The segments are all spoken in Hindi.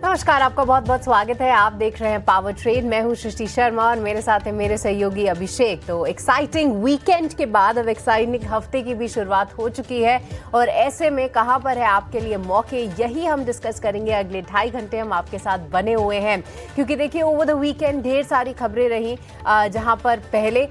नमस्कार, आपका बहुत बहुत स्वागत है। आप देख रहे हैं पावर ट्रेड। मैं हूं सृष्टि शर्मा और मेरे साथ है मेरे सहयोगी अभिषेक। तो एक्साइटिंग वीकेंड के बाद अब एक्साइटिंग हफ्ते की भी शुरुआत हो चुकी है और ऐसे में कहां पर है आपके लिए मौके, यही हम डिस्कस करेंगे। अगले 2.5 घंटे हम आपके साथ बने हुए हैं क्योंकि देखिए ओवर द वीकेंड ढेर सारी खबरें रही, जहां पर पहले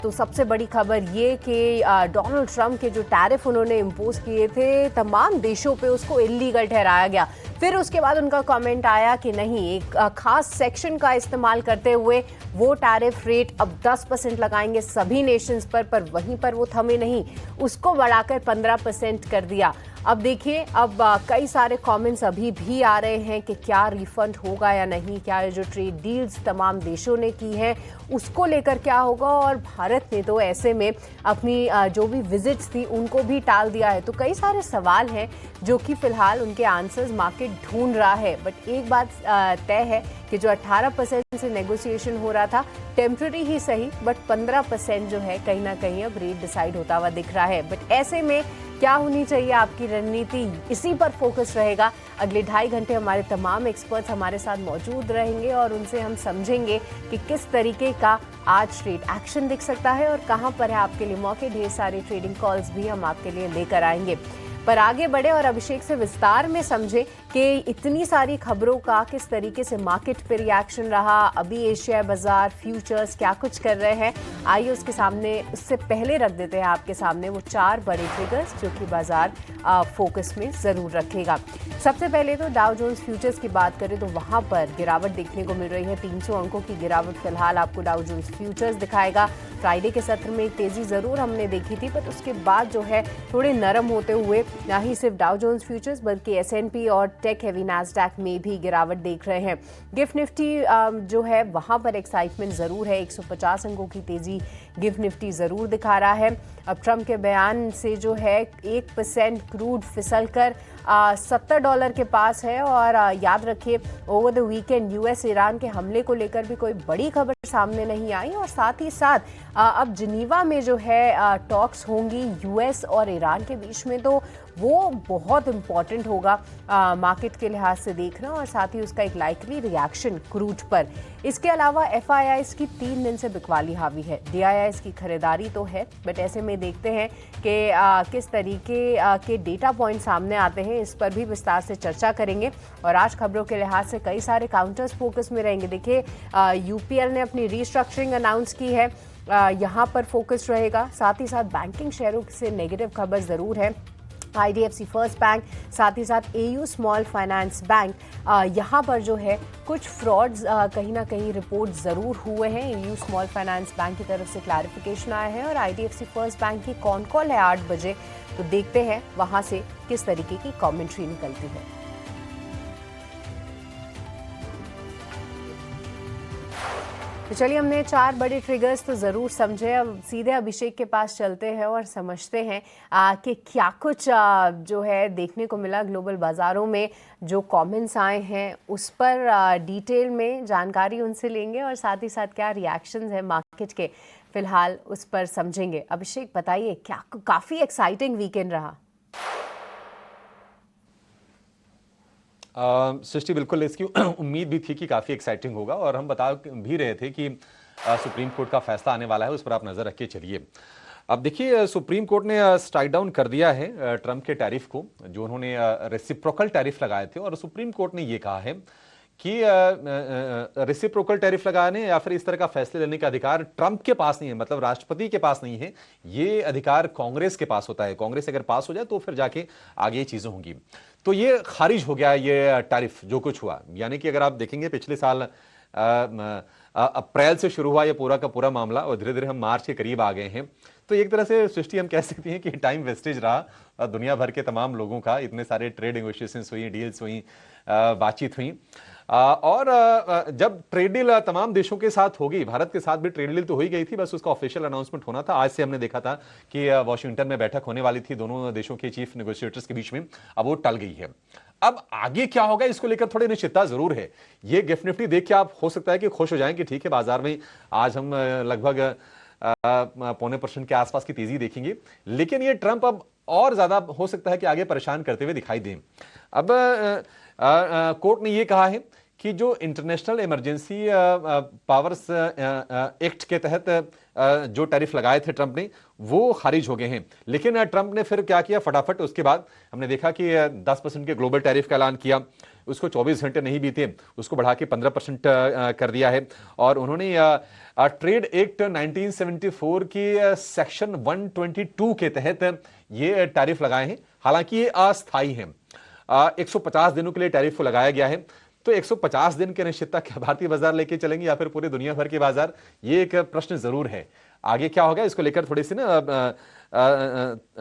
तो सबसे बड़ी खबर ये कि डोनाल्ड ट्रंप के जो टैरिफ उन्होंने इम्पोज किए थे तमाम देशों पे, उसको इलीगल ठहराया गया। फिर उसके बाद उनका कमेंट आया कि नहीं, एक खास सेक्शन का इस्तेमाल करते हुए वो टैरिफ रेट अब 10% लगाएंगे सभी नेशंस पर वहीं पर वो थमे नहीं, उसको बढ़ाकर 15% कर दिया। अब देखिए, अब कई सारे कमेंट्स अभी भी आ रहे हैं कि क्या रिफंड होगा या नहीं, क्या ये जो ट्रेड डील्स तमाम देशों ने की हैं उसको लेकर क्या होगा। और भारत ने तो ऐसे में अपनी जो भी विजिट्स थी उनको भी टाल दिया है। तो कई सारे सवाल हैं जो कि फिलहाल उनके आंसर्स मार्केट ढूंढ रहा है। बट एक बात तय है कि जो 18% से नेगोशिएशन हो रहा था, टेम्पररी ही सही, बट 15% जो है कहीं ना कहीं अब रेट डिसाइड होता हुआ दिख रहा है। बट ऐसे में क्या होनी चाहिए आपकी रणनीति, इसी पर फोकस रहेगा। अगले 2.5 घंटे हमारे तमाम एक्सपर्ट्स हमारे साथ मौजूद रहेंगे और उनसे हम समझेंगे कि किस तरीके का आज ट्रेड एक्शन दिख सकता है और कहां पर है आपके लिए मौके। ढेर सारे ट्रेडिंग कॉल्स भी हम आपके लिए लेकर आएंगे। पर आगे बढ़े और अभिषेक से विस्तार में समझे कि इतनी सारी खबरों का किस तरीके से मार्केट पर रिएक्शन रहा, अभी एशिया बाजार फ्यूचर्स क्या कुछ कर रहे हैं। आइए उसके सामने, उससे पहले रख देते हैं आपके सामने वो 4 बड़े ट्रिगर्स जो कि बाजार फोकस में जरूर रखेगा। सबसे पहले तो डाउ जोन्स फ्यूचर्स की बात करें तो वहां पर गिरावट देखने को मिल रही है। 300 अंकों की गिरावट फिलहाल आपको डाउ जोन्स फ्यूचर्स दिखाएगा। फ्राइडे के सत्र में एक तेजी जरूर हमने देखी थी, पर उसके बाद जो है थोड़े नरम होते हुए ना ही सिर्फ डाउ जोन्स फ्यूचर्स बल्कि S&P और टेक हेवी नैस्डैक में भी गिरावट देख रहे हैं। गिफ्ट निफ्टी जो है वहां पर एक्साइटमेंट जरूर है। 150 अंकों की तेजी गिफ्ट निफ्टी जरूर दिखा रहा है। अब ट्रंप के बयान से जो है 1% क्रूड फिसल कर $70 के पास है। और याद रखिए, over the weekend US Iran के हमले को लेकर भी कोई बड़ी खबर सामने नहीं आई और साथ ही साथ अब जिनीवा में जो है टॉक्स होंगी यूएस और ईरान के बीच में, तो वो बहुत इंपॉर्टेंट होगा मार्केट के लिहाज से देखना और साथ ही उसका एक लाइकली रिएक्शन क्रूड पर। इसके अलावा FIIs की 3 दिन से बिकवाली हावी है। DIIs की खरीदारी तो है, बट ऐसे में देखते हैं कि किस तरीके के डेटा पॉइंट सामने आते हैं, इस पर भी विस्तार से चर्चा करेंगे। और आज खबरों के लिहाज से कई सारे काउंटर्स फोकस में रहेंगे। देखिए, UPL ने अपनी रीस्ट्रक्चरिंग अनाउंस की है, यहाँ पर फोकस रहेगा। साथ ही साथ बैंकिंग शेयरों से नेगेटिव खबर जरूर है। IDFC फर्स्ट बैंक, साथ ही साथ AU स्मॉल फाइनेंस बैंक, यहाँ पर जो है कुछ फ्रॉड्स कहीं ना कहीं रिपोर्ट ज़रूर हुए हैं। AU स्मॉल फाइनेंस बैंक की तरफ से क्लैरिफिकेशन आया है और IDFC फर्स्ट बैंक की कॉन कॉल है 8 बजे, तो देखते हैं वहाँ से किस तरीके की कॉमेंट्री निकलती है। तो चलिए, हमने 4 बड़े ट्रिगर्स तो ज़रूर समझे। अब सीधे अभिषेक के पास चलते हैं और समझते हैं कि क्या कुछ जो है देखने को मिला ग्लोबल बाज़ारों में। जो कमेंट्स आए हैं उस पर डिटेल में जानकारी उनसे लेंगे और साथ ही साथ क्या रिएक्शंस हैं मार्केट के, फिलहाल उस पर समझेंगे। अभिषेक बताइए, क्या काफ़ी एक्साइटिंग वीकेंड रहा? सृष्टि, बिल्कुल इसकी उम्मीद भी थी कि काफ़ी एक्साइटिंग होगा और हम बता भी रहे थे कि सुप्रीम कोर्ट का फैसला आने वाला है, उस पर आप नज़र रख के चलिए। अब देखिए, सुप्रीम कोर्ट ने स्ट्राइक डाउन कर दिया है ट्रंप के टैरिफ को, जो उन्होंने रेसिप्रोकल टैरिफ लगाए थे। और सुप्रीम कोर्ट ने ये कहा है कि रेसिप्रोकल टैरिफ लगाने या फिर इस तरह का फैसले लेने का अधिकार ट्रंप के पास नहीं है, मतलब राष्ट्रपति के पास नहीं है। ये अधिकार कांग्रेस के पास होता है। कांग्रेस अगर पास हो जाए तो फिर जाके आगे ये चीजें होंगी। तो ये खारिज हो गया, ये टैरिफ जो कुछ हुआ। यानी कि अगर आप देखेंगे पिछले साल अप्रैल से शुरू हुआ ये पूरा का पूरा मामला और धीरे धीरे हम मार्च के करीब आ गए हैं। तो एक तरह से सृष्टि हम कह सकते हैं कि टाइम वेस्टेज रहा दुनिया भर के तमाम लोगों का। इतने सारे ट्रेड नेगोशिएशंस हुई, डील्स हुई, बातचीत हुई। और जब ट्रेड डील तमाम देशों के साथ होगी, भारत के साथ भी ट्रेड डील तो हो ही गई थी, बस उसका ऑफिशियल अनाउंसमेंट होना था। आज से हमने देखा था कि वॉशिंगटन में बैठक होने वाली थी दोनों देशों के चीफ नेगोशिएटर्स के बीच में, अब वो टल गई है। अब आगे क्या होगा इसको लेकर थोड़ी निश्चितता जरूर है। ये गिफ्ट निफ्टी देख के आप हो सकता है कि खुश हो जाएं कि ठीक है, बाजार में आज हम लगभग 0.25% के आसपास की तेजी देखेंगे। लेकिन ये ट्रंप अब और ज्यादा हो सकता है कि आगे परेशान करते हुए दिखाई दें। अब कोर्ट ने यह कहा है कि जो इंटरनेशनल इमरजेंसी पावर्स एक्ट के तहत जो टैरिफ लगाए थे ट्रंप ने, वो खारिज हो गए हैं। लेकिन ट्रंप ने फिर क्या किया, फटाफट उसके बाद हमने देखा कि 10% के ग्लोबल टैरिफ का ऐलान किया। उसको 24 घंटे नहीं बीते उसको बढ़ा के 15% कर दिया है। और उन्होंने ट्रेड एक्ट 1974 की सेक्शन 122 के तहत ये टैरिफ लगाए हैं। हालांकि ये अस्थायी हैं, 150 दिनों के लिए टैरिफ को लगाया गया है। तो 150 दिन की अनिश्चितता क्या भारतीय बाजार लेके चलेंगे या फिर पूरे दुनिया भर के बाजार, ये एक प्रश्न जरूर है। आगे क्या होगा इसको लेकर थोड़ी सी ना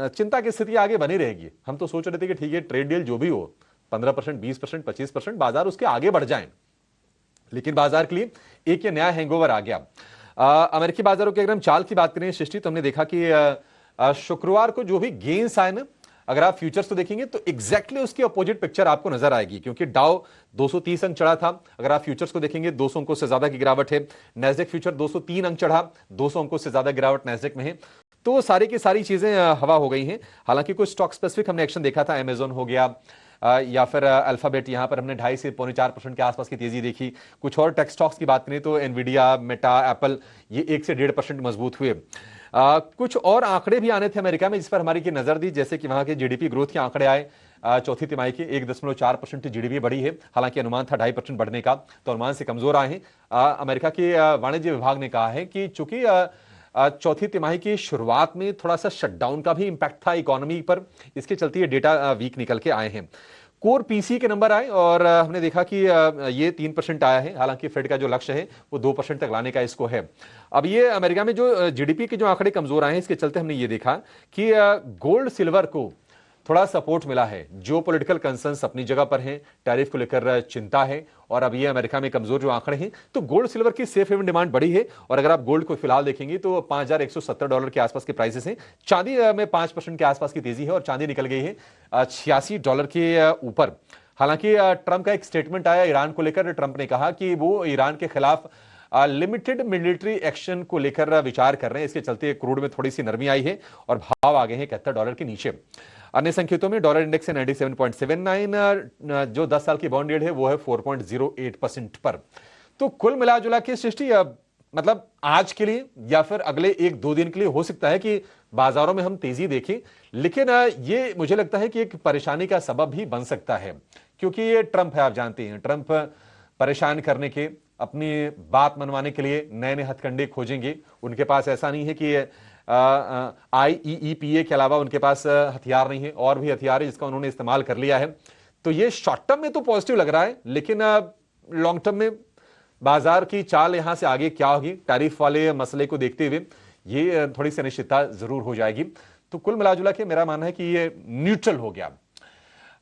चिंता की स्थिति आगे बनी रहेगी। हम तो सोच रहे थे कि ठीक है, ट्रेड डील जो भी हो 15%, 20%, 25%, बाजार उसके आगे बढ़ जाएं, लेकिन बाजार के लिए एक ये नया हैंगओवर आ गया। अमेरिकी बाजारों की अगर हम चाल की बात करें सृष्टि, तो हमने देखा कि शुक्रवार को जो भी गेन्स आए ना, अगर आप फ्यूचर्स को देखेंगे तो एग्जैक्टली उसकी अपोजिट पिक्चर आपको नजर आएगी, क्योंकि डाउ 230 अंक चढ़ा था। अगर आप फ्यूचर्स को देखेंगे 200 अंकों से ज्यादा की गिरावट है। नैस्डैक फ्यूचर 203 अंक चढ़ा, 200 अंकों से ज्यादा गिरावट नैस्डैक में है। तो सारी की सारी चीजें हवा हो गई हैं। हालांकि कुछ स्टॉक स्पेसिफिक हमने एक्शन देखा था, अमेजोन हो गया या फिर अल्फाबेट, यहां पर हमने 2.5 से 4.25% के आसपास की तेजी देखी। कुछ और टेक स्टॉक्स की बात करें तो एनवीडिया, मेटा, एप्पल, ये 1 से 1.5% मजबूत हुए। कुछ और आंकड़े भी आने थे अमेरिका में जिस पर हमारी की नजर दी, जैसे कि वहां के जीडीपी ग्रोथ के आंकड़े आए। चौथी तिमाही की 1.4% जीडीपी बढ़ी है। हालांकि अनुमान था 2.5% बढ़ने का, तो अनुमान से कमजोर आए हैं। अमेरिका के वाणिज्य विभाग ने कहा है कि चूंकि चौथी तिमाही की शुरुआत में थोड़ा सा शटडाउन का भी इंपैक्ट था इकोनॉमी पर, इसके चलते ये डेटा वीक निकल के आए हैं। कोर पीसी के नंबर आए और हमने देखा कि ये 3% आया है। हालांकि फेड का जो लक्ष्य है वो 2% तक लाने का इसको है। अब ये अमेरिका में जो जीडीपी के जो आंकड़े कमजोर आए हैं, इसके चलते हमने ये देखा कि गोल्ड सिल्वर को थोड़ा सपोर्ट मिला है। जो पॉलिटिकल कंसर्न्स अपनी जगह पर हैं, टैरिफ को लेकर चिंता है, और अब ये अमेरिका में कमजोर जो आंकड़े हैं, तो गोल्ड सिल्वर की सेफ हेवन डिमांड बढ़ी है। और अगर आप गोल्ड को फिलहाल देखेंगे तो $5,170 के आसपास के प्राइसेस हैं। चांदी में 5% के आसपास की तेजी है और चांदी निकल गई है $86 के ऊपर। हालांकि ट्रंप का एक स्टेटमेंट आया ईरान को लेकर। ट्रंप ने कहा कि वो ईरान के खिलाफ लिमिटेड मिलिट्री एक्शन को लेकर विचार कर रहे हैं। इसके चलते क्रूड में थोड़ी सी नरमी आई है और भाव आ गए हैं $71 के नीचे। अन्य संकेतों में डॉलर इंडेक्स है 97.79, जो 10 साल की बॉन्ड यील्ड है वो है 4.08% पर। तो कुल मिलाजुला के सृष्टि मतलब आज के लिए या फिर अगले 1-2 दिन के लिए हो सकता है कि बाजारों में हम तेजी देखें, लेकिन ये मुझे लगता है कि एक परेशानी का सबब भी बन सकता है, क्योंकि ये ट्रंप है, आप जानते हैं ट्रंप परेशान करने के, अपनी बात मनवाने के लिए नए नए हथकंडे खोजेंगे। उनके पास ऐसा नहीं है कि IEEPA के अलावा उनके पास हथियार नहीं है, और भी हथियार है जिसका उन्होंने इस्तेमाल कर लिया है। तो ये शॉर्ट टर्म में तो पॉजिटिव लग रहा है, लेकिन लॉन्ग टर्म में बाजार की चाल यहां से आगे क्या होगी, टैरिफ वाले मसले को देखते हुए ये थोड़ी सी अनिश्चितता जरूर हो जाएगी। तो कुल मिलाजुला के मेरा मानना है कि ये न्यूट्रल हो गया।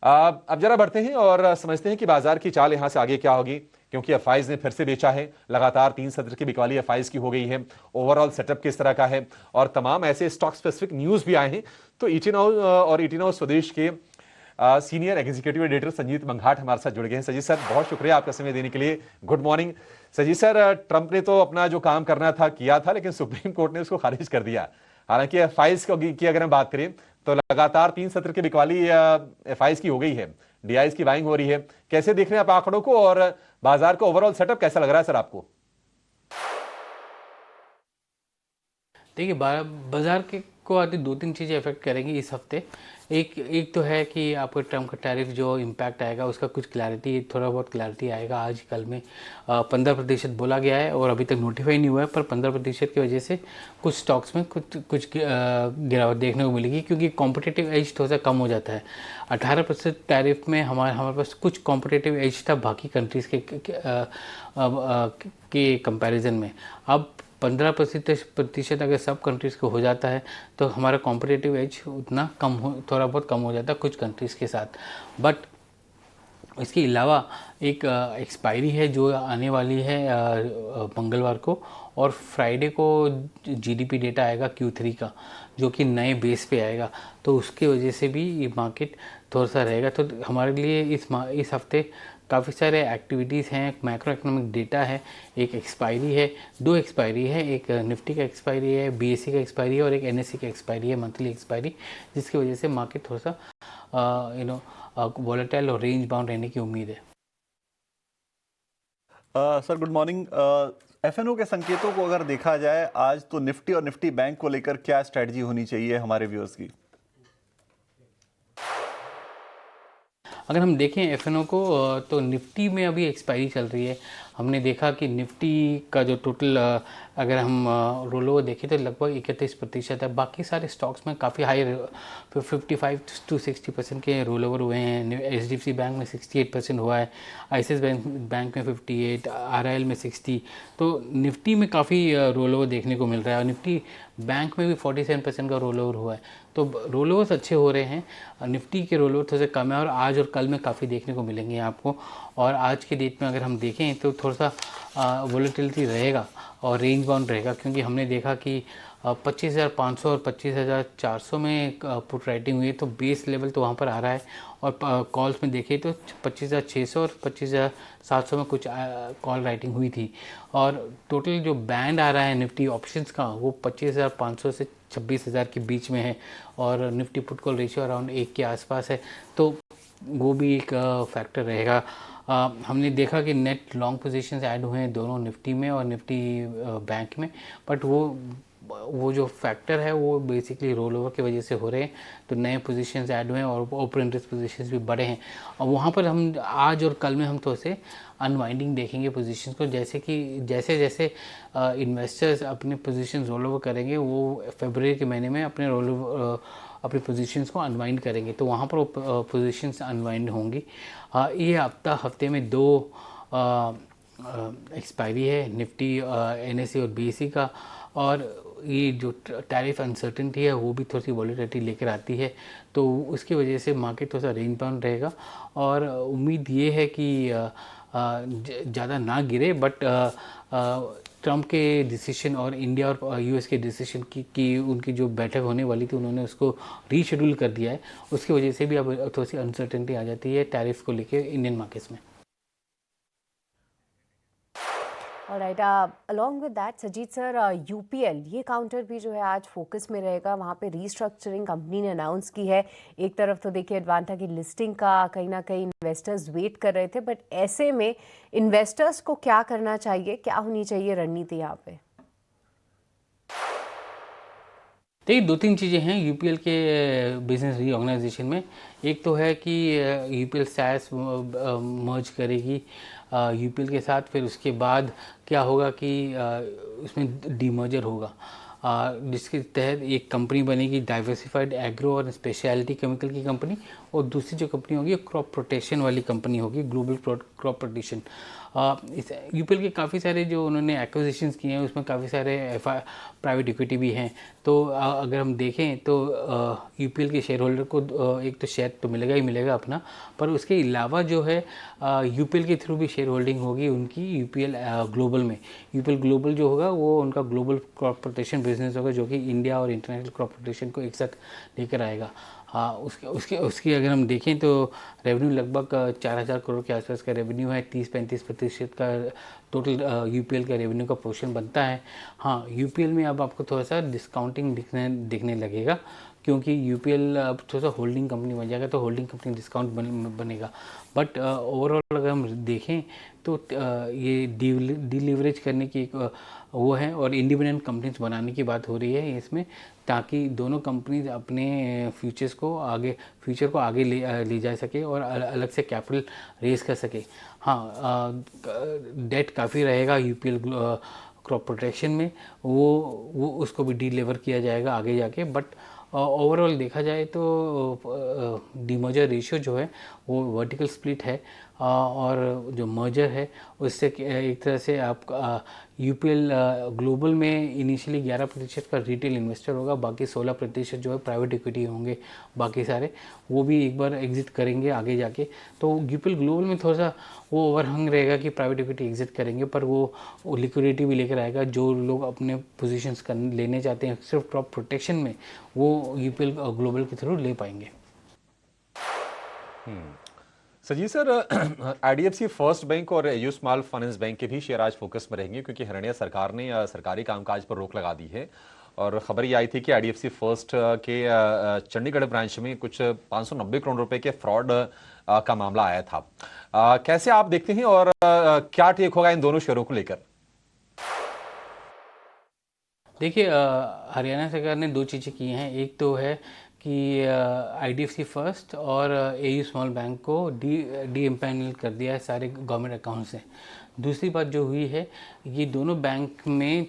अब जरा बढ़ते हैं और समझते हैं कि बाजार की चाल यहां से आगे क्या होगी, क्योंकि एफआईज ने फिर से बेचा है। लगातार 3 सत्र की बिकवाली एफआईज की हो गई है। ओवरऑल सेटअप किस तरह का है, और तमाम ऐसे स्टॉक स्पेसिफिक न्यूज भी आए हैं। तो ईटीनाउ स्वदेश के सीनियर एग्जीक्यूटिव एडिटर संजीत मंघाट हमारे साथ जुड़ गए हैं। संजीत सर, बहुत शुक्रिया आपका समय देने के लिए। Good morning. Sanjeet sir, Trump ने तो अपना जो काम करना था किया था, लेकिन सुप्रीम कोर्ट ने उसको खारिज कर दिया। हालांकि एफआईज की अगर हम बात करें तो लगातार 3 सत्र की बिकवाली एफआईज की हो गई है, डीआईज की बाइंग हो रही है। कैसे देख रहे हैं आप आंकड़ों को, और बाजार का ओवरऑल सेटअप कैसा लग रहा है सर आपको? देखिए, बाजार के को आती 2-3 चीज़ें इफेक्ट करेंगी इस हफ्ते। एक तो है कि आपको ट्रम्प का टैरिफ जो इम्पैक्ट आएगा उसका कुछ क्लैरिटी, थोड़ा बहुत क्लैरिटी आएगा। आज कल में 15% बोला गया है और अभी तक नोटिफाई नहीं हुआ है, पर 15% की वजह से कुछ स्टॉक्स में कुछ गिरावट देखने को मिलेगी, क्योंकि कॉम्पिटिटिव एज थोड़ा सा कम हो जाता है। 18% टैरिफ में हमारे पास कुछ कॉम्पिटिटिव एज था बाकी कंट्रीज़ के कंपैरिजन में। अब 15% अगर सब कंट्रीज़ को हो जाता है तो हमारा कॉम्पिटिटिव एज उतना थोड़ा बहुत कम हो जाता है कुछ कंट्रीज़ के साथ। बट इसके अलावा एक एक्सपायरी है जो आने वाली है मंगलवार को, और फ्राइडे को जीडीपी डेटा आएगा Q3 का, जो कि नए बेस पे आएगा। तो उसकी वजह से भी ये मार्केट थोड़ा सा रहेगा। तो हमारे लिए इस हफ्ते काफ़ी सारे एक्टिविटीज़ हैं, मैक्रो इकोनॉमिक डेटा है, एक एक्सपायरी है, 2 एक्सपायरी है, एक निफ्टी का एक्सपायरी है, बीएससी का एक्सपायरी है और एक एनएससी का एक्सपायरी है, मंथली एक्सपायरी, जिसकी वजह से मार्केट थोड़ा सा वॉलेटाइल और रेंज बाउंड रहने की उम्मीद है। Sir good morning. एफएनओ के संकेतों को अगर देखा जाए आज, तो निफ्टी और निफ्टी बैंक को लेकर क्या स्ट्रेटजी होनी चाहिए हमारे व्यूअर्स की? अगर हम देखें एफएनओ को तो निफ्टी में अभी एक्सपायरी चल रही है। हमने देखा कि निफ्टी का जो टोटल अगर हम रोल ओवर देखें तो लगभग 31% है। बाकी सारे स्टॉक्स में काफ़ी हाई 55 to 60% के रोल ओवर हुए हैं। एचडीएफसी बैंक में 68% हुआ है, आईसीआईसीआई बैंक में 58, आरआईएल में 60। तो निफ्टी में काफ़ी रोल ओवर देखने को मिल रहा है और निफ्टी बैंक में भी 47% का रोल ओवर हुआ है। तो रोल ओवर्स अच्छे हो रहे हैं। निफ्टी के रोल ओवर थोड़े से कम है और आज और कल में काफ़ी देखने को मिलेंगे आपको। और आज के डेट में अगर हम देखें तो थोड़ा सा वोलेटिलिटी रहेगा और रेंज बाउंड रहेगा, क्योंकि हमने देखा कि 25,500 और 25,400 में पुट राइटिंग हुई है, तो बेस लेवल तो वहाँ पर आ रहा है। और कॉल्स में देखें तो 25,600 और 25,700 में कुछ कॉल राइटिंग हुई थी। और टोटल जो बैंड आ रहा है निफ्टी ऑप्शंस का वो 25,500 से 26,000 के बीच में है और Nifty put call ratio around 1 के आसपास है, तो वो भी एक फैक्टर रहेगा। हमने देखा कि नेट लॉन्ग पोजीशंस ऐड हुए हैं दोनों निफ्टी में और निफ्टी बैंक में, बट वो जो फैक्टर है वो बेसिकली रोल ओवर की वजह से हो रहे हैं। तो नए पोजीशंस ऐड हुए हैं और ओपन इंटरेस्ट पोजीशंस भी बढ़े हैं और वहाँ पर हम आज और कल में हम तो से अनवाइंडिंग देखेंगे पोजीशंस को, जैसे कि जैसे जैसे इन्वेस्टर्स अपने पोजीशंस रोल ओवर करेंगे वो फरवरी के महीने में अपनी पोजीशंस को अनवाइंड करेंगे, तो वहाँ पर पोजीशंस अनवाइंड होंगी। ये हफ्ते में 2 एक्सपायरी है निफ्टी एनएससी और बीएससी का, और ये जो टैरिफ अनसर्टेनिटी है वो भी थोड़ी सी वॉलेटिलिटी लेकर आती है, तो उसकी वजह से मार्केट थोड़ा सा रेंज बाउंड रहेगा। और उम्मीद ये है कि ज़्यादा ना गिरे, बट ट्रंप के डिसीजन और इंडिया और यूएस के डिसीजन की उनकी जो बैठक होने वाली थी उन्होंने उसको रीशेड्यूल कर दिया है, उसकी वजह से भी अब थोड़ी सी अनसर्टेनिटी आ जाती है टैरिफ को लेके इंडियन मार्केट्स में। Alright, along with that Sajit sir, UPL ये काउंटर भी जो है आज फोकस में रहेगा। वहाँ पे रीस्ट्रक्चरिंग कंपनी ने अनाउंस की है। एक तरफ तो देखिए एडवांटा की लिस्टिंग का कहीं ना कहीं इन्वेस्टर्स वेट कर रहे थे, बट ऐसे में इन्वेस्टर्स को क्या करना चाहिए, क्या होनी चाहिए रणनीति यहाँ पे? देखिए 2-3 चीज़ें हैं यूपीएल के बिजनेस रीऑर्गेनाइजेशन में। एक तो है कि यूपीएल सैस मर्ज करेगी यूपीएल के साथ, फिर उसके बाद क्या होगा कि उसमें डीमर्जर होगा, जिसके तहत एक कंपनी बनेगी डाइवर्सिफाइड एग्रो और स्पेशलिटी केमिकल की कंपनी, और दूसरी जो कंपनी होगी क्रॉप प्रोटेक्शन वाली कंपनी होगी, ग्लोबल क्रॉप प्रोटेक्शन। इस यूपीएल के काफ़ी सारे जो उन्होंने एक्विजिशंस किए हैं उसमें काफ़ी सारे प्राइवेट इक्विटी भी हैं। तो अगर हम देखें तो यूपीएल के शेयर होल्डर को एक तो शेयर तो मिलेगा ही मिलेगा अपना, पर उसके अलावा जो है यूपीएल के थ्रू भी शेयर होल्डिंग होगी उनकी यूपीएल ग्लोबल में। यूपीएल ग्लोबल जो होगा वो उनका ग्लोबल क्रॉप प्रोटेक्शन बिजनेस होगा, जो कि इंडिया और इंटरनेशनल क्रॉप प्रोटेक्शन को एक साथ लेकर आएगा। हाँ, उसकी अगर हम देखें तो रेवेन्यू लगभग 4,000 करोड़ के आसपास का रेवेन्यू है। 30-35% का टोटल यूपीएल का रेवेन्यू का पोर्शन बनता है। हाँ, यूपीएल में अब आपको थोड़ा सा डिस्काउंटिंग दिखने लगेगा, क्योंकि यूपीएल अब थोड़ा सा होल्डिंग कंपनी बन जाएगा, तो होल्डिंग कंपनी डिस्काउंट बनेगा। बट ओवरऑल अगर हम देखें तो ये डीलिवरेज करने की एक वो है और इंडिपेंडेंट कंपनीज बनाने की बात हो रही है इसमें, ताकि दोनों कंपनीज अपने फ्यूचर को आगे ले जा सके और अलग से कैपिटल रेज कर सके। हाँ, डेट काफ़ी रहेगा यूपीएल क्रॉप प्रोटेक्शन में, वो उसको भी डीलेवर किया जाएगा आगे जाके। बट ओवरऑल देखा जाए तो डीमर्जर रेशियो जो है वो वर्टिकल स्प्लिट है, और जो मर्जर है उससे एक तरह से आप यूपीएल ग्लोबल में इनिशियली 11% का रिटेल इन्वेस्टर होगा, बाकी 16% जो है प्राइवेट इक्विटी होंगे, बाकी सारे वो भी एक बार एग्जिट करेंगे आगे जाके। तो यूपीएल ग्लोबल में थोड़ा सा वो ओवरहंग रहेगा कि प्राइवेट इक्विटी एग्जिट करेंगे, पर वो लिक्विडिटी भी लेकर आएगा। जो लोग अपने पोजीशंस लेने चाहते हैं सिर्फ क्रॉप प्रोटेक्शन में, वो यूपीएल ग्लोबल के थ्रू ले पाएंगे। सजी सर, आईडीएफसी फर्स्ट बैंक और एयू स्मॉल फाइनेंस बैंक के भी शेयर आज फोकस में रहेंगे क्योंकि हरियाणा सरकार ने सरकारी कामकाज पर रोक लगा दी है। और खबर ये आई थी कि आईडीएफसी फर्स्ट के चंडीगढ़ ब्रांच में कुछ 590 करोड़ रुपए के फ्रॉड का मामला आया था। कैसे आप देखते हैं और क्या टेक होगा इन दोनों शेयरों को लेकर? देखिए, हरियाणा सरकार ने दो चीज़ें की हैं। एक तो है कि आईडीएफसी फर्स्ट और एयू स्मॉल बैंक को डी एम्पैनल कर दिया है सारे गवर्नमेंट अकाउंट से। दूसरी बात जो हुई है, ये दोनों बैंक में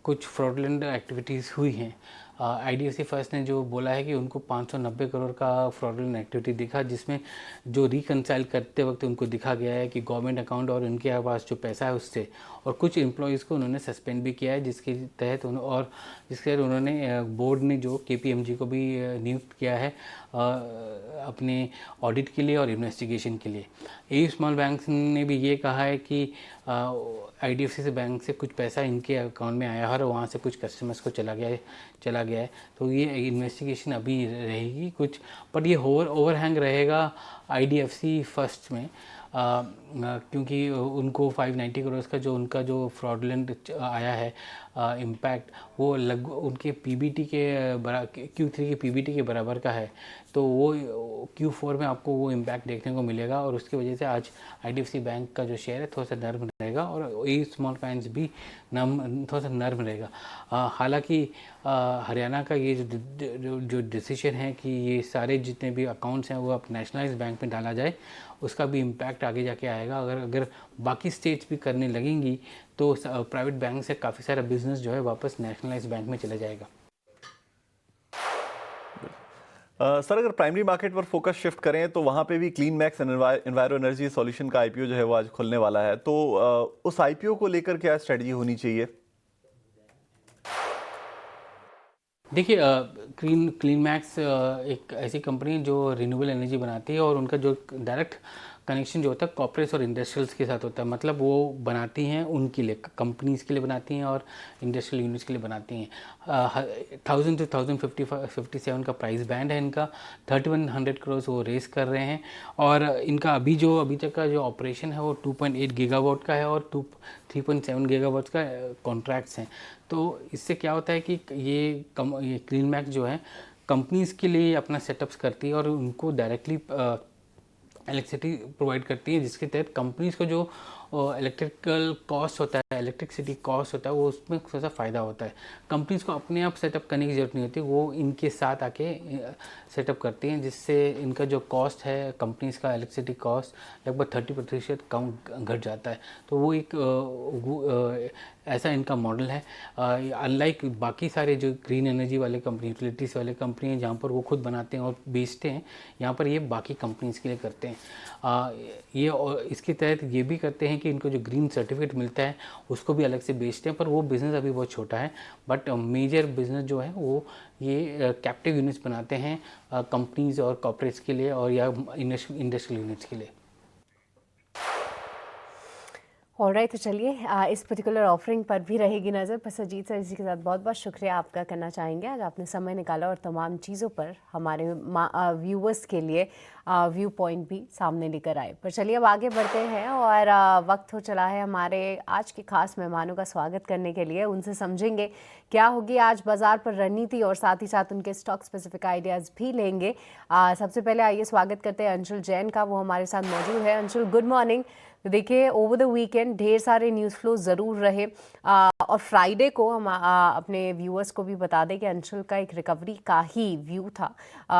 कुछ फ्रॉडलेंट एक्टिविटीज़ हुई हैं। आईडीएफसी फर्स्ट ने जो बोला है कि उनको 590 करोड़ का फ्रॉडलेंट एक्टिविटी दिखा, जिसमें जो रिकनसाइल करते वक्त उनको दिखा गया है कि गवर्नमेंट अकाउंट और उनके पास जो पैसा है उससे, और कुछ एम्प्लॉयज़ को उन्होंने सस्पेंड भी किया है, जिसके तहत उन्होंने बोर्ड ने जो केपीएमजी को भी नियुक्त किया है अपने ऑडिट के लिए और इन्वेस्टिगेशन के लिए। एयू स्मॉल बैंक ने भी ये कहा है कि आईडीएफसी से बैंक से कुछ पैसा इनके अकाउंट में आया है और वहाँ से कुछ कस्टमर्स को चला गया है। तो ये इन्वेस्टिगेशन अभी रहेगी कुछ, बट ये ओवरहैंग रहेगा आईडीएफसी फर्स्ट में, क्योंकि उनको 590 करोड़ का जो उनका जो फ्रॉडलेंट आया है इम्पैक्ट, वो लगभग उनके पीबीटी के Q3 के पीबीटी के बराबर का है। तो वो Q4 में आपको वो इम्पैक्ट देखने को मिलेगा और उसकी वजह से आज आईडीएफसी बैंक का जो शेयर है थोड़ा सा नर्म रहेगा और एयू स्मॉल फाइनेंस भी थोड़ा सा नर्म रहेगा। हालांकि हरियाणा का ये जो डिसीजन है कि ये सारे जितने भी अकाउंट्स हैं वो अब नेशनलाइज्ड बैंक में डाला जाए, उसका भी इम्पैक्ट आगे जाके आएगा। अगर बाकी स्टेट्स भी करने लगेंगी तो प्राइवेट बैंक से काफ़ी सारा बिजनेस जो है वापस नेशनलाइज्ड बैंक में चला जाएगा। सर, अगर प्राइमरी मार्केट पर फोकस शिफ्ट करें तो वहां पे भी clean max enviro energy solution का आईपीओ जो है वो आज खुलने वाला है, तो उस आईपीओ को लेकर क्या स्ट्रेटजी होनी चाहिए? देखिए, क्लीन मैक्स एक ऐसी कंपनी है जो रिन्यूएबल एनर्जी बनाती है और उनका जो डायरेक्ट कनेक्शन जो होता है कॉर्पोरेट्स और इंडस्ट्रियल्स के साथ होता है। मतलब वो बनाती हैं उनके लिए, कंपनीज़ के लिए बनाती हैं और इंडस्ट्रियल यूनिट्स के लिए बनाती हैं। 1000 to 1057 का प्राइस बैंड है इनका। 3100 करोड़ वो रेस कर रहे हैं और इनका अभी तक का जो ऑपरेशन है वो 2.8 गीगावाट का है और 3.7 गीगावाट का कॉन्ट्रैक्ट्स हैं। तो इससे क्या होता है कि ये क्लीन मैक्स जो है कंपनीज़ के लिए अपना सेटअप्स करती है और उनको डायरेक्टली इलेक्ट्रिसिटी प्रोवाइड करती है, जिसके तहत कंपनीज़ को जो इलेक्ट्रिकल कॉस्ट होता है, इलेक्ट्रिसिटी कॉस्ट होता है, वो उसमें थोड़ा सा फ़ायदा होता है। कंपनीज़ को अपने आप सेटअप करने की ज़रूरत नहीं होती, वो इनके साथ आके सेटअप करती हैं, जिससे इनका जो कॉस्ट है कंपनीज़ का इलेक्ट्रिसिटी कॉस्ट लगभग 30% कम घट जाता है। तो वो एक ऐसा इनका मॉडल है। अनलाइक बाकी सारे जो ग्रीन एनर्जी वाले कंपनी, यूटिलिटीज़ वाले कंपनी हैं जहाँ पर वो खुद बनाते हैं और बेचते हैं, यहाँ पर ये बाकी कंपनीज़ के लिए करते हैं। ये इसके तहत ये भी करते हैं कि इनको जो ग्रीन सर्टिफिकेट मिलता है उसको भी अलग से बेचते हैं, पर वो बिज़नेस अभी बहुत छोटा है। बट मेजर बिज़नेस जो है वो ये कैप्टिव यूनिट्स बनाते हैं कंपनीज़ और कॉर्पोरेट्स के लिए और या इंडस्ट्रियल यूनिट्स के लिए। ऑलराइट, तो चलिए इस पर्टिकुलर ऑफरिंग पर भी रहेगी नज़र। बस अजीत सर, इसी के साथ बहुत बहुत शुक्रिया आपका करना चाहेंगे, आज आपने समय निकाला और तमाम चीज़ों पर हमारे व्यूवर्स के लिए व्यू पॉइंट भी सामने लेकर आए। पर चलिए अब आगे बढ़ते हैं और वक्त हो चला है हमारे आज के खास मेहमानों का स्वागत करने के लिए। उनसे समझेंगे क्या होगी आज बाजार पर रणनीति और साथ ही साथ उनके स्टॉक स्पेसिफिक आइडियाज़ भी लेंगे। सबसे पहले आइए स्वागत करते हैं अंशुल जैन का, वो हमारे साथ मौजूद है। Anshul, good morning. तो देखिए, ओवर द वीकेंड ढेर सारे न्यूज़ फ्लो ज़रूर रहे और फ्राइडे को हम अपने व्यूअर्स को भी बता दें कि अंशुल का एक रिकवरी का ही व्यू था,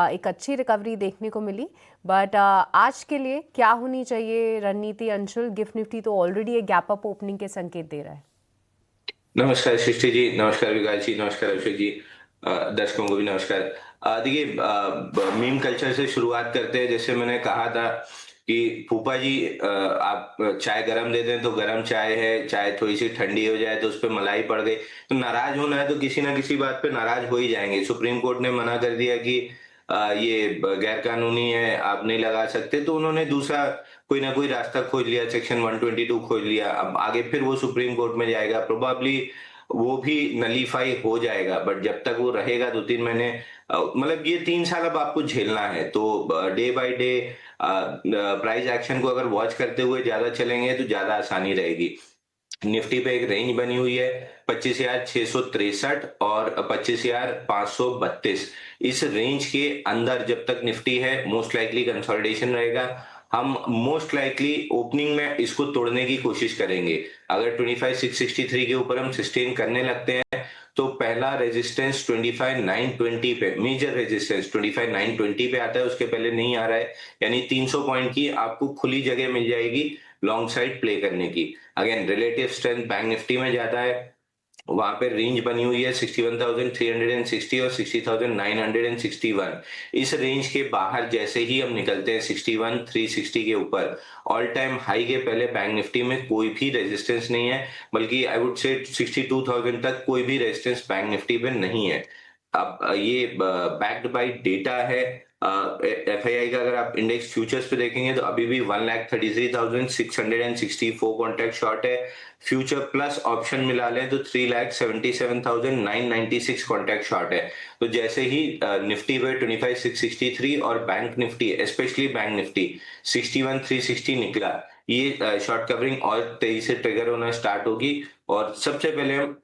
एक अच्छी रिकवरी देखने को मिली। बट आज के लिए क्या होनी चाहिए रणनीति अंशुल? गिफ्ट निफ्टी तो ऑलरेडी एक गैप अप ओपनिंग के संकेत दे रहा है। नमस्कार सृष्टि जी, नमस्कार विकास जी, नमस्कार अभिषेक जी, दर्शकों को भी नमस्कार। देखिए, मीम कल्चर से शुरुआत करते हैं। जैसे मैंने कहा था कि फूफा जी, आप चाय गरम दे दें तो गरम चाय है, चाय थोड़ी सी ठंडी हो जाए तो उस पर मलाई पड़ गई, तो नाराज होना है तो किसी ना किसी बात पे नाराज हो ही जाएंगे। सुप्रीम कोर्ट ने मना कर दिया कि ये गैर कानूनी है, आप नहीं लगा सकते, तो उन्होंने दूसरा कोई ना कोई रास्ता खोज लिया, सेक्शन 122 खोज लिया। अब आगे फिर वो सुप्रीम कोर्ट में जाएगा, प्रोबेबली वो भी नलीफाई हो जाएगा, बट जब तक वो रहेगा 2-3 महीने मतलब ये 3 साल अब आपको झेलना है, तो day by day price action को अगर वॉच करते हुए ज्यादा चलेंगे तो ज्यादा आसानी रहेगी। निफ्टी पे एक रेंज बनी हुई है 25,663 और 25,532। इस रेंज के अंदर जब तक निफ्टी है मोस्ट लाइकली कंसोलिडेशन रहेगा। हम मोस्ट लाइकली ओपनिंग में इसको तोड़ने की कोशिश करेंगे। अगर 25,663 के ऊपर हम सस्टेन करने लगते हैं तो पहला रेजिस्टेंस 25,920 पे, मेजर रेजिस्टेंस 25,920 पे आता है, उसके पहले नहीं आ रहा है, यानी 300 पॉइंट की आपको खुली जगह मिल जाएगी लॉन्ग साइड प्ले करने की। Again relative strength bank Nifty में ज्यादा है, वहां पे रेंज बनी हुई है 61,360 और 60,961। इस रेंज के बाहर जैसे ही हम निकलते हैं 61,360 के ऊपर, ऑल टाइम हाई के पहले बैंक निफ्टी में कोई भी रेजिस्टेंस नहीं है, बल्कि आई वुड से 62,000 तक कोई भी रेजिस्टेंस बैंक निफ्टी पे नहीं है। अब ये बैक्ड बाय डेटा है। एफआईआई का अगर आप इंडेक्स फ्यूचर्स पे देखेंगे तो अभी भी 1,33,664 कॉन्ट्रैक्ट शॉर्ट है। फ्यूचर प्लस ऑप्शन मिला लें तो 3,77,996 कॉन्ट्रैक्ट शॉर्ट है। तो जैसे ही निफ्टी पे 25,663 और bank Nifty, specially bank Nifty 61,360 निकला, ये शॉर्ट कवरिंग और तेजी से ट्रिगर होना स्टार्ट होगी और सबसे पहले हम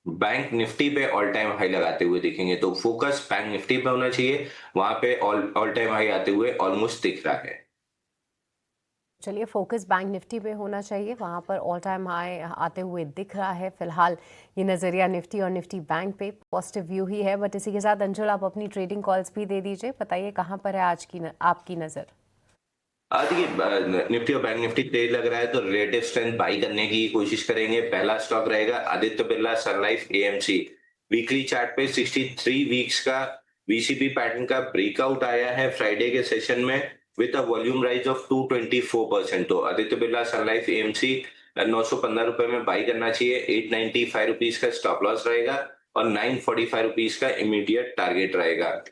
बैंक निफ्टी पे ऑल टाइम हाई लगाते हुए दिखेंगे। तो फोकस बैंक निफ्टी पे होना चाहिए, वहां पे ऑल टाइम हाई आते हुए ऑलमोस्ट दिख रहा है। चलिए, फोकस बैंक निफ्टी पे होना चाहिए, वहाँ पर ऑल टाइम हाई आते हुए दिख रहा है। फिलहाल ये नज़रिया निफ्टी और निफ्टी बैंक पे पॉजिटिव व्यू ही है। बट इसी के साथ अंशुल, आप अपनी ट्रेडिंग कॉल्स भी दे दीजिए, बताइए कहाँ पर है आज की आपकी नज़र। देखिए, निफ्टी और बैंक निफ्टी तेज लग रहा है तो रिलेटिव स्ट्रेंथ बाई करने की कोशिश करेंगे। पहला स्टॉक रहेगा आदित्य बिरला सन लाइफ एएमसी। वीकली चार्ट पे 63 वीक्स का वीसीपी पैटर्न का ब्रेकआउट आया है फ्राइडे के सेशन में with a volume rise of 224%। तो आदित्य बिरला सन लाइफ एएमसी 915 रुपए में बाई करना चाहिए। 895 रुपीज का स्टॉप लॉस रहेगा और 945 रुपीज का इमीडिएट टारगेट रहेगा।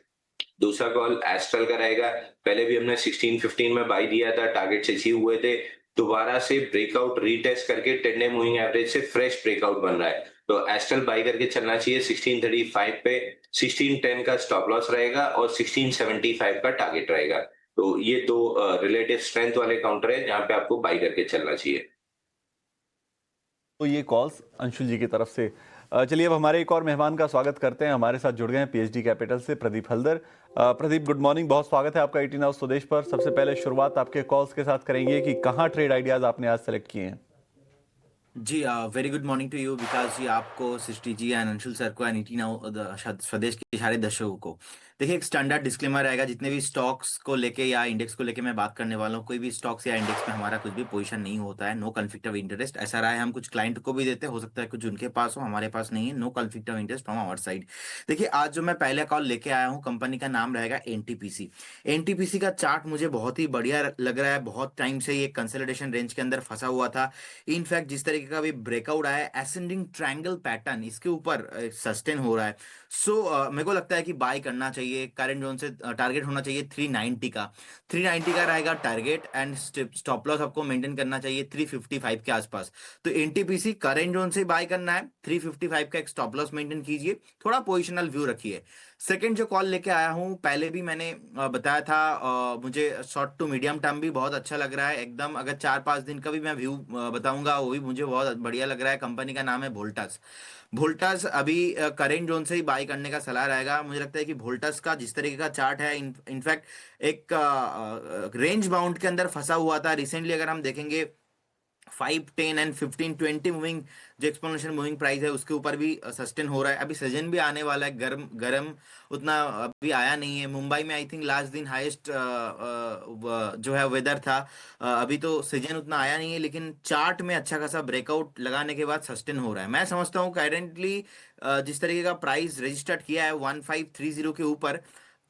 दूसरा कॉल एस्ट्रल का रहेगा। पहले भी हमने 16-15 में बाई दिया था, टारगेट अचीव हुए थे। दोबारा से ब्रेकआउट रीटेस्ट करके 10 डे मूविंग एवरेज से फ्रेश ब्रेकआउट बन रहा है, तो एस्ट्रल बाई करके चलना चाहिए 1635 पे। 1610 का स्टॉप लॉस रहेगा और 1675 का टारगेट रहेगा। तो ये दो रिलेटिव स्ट्रेंथ वाले काउंटर है जहां पे आपको बाई करके चलना चाहिए। तो ये कॉल्स अंशुल जी की तरफ से। चलिए अब हमारे एक और मेहमान का स्वागत करते हैं। हमारे साथ जुड़ गए हैं पीएचडी कैपिटल से प्रदीप हल्दर। प्रदीप, गुड मॉर्निंग, बहुत स्वागत है आपका 18 आवर्स स्वदेश पर। सबसे पहले शुरुआत आपके कॉल्स के साथ करेंगे कि कहाँ ट्रेड आइडियाज आपने आज सेलेक्ट किए हैं। जी, very good morning to you Vikas ji, आपको, सृष्टि जी एंड अंशुल सर को एंड 18 स्वदेश के सारे दर्शकों को। देखिए, एक स्टैंडर्ड डिस्क्लेमर रहेगा, जितने भी स्टॉक्स को लेके या इंडेक्स को लेके मैं बात करने वाला हूँ, कोई भी स्टॉक्स या इंडेक्स में हमारा कुछ भी पोजीशन नहीं होता है। नो कॉन्फ्लिक्ट ऑफ इंटरेस्ट, ऐसा रहा है हम कुछ क्लाइंट को भी देते हैं, हो सकता है कुछ उनके पास हो, हमारे पास नहीं है। No conflict of interest from our side. देखिए, आज जो मैं पहले कॉल लेके आया हूँ, कंपनी का नाम रहेगा एनटीपीसी। एनटीपीसी का चार्ट मुझे बहुत ही बढ़िया लग रहा है। बहुत टाइम से ये कंसोलिडेशन रेंज के अंदर फंसा हुआ था। इनफैक्ट जिस तरीके का भी ब्रेकआउट आया है, एसेंडिंग ट्रायंगल पैटर्न इसके ऊपर सस्टेन हो रहा है। सो मेरे को लगता है कि बाय करना चाहिए। करंट जोन से टारगेट होना चाहिए 390 का। 390 का रहेगा टारगेट एंड स्टॉप लॉस आपको मेंटेन करना चाहिए 355 के आसपास। तो एनटीपीसी करंट जोन से बाय करना है, 355 का एक स्टॉप लॉस मेंटेन कीजिए, थोड़ा पोजिशनल व्यू रखिए। सेकंड जो कॉल लेके आया हूं, पहले भी मैंने बताया था, मुझे शॉर्ट टू मीडियम टर्म भी बहुत अच्छा लग रहा है एकदम। अगर 4-5 दिन का भी मैं व्यू बताऊंगा, वो भी मुझे बहुत बढ़िया लग रहा है। कंपनी का नाम है वोल्टास। वोल्टास अभी करेंट जोन से ही बाय करने का सलाह रहेगा। मुझे लगता है कि वोल्टास का जिस तरीके का चार्ट है, इनफैक्ट एक रेंज बाउंड के अंदर फंसा हुआ था। रिसेंटली अगर हम देखेंगे 5, 10 एंड 15, 20 मूविंग जो एक्सपोनेंशियल मूविंग प्राइस है, उसके ऊपर भी सस्टेन हो रहा है। अभी सीजन भी आने वाला है, गर्म गर्म उतना अभी आया नहीं है। मुंबई में आई थिंक लास्ट दिन हाईएस्ट जो है वेदर था। अभी तो सीजन उतना आया नहीं है, लेकिन चार्ट में अच्छा खासा ब्रेकआउट लगाने के बाद सस्टेन हो रहा है। मैं समझता हूँ करेंटली जिस तरीके का प्राइस रजिस्टर्ड किया है 1530 के ऊपर,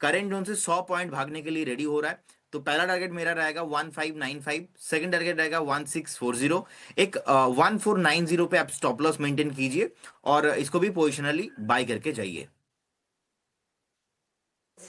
करेंट जोन से 100 पॉइंट भागने के लिए रेडी हो रहा है। तो पहला टारगेट मेरा रहेगा 1595, सेकंड टारगेट रहेगा 1640, एक 1490 पे आप स्टॉप लॉस मेंटेन कीजिए और इसको भी पोजिशनली बाय करके जाइए।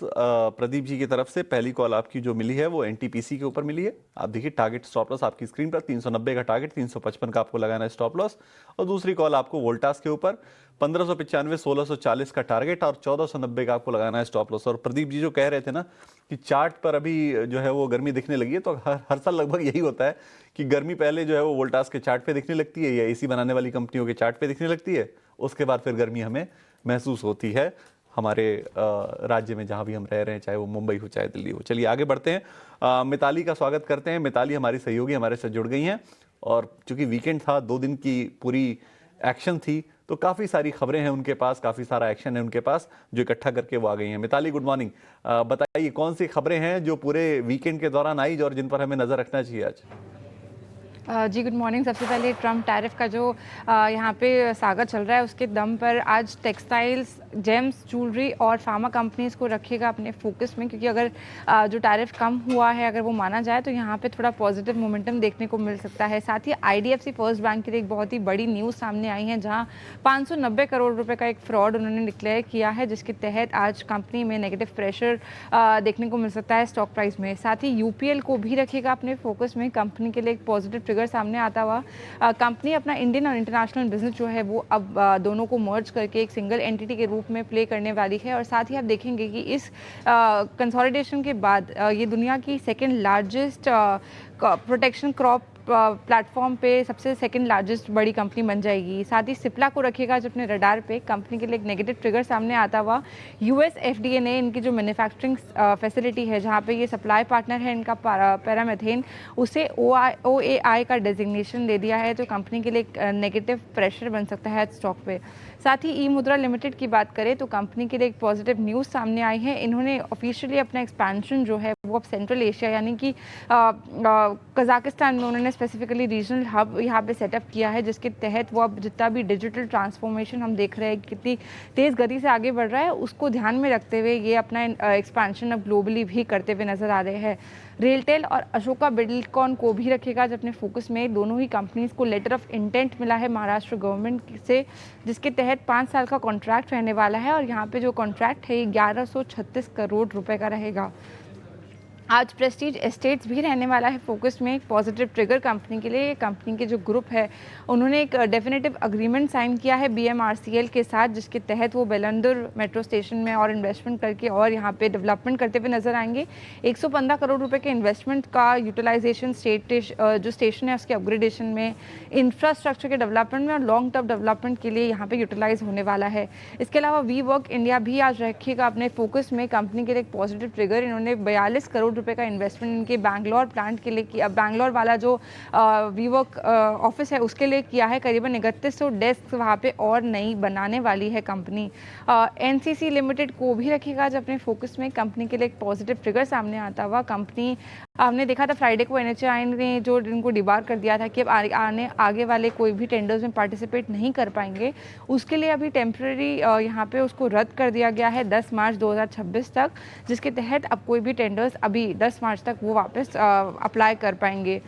प्रदीप जी की तरफ से पहली कॉल आपकी जो मिली है वो एनटीपीसी के ऊपर मिली है। आप देखिए टारगेट स्टॉप लॉस आपकी स्क्रीन पर 390 का टारगेट, 355 का आपको लगाना है स्टॉप लॉस। और दूसरी कॉल आपको वोल्टास के ऊपर 1595 1640 का टारगेट और 1490 का आपको लगाना है स्टॉप लॉस। और प्रदीप जी जो कह रहे थे ना कि चार्ट पर अभी जो है वो गर्मी दिखने लगी है, तो हर साल लगभग यही होता है कि गर्मी पहले जो है वो वोल्टास के चार्ट पे दिखने लगती है या एसी बनाने वाली कंपनियों के चार्ट पे दिखने लगती है, उसके बाद फिर गर्मी हमें महसूस होती है हमारे राज्य में जहां भी हम रह रहे हैं, चाहे वो मुंबई हो चाहे दिल्ली हो। चलिए आगे बढ़ते हैं, मिताली का स्वागत करते हैं। मिताली हमारी सहयोगी हमारे साथ जुड़ गई हैं और चूंकि वीकेंड था, 2 दिन की पूरी एक्शन थी, तो काफ़ी सारी खबरें हैं उनके पास, काफ़ी सारा एक्शन है उनके पास जो इकट्ठा करके वो आ गई हैं। मिताली गुड मॉर्निंग, बताइए कौन सी खबरें हैं जो पूरे वीकेंड के दौरान आई और जिन पर हमें नज़र रखना चाहिए आज। जी गुड मॉर्निंग। सबसे पहले ट्रम्प टैरिफ का जो यहाँ पे सागा चल रहा है उसके दम पर आज टेक्सटाइल्स, जेम्स, ज्वेलरी और फार्मा कंपनीज को रखिएगा अपने फोकस में, क्योंकि अगर जो टैरिफ कम हुआ है अगर वो माना जाए तो यहाँ पे थोड़ा पॉजिटिव मोमेंटम देखने को मिल सकता है। साथ ही IDFC फर्स्ट बैंक के लिए एक बहुत ही बड़ी न्यूज़ सामने आई है, जहाँ 590 करोड़ रुपए का एक फ्रॉड उन्होंने डिक्लेयर किया है, जिसके तहत आज कंपनी में नेगेटिव प्रेशर देखने को मिल सकता है स्टॉक प्राइस में। साथ ही UPL को भी रखिएगा अपने फोकस में, कंपनी के लिए एक पॉजिटिव ट्रिगर सामने आता हुआ। कंपनी अपना इंडियन और इंटरनेशनल बिजनेस जो है वो अब दोनों को मर्ज करके एक सिंगल एंटिटी के रूप में प्ले करने वाली है। और साथ ही आप देखेंगे कि इस कंसोलिडेशन के बाद ये दुनिया की second largest protection crop platform पे सबसे सेकंड लार्जेस्ट बड़ी कंपनी बन जाएगी। साथ ही सिप्ला को रखेगा जो अपने रडार पे, कंपनी के लिए एक नेगेटिव ट्रिगर सामने आता हुआ। US FDA ने इनकी जो मैन्युफैक्चरिंग फैसिलिटी है जहाँ पे ये सप्लाई पार्टनर है इनका पैरामीथेन, उसे OAI का डेजिग्नेशन दे दिया है, तो कंपनी के लिए एक नेगेटिव प्रेशर बन सकता है स्टॉक पे। साथ ही ई मुद्रा लिमिटेड की बात करें तो कंपनी के लिए एक पॉजिटिव न्यूज़ सामने आई है। इन्होंने ऑफिशियली अपना एक्सपेंशन जो है वो अब सेंट्रल एशिया यानी कि कजाकिस्तान में उन्होंने स्पेसिफिकली रीजनल हब यहाँ पे सेटअप किया है, जिसके तहत वो अब जितना भी डिजिटल ट्रांसफॉर्मेशन हम देख रहे हैं कितनी तेज़ गति से आगे बढ़ रहा है, उसको ध्यान में रखते हुए ये अपना एक्सपेंशन अब ग्लोबली भी करते हुए नजर आ रहे हैं। रेलटेल और अशोका बिल्डकॉन को भी रखेगा जब अपने फोकस में। दोनों ही कंपनीज को लेटर ऑफ इंटेंट मिला है महाराष्ट्र गवर्नमेंट से, जिसके तहत 5 साल का कॉन्ट्रैक्ट रहने वाला है और यहाँ पे जो कॉन्ट्रैक्ट है ये 1136 करोड़ रुपए का रहेगा। आज प्रेस्टीज एस्टेट्स भी रहने वाला है फोकस में, एक पॉजिटिव ट्रिगर कंपनी के लिए। कंपनी के जो ग्रुप है उन्होंने एक डेफिनेटिव अग्रीमेंट साइन किया है BMRCL के साथ, जिसके तहत वो बेलंदुर मेट्रो स्टेशन में और इन्वेस्टमेंट करके और यहाँ पे डेवलपमेंट करते हुए नजर आएंगे। 115 करोड़ रुपए के इन्वेस्टमेंट का यूटिलाइजेशन जो स्टेशन है उसके अपग्रेडेशन में, इंफ्रास्ट्रक्चर के डेवलपमेंट में और लॉन्ग टर्म डेवलपमेंट के लिए यहाँ पे यूटिलाइज होने वाला है। इसके अलावा WeWork इंडिया भी आज रखिएगा अपने फोकस में, कंपनी के लिए एक पॉजिटिव ट्रिगर। इन्होंने 42 करोड़ रुपए का इन्वेस्टमेंट इनके बैंगलोर प्लांट के लिए किया, बैंगलोर वाला जो WeWork ऑफिस है उसके लिए किया है। करीबन 3100 डेस्क वहाँ पे और नई बनाने वाली है कंपनी। NCC लिमिटेड को भी रखेगा जब अपने फोकस में, कंपनी के लिए एक पॉजिटिव ट्रिगर सामने आता हुआ। कंपनी हमने देखा था फ्राइडे को NHAI ने जो इनको डिबार कर दिया था कि अब आगे वाले कोई भी टेंडर्स में पार्टिसिपेट नहीं कर पाएंगे, उसके लिए अभी टेम्प्रेरी यहाँ पे उसको रद्द कर दिया गया है 10 मार्च 2026 तक, जिसके तहत अब कोई भी टेंडर्स अभी 10 मार्च तक वो वापस अप्लाई कर पाएंगे।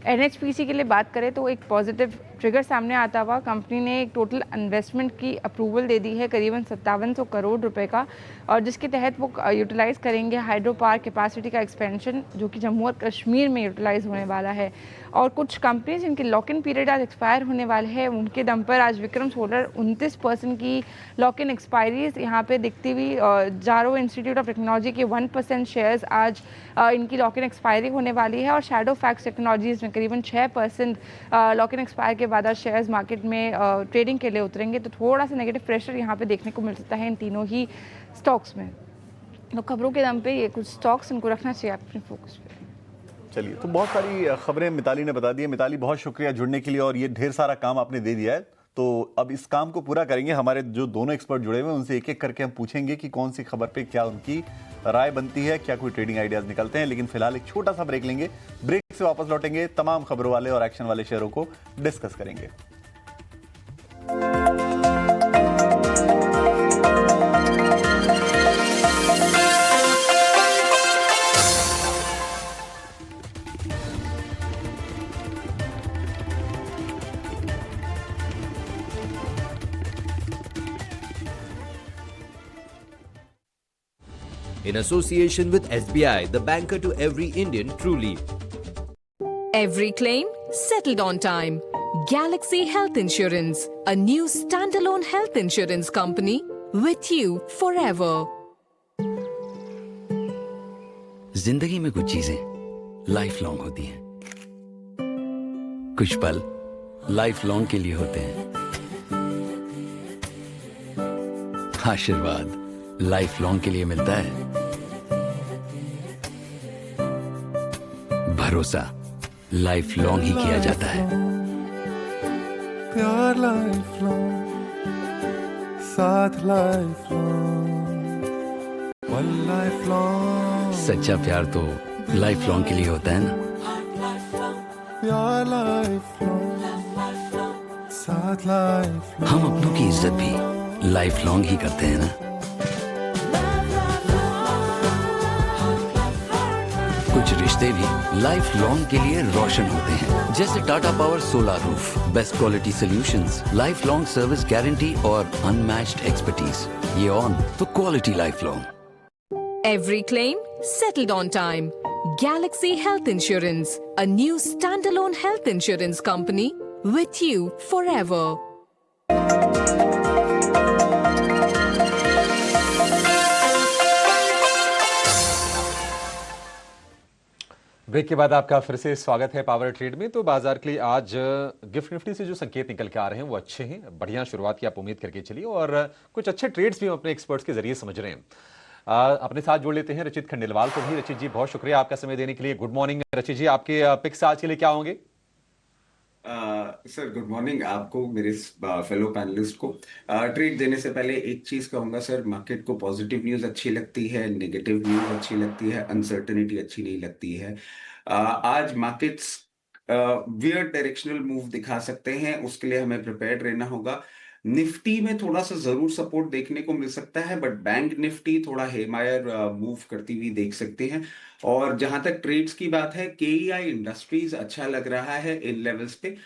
NHPC के लिए बात करें तो एक पॉजिटिव ट्रिगर सामने आता हुआ। कंपनी ने एक टोटल इन्वेस्टमेंट की अप्रूवल दे दी है करीबन 5700 करोड़ रुपए का, और जिसके तहत वो यूटिलाइज़ करेंगे हाइड्रो पावर कैपेसिटी का एक्सपेंशन जो कि जम्मू और कश्मीर में यूटिलाइज होने वाला है। और कुछ कंपनीज जिनके लॉक इन पीरियड आज एक्सपायर होने वाले हैं, उनके दम पर आज विक्रम सोलर 29% की लॉक इन एक्सपायरीज यहाँ पे दिखती हुई। जारो इंस्टीट्यूट ऑफ टेक्नोलॉजी के 1% शेयर्स आज इनकी लॉक इन एक्सपायरी होने वाली है, और शैडो फैक्स टेक्नोलॉजीज में करीबन 6% लॉक इन एक्सपायर के बाद आज शेयर्स मार्केट में ट्रेडिंग के लिए उतरेंगे। तो थोड़ा सा नेगेटिव प्रेशर यहाँ पे देखने को मिल सकता है इन तीनों ही स्टॉक्स में। तो खबरों के दम पे ये कुछ स्टॉक्स इनको रखना चाहिए अपने फोकस पे। चलिए, तो बहुत सारी खबरें मिताली ने बता दी है। मिताली बहुत शुक्रिया जुड़ने के लिए, और ये ढेर सारा काम आपने दे दिया है। तो अब इस काम को पूरा करेंगे, हमारे जो दोनों एक्सपर्ट जुड़े हुए हैं उनसे एक एक करके हम पूछेंगे कि कौन सी खबर पे क्या उनकी राय बनती है, क्या कोई ट्रेडिंग आइडियाज निकलते हैं। लेकिन फिलहाल एक छोटा सा ब्रेक लेंगे, ब्रेक से वापस लौटेंगे, तमाम खबरों वाले और एक्शन वाले शेयरों को डिस्कस करेंगे। in association with SBI, the banker to every Indian truly. Every claim settled on time. Galaxy Health Insurance, a new standalone health insurance company with you forever. जिंदगी में कुछ चीजें लाइफ लॉन्ग होती हैं, कुछ पल लाइफ लॉन्ग के लिए होते हैं, आशीर्वाद लाइफ लॉन्ग के लिए मिलता है, भरोसा लाइफ लॉन्ग ही किया जाता है, प्यार लाइफ लॉन्ग, साथ life long, one life long. सच्चा प्यार तो लाइफ लॉन्ग के लिए होता है ना। प्यार लाइफ लॉन्ग, साथ लाइफ लॉन्ग। हम अपनों की इज्जत भी लाइफ लॉन्ग ही करते हैं ना। कुछ रिश्ते भी लाइफ लॉन्ग के लिए रोशन होते हैं, जैसे Tata power solar roof, best quality solutions, life long service guarantee और अनमैच्ड एक्सपर्टीज। ये ऑन तो quality life long. Every claim settled on time. Galaxy Health Insurance, a new standalone health insurance company with you forever. Break के बाद आपका फिर से स्वागत है पावर ट्रेड में। तो बाजार के लिए आज गिफ्ट निफ्टी से जो संकेत निकल के आ रहे हैं वो अच्छे हैं, बढ़िया शुरुआत की आप उम्मीद करके चलिए और कुछ अच्छे ट्रेड्स भी हम अपने एक्सपर्ट्स के जरिए समझ रहे हैं। अपने साथ जोड़ लेते हैं रचित खंडेलवाल को भी। रचित जी बहुत शुक्रिया आपका समय देने के लिए। गुड मॉर्निंग रचित जी, आपके पिक्स आज के लिए क्या होंगे? सर गुड मॉर्निंग आपको, मेरे फेलो पैनलिस्ट को। ट्रेड देने से पहले एक चीज कहूंगा सर, मार्केट को पॉजिटिव न्यूज अच्छी लगती है, नेगेटिव न्यूज अच्छी लगती है, अनसर्टेनिटी अच्छी नहीं लगती है। आज मार्केट्स वियर्ड डायरेक्शनल मूव दिखा सकते हैं, उसके लिए हमें प्रिपेयर्ड रहना होगा। निफ्टी में थोड़ा सा जरूर सपोर्ट देखने को मिल सकता है, बट बैंक निफ्टी थोड़ा हेमायर मूव करती हुई देख सकते हैं। और जहां तक ट्रेड्स की बात है, केईआई इंडस्ट्रीज अच्छा लग रहा है इन लेवल्स पे,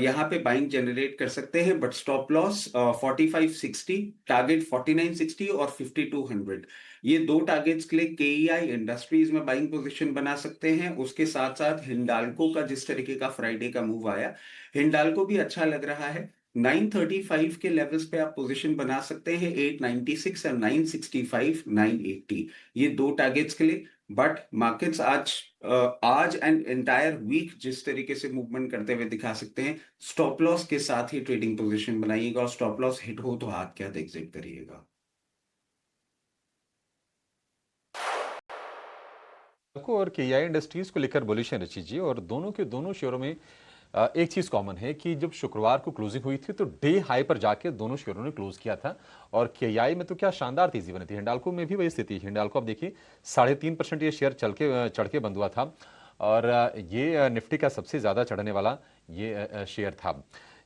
यहाँ पे बाइंग जनरेट कर सकते हैं, बट स्टॉप लॉस 4560, टारगेट 4960 और 5200, ये दो टारगेट्स के लिए केईआई इंडस्ट्रीज में बाइंग पोजीशन बना सकते हैं। उसके साथ साथ हिंडाल्को का जिस तरीके का फ्राइडे का मूव आया, हिंडाल्को भी अच्छा लग रहा है। 935 के लेवल्स पे आप पोजीशन बना सकते हैं, 896 और 965, 980, ये दो टारगेट्स के लिए। बट मार्केट्स आज एंड एंटायर वीक जिस तरीके से मूवमेंट करते हुए दिखा सकते हैं, स्टॉप लॉस के साथ ही ट्रेडिंग पोजीशन बनाइएगा और स्टॉप लॉस हिट हो तो हाथ क्या एग्जिट करिएगा। और केईआई इंडस्ट्रीज को लेकर बुलिश है रचित जी, और दोनों के दोनों शेयरों में एक चीज कॉमन है कि जब शुक्रवार को क्लोजिंग हुई थी तो डे हाई पर जाके दोनों शेयरों ने क्लोज किया था, और केईआई में तो क्या शानदार तेजी बनी थी। हिंडाल्को में भी वही स्थिति। हिंडाल्को आप देखिए 3.5% ये शेयर चढ़ के बंद हुआ था, और ये निफ्टी का सबसे ज्यादा चढ़ने वाला ये शेयर था।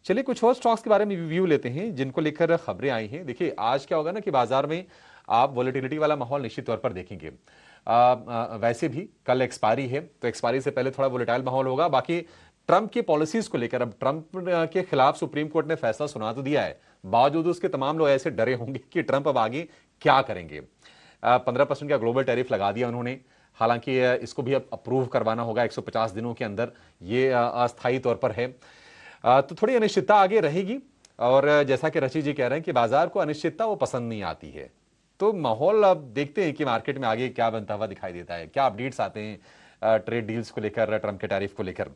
चलिए कुछ और स्टॉक्स के बारे में व्यू लेते हैं जिनको लेकर खबरें आई हैं। देखिए आज क्या होगा ना कि बाजार में आप वॉलेटिलिटी वाला माहौल निश्चित तौर पर देखेंगे। वैसे भी कल एक्सपायरी है, तो एक्सपायरी से पहले थोड़ा वोलेटाइल माहौल होगा। बाकी ट्रंप की पॉलिसीज को लेकर, अब ट्रंप के खिलाफ सुप्रीम कोर्ट ने फैसला सुना तो दिया है, बावजूद उसके तमाम लोग ऐसे डरे होंगे कि ट्रंप अब आगे क्या करेंगे। 15% का ग्लोबल टैरिफ लगा दिया उन्होंने, हालांकि इसको भी अब अप्रूव करवाना होगा 150 दिनों के अंदर, ये अस्थायी तौर पर है। तो थोड़ी अनिश्चितता आगे रहेगी, और जैसा कि रचित जी कह रहे हैं कि बाजार को अनिश्चितता वो पसंद नहीं आती है। तो माहौल अब देखते हैं कि मार्केट में आगे क्या बनता हुआ दिखाई देता है, क्या अपडेट्स आते हैं ट्रेड डील्स को लेकर, ट्रंप के टैरिफ को लेकर।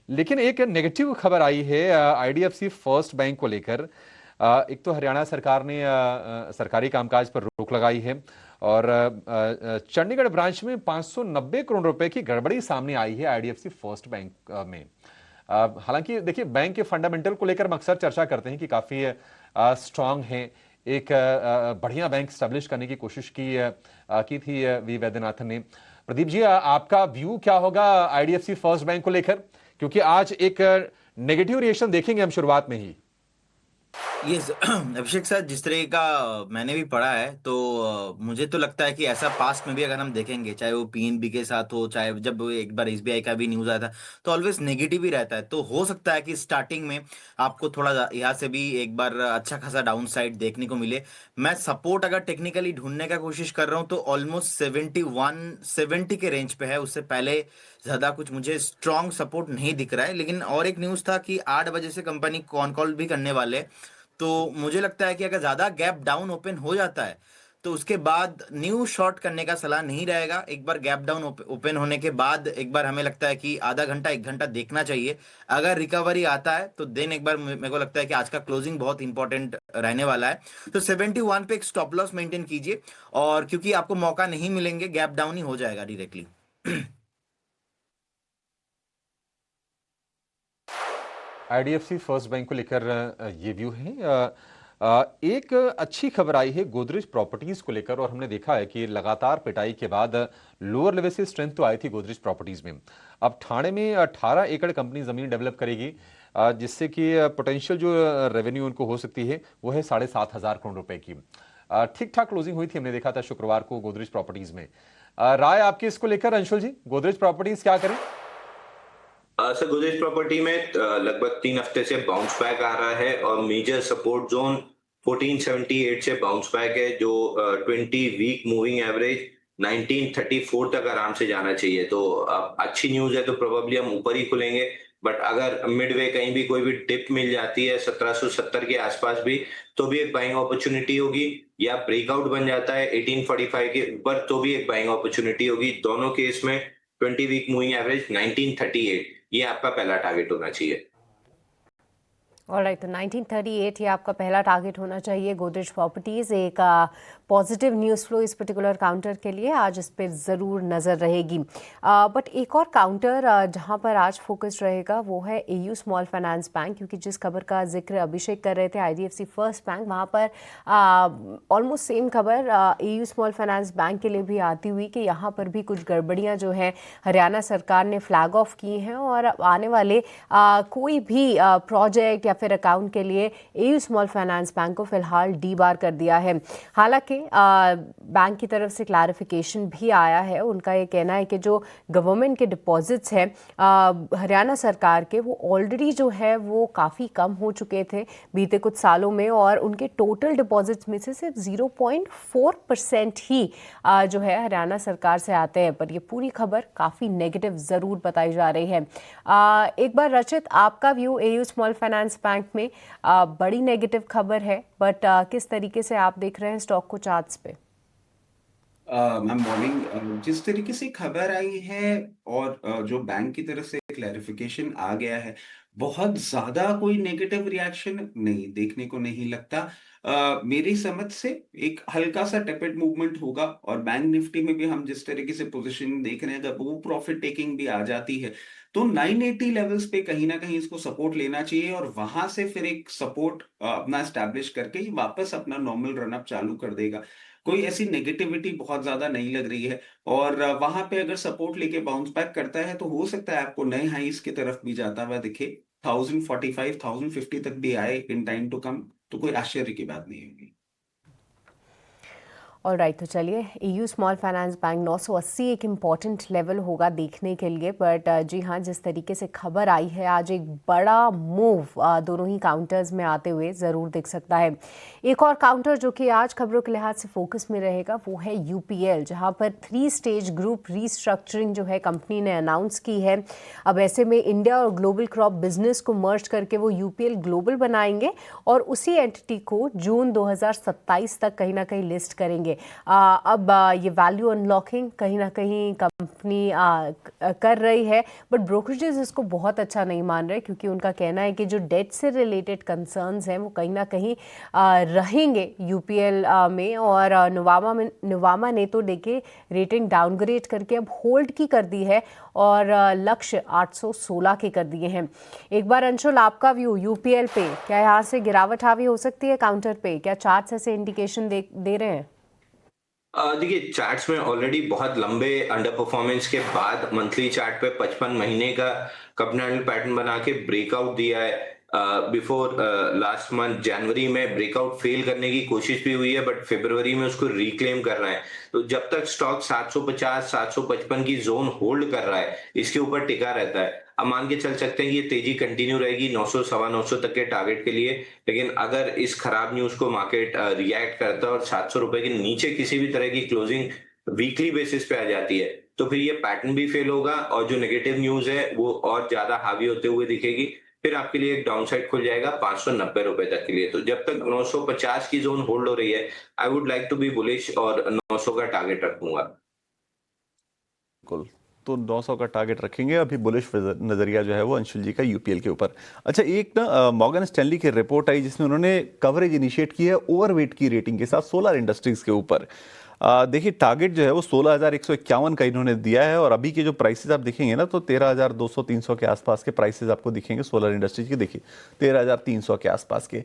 लेकिन एक नेगेटिव खबर आई है आईडीएफसी फर्स्ट बैंक को लेकर। एक तो हरियाणा सरकार ने सरकारी कामकाज पर रोक लगाई है, और चंडीगढ़ ब्रांच में 590 करोड़ रुपए की गड़बड़ी सामने आई है आईडीएफसी फर्स्ट बैंक में। हालांकि देखिए बैंक के फंडामेंटल को लेकर हम अक्सर चर्चा करते हैं कि काफी स्ट्रांग है, एक बढ़िया बैंक स्टैब्लिश करने की कोशिश की थी वी वैद्यनाथन ने। प्रदीप जी आपका व्यू क्या होगा आईडीएफसी फर्स्ट बैंक को लेकर, क्योंकि आज एक नेगेटिव रिएक्शन देखेंगे हम शुरुआत में ही। यस अभिषेक सर, जिस तरह का मैंने भी पढ़ा है तो मुझे तो लगता है कि ऐसा पास्ट में भी अगर हम देखेंगे, चाहे वो पीएनबी के साथ हो, चाहे जब वो एक बार एसबीआई का भी न्यूज आया था, तो ऑलवेज नेगेटिव ही रहता है। तो हो सकता है कि स्टार्टिंग में आपको थोड़ा यहाँ से भी एक बार अच्छा खासा डाउन साइड देखने को मिले। मैं सपोर्ट अगर टेक्निकली ढूंढने का कोशिश कर रहा हूँ तो ऑलमोस्ट 71-70 के रेंज पे है। उससे पहले ज्यादा कुछ मुझे स्ट्रॉन्ग सपोर्ट नहीं दिख रहा है। लेकिन और एक न्यूज था कि 8 बजे से कंपनी कॉन कॉल भी करने वाले हैं। तो मुझे लगता है कि अगर ज्यादा गैप डाउन ओपन हो जाता है तो उसके बाद न्यू शॉर्ट करने का सलाह नहीं रहेगा। एक बार गैप डाउन ओपन होने के बाद एक बार हमें लगता है कि आधा घंटा 1 घंटा देखना चाहिए। अगर रिकवरी आता है तो देन एक बार मेरे को लगता है कि आज का क्लोजिंग बहुत इंपॉर्टेंट रहने वाला है। तो 71 पे एक स्टॉप लॉस मेंटेन कीजिए, और क्योंकि आपको मौका नहीं मिलेंगे, गैप डाउन ही हो जाएगा डायरेक्टली। आईडीएफसी फर्स्ट बैंक को लेकर ये व्यू है। एक अच्छी खबर आई है गोदरेज प्रॉपर्टीज को लेकर, और हमने देखा है कि लगातार पिटाई के बाद लोअर लेवल से स्ट्रेंथ तो आई थी गोदरेज प्रॉपर्टीज में। अब ठाणे में 18 एकड़ कंपनी जमीन डेवलप करेगी, जिससे कि पोटेंशियल जो रेवेन्यू उनको हो सकती है वो है 7,500 करोड़ रुपए की। ठीक ठाक क्लोजिंग हुई थी, हमने देखा था शुक्रवार को गोदरेज प्रॉपर्टीज में। राय आपकी इसको लेकर अंशुल जी, गोदरेज प्रॉपर्टीज क्या करें? सर, गोदरेज प्रॉपर्टी में लगभग 3 हफ्ते से बाउंस बैक आ रहा है, और मेजर सपोर्ट जोन 1478 से बाउंस बैक है, जो 20 वीक मूविंग एवरेज 1934 तक आराम से जाना चाहिए। तो अच्छी न्यूज है, तो प्रोबेबली हम ऊपर ही खुलेंगे। बट अगर मिडवे कहीं भी कोई भी डिप मिल जाती है 1770 के आसपास भी, तो भी एक बाइंग अपॉर्चुनिटी होगी, या ब्रेकआउट बन जाता है 1845 के ऊपर, तो भी एक बाइंग अपॉर्चुनिटी होगी। दोनों केस में 20 वीक मूविंग एवरेज 1938 ये आपका पहला टारगेट होना चाहिए। ऑलराइट, तो 1938 ये आपका पहला टारगेट होना चाहिए गोदरेज प्रॉपर्टीज। एक पॉजिटिव न्यूज़ फ्लो इस पर्टिकुलर काउंटर के लिए, आज इस पर ज़रूर नज़र रहेगी। बट एक और काउंटर जहां पर आज फोकस रहेगा वो है एयू स्मॉल फाइनेंस बैंक, क्योंकि जिस खबर का जिक्र अभिषेक कर रहे थे आईडीएफसी फर्स्ट बैंक, वहां पर ऑलमोस्ट सेम खबर एयू स्मॉल फाइनेंस बैंक के लिए भी आती हुई कि यहाँ पर भी कुछ गड़बड़ियाँ जो हैं हरियाणा सरकार ने फ्लैग ऑफ की हैं, और आने वाले कोई भी प्रोजेक्ट या फिर अकाउंट के लिए एयू स्मॉल फाइनेंस बैंक को फिलहाल डी बार कर दिया है। हालांकि बैंक की तरफ से क्लैरिफिकेशन भी आया है। उनका ये कहना है कि जो गवर्नमेंट के डिपॉजिट्स हैं हरियाणा सरकार के, वो ऑलरेडी जो है वो काफ़ी कम हो चुके थे बीते कुछ सालों में, और उनके टोटल डिपॉजिट्स में से सिर्फ 0.4% ही जो है हरियाणा सरकार से आते हैं। पर ये पूरी खबर काफ़ी नेगेटिव ज़रूर बताई जा रही है। एक बार रचित, आपका view AU small finance bank में बड़ी नेगेटिव खबर है, बट किस तरीके से आप देख रहे हैं स्टॉक को चार्ट्स पे? मैम मॉर्निंग, जिस तरीके से खबर आई है और जो बैंक की तरफ से क्लैरिफिकेशन आ गया है, बहुत ज्यादा कोई नेगेटिव रिएक्शन नहीं देखने को नहीं लगता। मेरी समझ से एक हल्का सा टेपेड मूवमेंट होगा, और बैंक निफ्टी में भी हम जिस तरीके से पोजीशन देख रहे हैं, जब वो प्रॉफिट टेकिंग भी आ जाती है तो 980 लेवल्स पे कहीं ना कहीं इसको सपोर्ट लेना चाहिए, और वहां से फिर एक सपोर्ट अपना एस्टैब्लिश करके ही वापस अपना नॉर्मल रन अप चालू कर देगा। कोई ऐसी नेगेटिविटी बहुत ज्यादा नहीं लग रही है, और वहां पे अगर सपोर्ट लेके बाउंस बैक करता है तो हो सकता है आपको नए हाईस की तरफ भी जाता हुआ दिखे, 1045 1050 तक भी आए इन टाइम टू कम, तो कोई आश्चर्य की बात नहीं होगी। ऑलराइट, तो चलिए, एयू स्मॉल फाइनेंस बैंक 980 एक इम्पॉर्टेंट लेवल होगा देखने के लिए। बट जी हाँ, जिस तरीके से खबर आई है, आज एक बड़ा मूव दोनों ही काउंटर्स में आते हुए ज़रूर दिख सकता है। एक और काउंटर जो कि आज खबरों के लिहाज से फोकस में रहेगा वो है यूपीएल, जहाँ पर 3 स्टेज ग्रुप रीस्ट्रक्चरिंग जो है कंपनी ने अनाउंस की है। अब ऐसे में इंडिया और ग्लोबल क्रॉप बिजनेस को मर्ज करके वो यूपीएल ग्लोबल बनाएंगे, और उसी एंटिटी को जून 2027 तक कहीं ना कहीं लिस्ट करेंगे। अब ये वैल्यू अनलॉकिंग कहीं ना कहीं कंपनी कर रही है, बट ब्रोकरेजेस इसको बहुत अच्छा नहीं मान रहे, क्योंकि उनका कहना है कि जो डेट से रिलेटेड कंसर्न्स हैं वो कहीं ना कहीं रहेंगे यूपीएल में। और नोवामा ने तो देखिए रेटिंग डाउनग्रेड करके अब होल्ड की कर दी है, और लक्ष्य 816 के कर दिए हैं। एक बार अंशुल, आपका व्यू यूपीएल पे, क्या यहाँ से गिरावट हावी हो सकती है काउंटर पे? क्या चार्ट्स ऐसे इंडिकेशन दे रहे हैं? देखिए, चार्ट्स में ऑलरेडी बहुत लंबे अंडर परफॉर्मेंस के बाद मंथली चार्ट पे 55 महीने का कपनाडल पैटर्न बना के ब्रेकआउट दिया है। बिफोर लास्ट मंथ जनवरी में ब्रेकआउट फेल करने की कोशिश भी हुई है, बट फरवरी में उसको रिक्लेम कर रहा है। तो जब तक स्टॉक 750 755 की जोन होल्ड कर रहा है, इसके ऊपर टिका रहता है। अब मान के चल सकते हैं कि ये तेजी कंटिन्यू रहेगी 900 सवा 900 तक के टारगेट के लिए। लेकिन अगर इस खराब न्यूज को मार्केट रिएक्ट करता है और 700 रुपए के नीचे किसी भी तरह की क्लोजिंग वीकली बेसिस पे आ जाती है, तो फिर ये पैटर्न भी फेल होगा और जो नेगेटिव न्यूज है वो और ज्यादा हावी होते हुए दिखेगी। फिर आपके लिए एक डाउन साइड खुल जाएगा 590 रुपए तक के लिए। तो जब तक 950 की जोन होल्ड हो रही है, I would like to be bullish और 900 का टारगेट रखूंगा। बिल्कुल, तो 900 का टारगेट रखेंगे। अभी बुलिश नजरिया जो है वो अंशुल जी का यूपीएल के ऊपर। अच्छा, एक ना मॉर्गन स्टैनली की रिपोर्ट आई जिसमें उन्होंने कवरेज इनिशिएट की है ओवरवेट की रेटिंग के साथ सोलर इंडस्ट्रीज के ऊपर। देखिए, टारगेट जो है वो 16,151 का इन्होंने दिया है और अभी के जो प्राइसेस आप देखेंगे ना तो 13,200-300 के आसपास के प्राइसेस आपको दिखेंगे सोलर इंडस्ट्रीज के। देखिए 13,300 के आसपास के।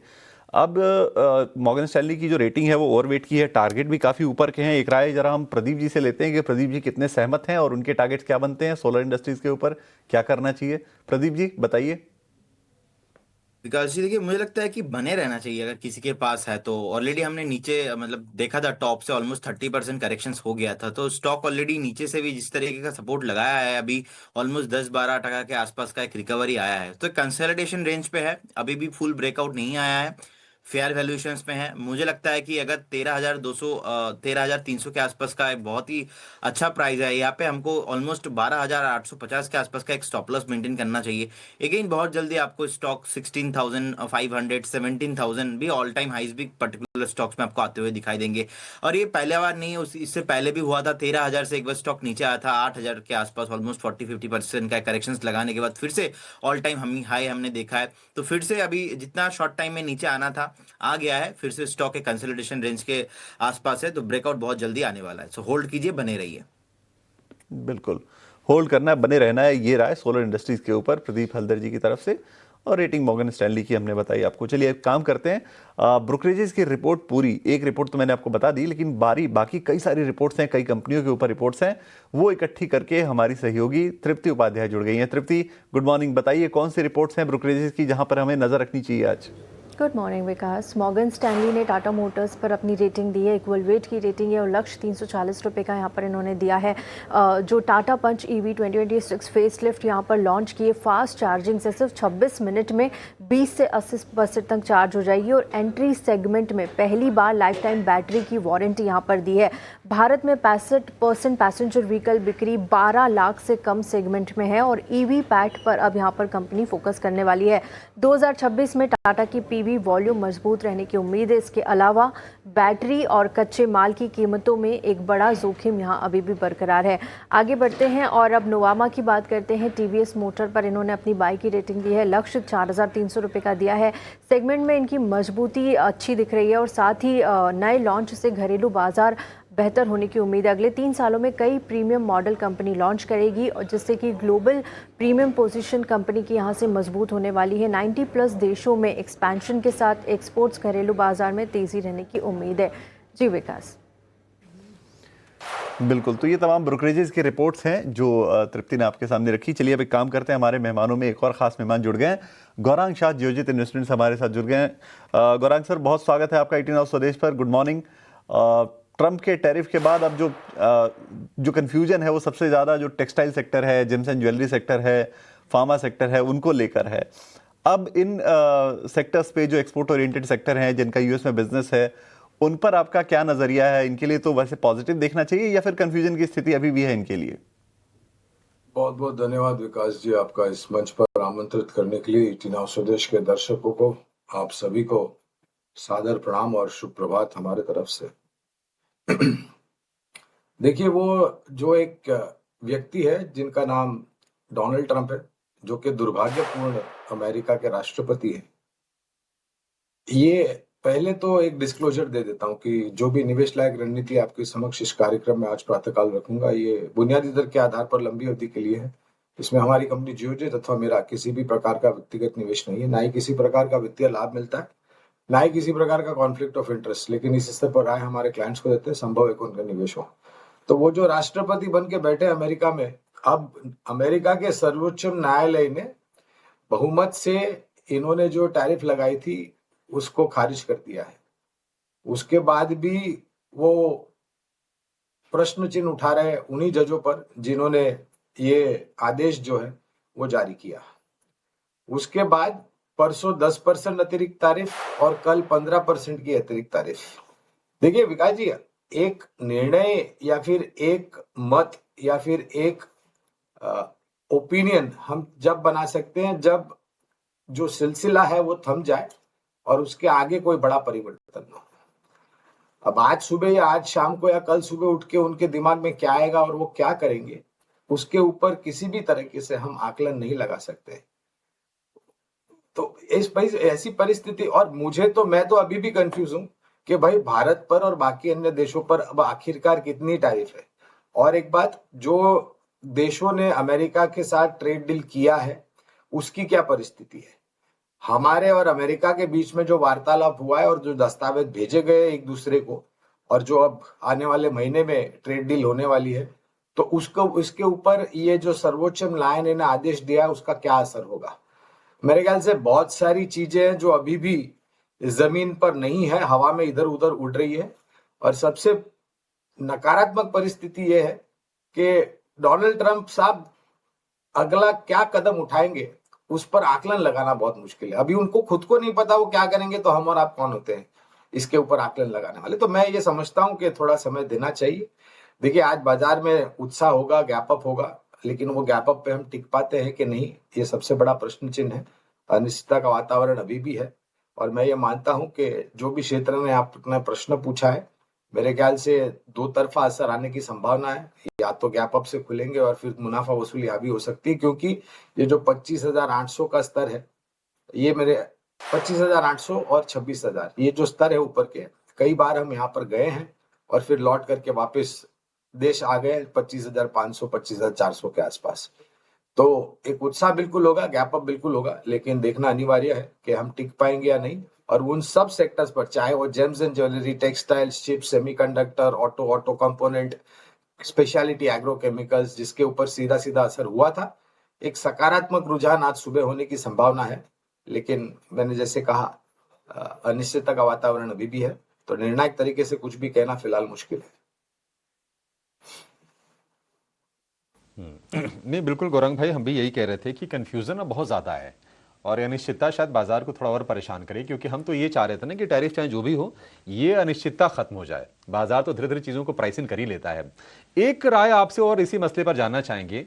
अब मॉर्गन स्टैनली की जो रेटिंग है वो ओवरवेट की है, टारगेट भी काफ़ी ऊपर के हैं। एक राय जरा हम प्रदीप जी से लेते हैं कि प्रदीप जी कितने सहमत हैं और उनके टारगेट्स क्या बनते हैं सोलर इंडस्ट्रीज के ऊपर, क्या करना चाहिए? प्रदीप जी बताइए। विकास जी देखिए, मुझे लगता है कि बने रहना चाहिए अगर किसी के पास है तो। ऑलरेडी हमने नीचे मतलब देखा था, टॉप से ऑलमोस्ट 30% करेक्शन हो गया था, तो स्टॉक ऑलरेडी नीचे से भी जिस तरीके का सपोर्ट लगाया है अभी ऑलमोस्ट 10-12% के आसपास का एक रिकवरी आया है। तो कंसोलिडेशन रेंज पे है, अभी भी फुल ब्रेकआउट नहीं आया है, फेयर वैल्यूएशंस पे है। मुझे लगता है कि अगर 13,200 13,300 के आसपास का एक बहुत ही अच्छा प्राइस है, यहाँ पे हमको ऑलमोस्ट 12,850 के आसपास का एक स्टॉप लॉस मेंटेन करना चाहिए। अगेन बहुत जल्दी आपको स्टॉक 16,500 17,000 भी ऑल टाइम हाइज भी पर्टिकुलर स्टॉक्स में आपको आते हुए दिखाई देंगे। और ये पहले बार नहीं है, इससे पहले भी हुआ था। 13,000 से एक बार स्टॉक नीचे आया था 8,000 के आसपास, ऑलमोस्ट 40-50% का करेक्शंस लगाने के बाद फिर से ऑल टाइम हम हाई हमने देखा है। तो फिर से अभी जितना शॉर्ट टाइम में नीचे आना था आ गया है, फिर से स्टॉक के कंसोलिडेशन रेंज के आसपास है, तो ब्रेकआउट बहुत जल्दी आने वाला है। सो होल्ड कीजिए, बने रहिए। बिल्कुल, होल्ड करना है, बने रहना है, ये राय सोलर इंडस्ट्रीज के ऊपर प्रदीप हल्दर जी की तरफ से। और रेटिंग मॉर्गन स्टैनली की हमने बताई आपको। चलिए एक काम करते हैं, ब्रोकरेजेस की रिपोर्ट पूरी, एक रिपोर्ट तो मैंने आपको बता दी, लेकिन बाकी कई सारी रिपोर्ट्स हैं, कई कंपनियों के ऊपर रिपोर्ट्स हैं, वो इकट्ठी करके हमारी सहयोगी तृप्ति उपाध्याय जुड़ गई हैं। तृप्ति, गुड मॉर्निंग। बताइए कौन सी रिपोर्ट्स हैं ब्रोकरेजेस की जहां पर हमें नजर रखनी चाहिए आज? गुड मॉर्निंग विकास। मॉर्गन स्टैनली ने टाटा मोटर्स पर अपनी रेटिंग दी है, इक्वल वेट की रेटिंग है और लक्ष्य 340 रुपये का यहाँ पर इन्होंने दिया है। जो टाटा पंच EV 2026 फेस लिफ्ट यहाँ पर लॉन्च किए, फास्ट चार्जिंग से सिर्फ 26 मिनट में 20 से 80% तक चार्ज हो जाएगी और एंट्री सेगमेंट में पहली बार लाइफ टाइम बैटरी की वारंटी यहाँ पर दी है। भारत में 65% पैसेंजर व्हीकल बिक्री 12 लाख से कम सेगमेंट में है और EV पैट पर अब यहाँ पर कंपनी फोकस करने वाली है। 2026 में टाटा की PV वॉल्यूम मजबूत रहने की उम्मीद है। इसके अलावा बैटरी और कच्चे माल की कीमतों में एक बड़ा जोखिम यहाँ अभी भी बरकरार है। आगे बढ़ते हैं और अब नोवामा की बात करते हैं। TVS मोटर पर इन्होंने अपनी बाई की रेटिंग दी है, लक्ष्य 4,300 रुपये का दिया है। सेगमेंट में इनकी मजबूती अच्छी दिख रही है और साथ ही नए लॉन्च से घरेलू बाजार बेहतर होने की उम्मीद है। अगले 3 सालों में कई प्रीमियम मॉडल कंपनी लॉन्च करेगी और जिससे कि ग्लोबल प्रीमियम पोजीशन कंपनी की यहाँ से मजबूत होने वाली है। 90+ देशों में एक्सपेंशन के साथ एक्सपोर्ट्स घरेलू बाजार में तेजी रहने की उम्मीद है। जी विकास। बिल्कुल, तो ये तमाम ब्रोकरेजेस की रिपोर्ट्स हैं जो तृप्ति ने आपके सामने रखी। चलिए अब एक काम करते हैं, हमारे मेहमानों में एक और खास मेहमान जुड़ गए हैं। गौरांग शाह, जियोजित इन्वेस्टमेंट्स हमारे साथ जुड़ गए हैं। गौरांग सर, बहुत स्वागत है आपका 18 आवर्स स्वदेश पर। Good morning. ट्रंप के टैरिफ के बाद अब जो कन्फ्यूजन है वो सबसे ज़्यादा जो टेक्सटाइल सेक्टर है, जेम्स एंड ज्वेलरी सेक्टर है, फार्मा सेक्टर है, उनको लेकर है। अब इन सेक्टर्स पे जो एक्सपोर्ट ओरिएंटेड सेक्टर हैं जिनका यूएस में बिजनेस है, उन पर आपका क्या नज़रिया है? इनके लिए तो वैसे पॉजिटिव देखना चाहिए या फिर कन्फ्यूजन की स्थिति अभी भी है इनके लिए? बहुत बहुत धन्यवाद विकास जी, आपका इस मंच पर आमंत्रित करने के लिए। 18 आवर्स स्वदेश के दर्शकों को, आप सभी को सादर प्रणाम और शुभ प्रभात हमारे तरफ से। देखिए, वो जो एक व्यक्ति है जिनका नाम डोनाल्ड ट्रंप है, जो कि दुर्भाग्यपूर्ण अमेरिका के राष्ट्रपति हैं। ये पहले तो एक डिस्क्लोजर दे देता हूं कि जो भी निवेश लायक रणनीति आपके समक्ष इस कार्यक्रम में आज प्रातःकाल रखूंगा, ये बुनियादी दर के आधार पर लंबी अवधि के लिए है। इसमें हमारी कंपनी जियोजित अथवा मेरा किसी भी प्रकार का व्यक्तिगत निवेश नहीं है, ना ही किसी प्रकार का वित्तीय लाभ मिलता है, ना ही किसी प्रकार का कॉन्फ्लिक्ट ऑफ इंटरेस्ट। लेकिन इस स्तर पर राय हमारे क्लाइंट्स को देते हैं, संभव है कि उनका निवेश हो। तो वो जो राष्ट्रपति बन के बैठे अमेरिका में, अब अमेरिका के सर्वोच्च न्यायालय ने बहुमत से इन्होंने जो टैरिफ लगाई थी उसको खारिज कर दिया है। उसके बाद भी वो प्रश्न चिन्ह उठा रहे हैं उन्हीं जजों पर जिन्होंने ये आदेश जो है वो जारी किया। उसके बाद परसों 10% अतिरिक्त तारीफ और कल 15% की अतिरिक्त तारीफ। देखिए विकास जी, एक निर्णय या फिर एक मत या फिर एक ओपिनियन हम जब बना सकते हैं जब जो सिलसिला है वो थम जाए और उसके आगे कोई बड़ा परिवर्तन हो। अब आज सुबह या आज शाम को या कल सुबह उठ के उनके दिमाग में क्या आएगा और वो क्या करेंगे, उसके ऊपर किसी भी तरीके से हम आकलन नहीं लगा सकते। तो ऐसी परिस्थिति, और मैं तो अभी भी कंफ्यूज हूं कि भाई भारत पर और बाकी अन्य देशों पर अब आखिरकार कितनी टैरिफ है। और एक बात, जो देशों ने अमेरिका के साथ ट्रेड डील किया है उसकी क्या परिस्थिति है। हमारे और अमेरिका के बीच में जो वार्तालाप हुआ है और जो दस्तावेज भेजे गए एक दूसरे को, और जो अब आने वाले महीने में ट्रेड डील होने वाली है, तो उसके ऊपर ये जो सर्वोच्च न्यायालय ने आदेश दिया है उसका क्या असर होगा। मेरे ख्याल से बहुत सारी चीजें हैं जो अभी भी जमीन पर नहीं है, हवा में इधर उधर उड़ रही है। और सबसे नकारात्मक परिस्थिति यह है कि डोनाल्ड ट्रंप साहब अगला क्या कदम उठाएंगे उस पर आकलन लगाना बहुत मुश्किल है। अभी उनको खुद को नहीं पता वो क्या करेंगे, तो हम और आप कौन होते हैं इसके ऊपर आकलन लगाने वाले। तो मैं ये समझता हूं कि थोड़ा समय देना चाहिए। देखिए आज बाजार में उत्साह होगा, गैप अप होगा, लेकिन वो गैप अप पे हम टिक पाते हैं कि नहीं, ये सबसे बड़ा प्रश्न चिन्ह है। अनिश्चितता का वातावरण अभी भी है। और मैं ये मानता हूं कि जो भी क्षेत्र ने आपने प्रश्न पूछा है, मेरे ख्याल से दो तरफा असर आने की संभावना है। या तो गैप अप से खुलेंगे और फिर मुनाफा वसूली हावी हो सकती है, क्योंकि ये जो 25,800 का स्तर है, ये मेरे 25,800 और 26,000 ये जो स्तर है ऊपर के, कई बार हम यहाँ पर गए हैं और फिर लौट करके वापस देश आ गए 25,500 25,400 के आसपास। तो एक उत्साह बिल्कुल होगा, गैप अप बिल्कुल होगा, लेकिन देखना अनिवार्य है कि हम टिक पाएंगे या नहीं। और उन सब सेक्टर्स पर, चाहे वो James and jewellery, textiles, chips, semiconductor, auto component, speciality agrochemicals, जिसके ऊपर सीधा सीधा असर हुआ था, एक सकारात्मक रुझान आज सुबह होने की संभावना है। लेकिन मैंने जैसे कहा, अनिश्चितता का वातावरण अभी भी है, तो निर्णायक तरीके से कुछ भी कहना फिलहाल मुश्किल है। नहीं बिल्कुल गौरंग भाई, हम भी यही कह रहे थे कि कंफ्यूजन अब बहुत ज़्यादा है और अनिश्चितता शायद बाजार को थोड़ा और परेशान करे, क्योंकि हम तो ये चाह रहे थे ना कि टैरिफ चाहे जो भी हो, ये अनिश्चितता खत्म हो जाए। बाजार तो धीरे धीरे चीज़ों को प्राइस इन कर ही लेता है। एक राय आपसे और इसी मसले पर जानना चाहेंगे।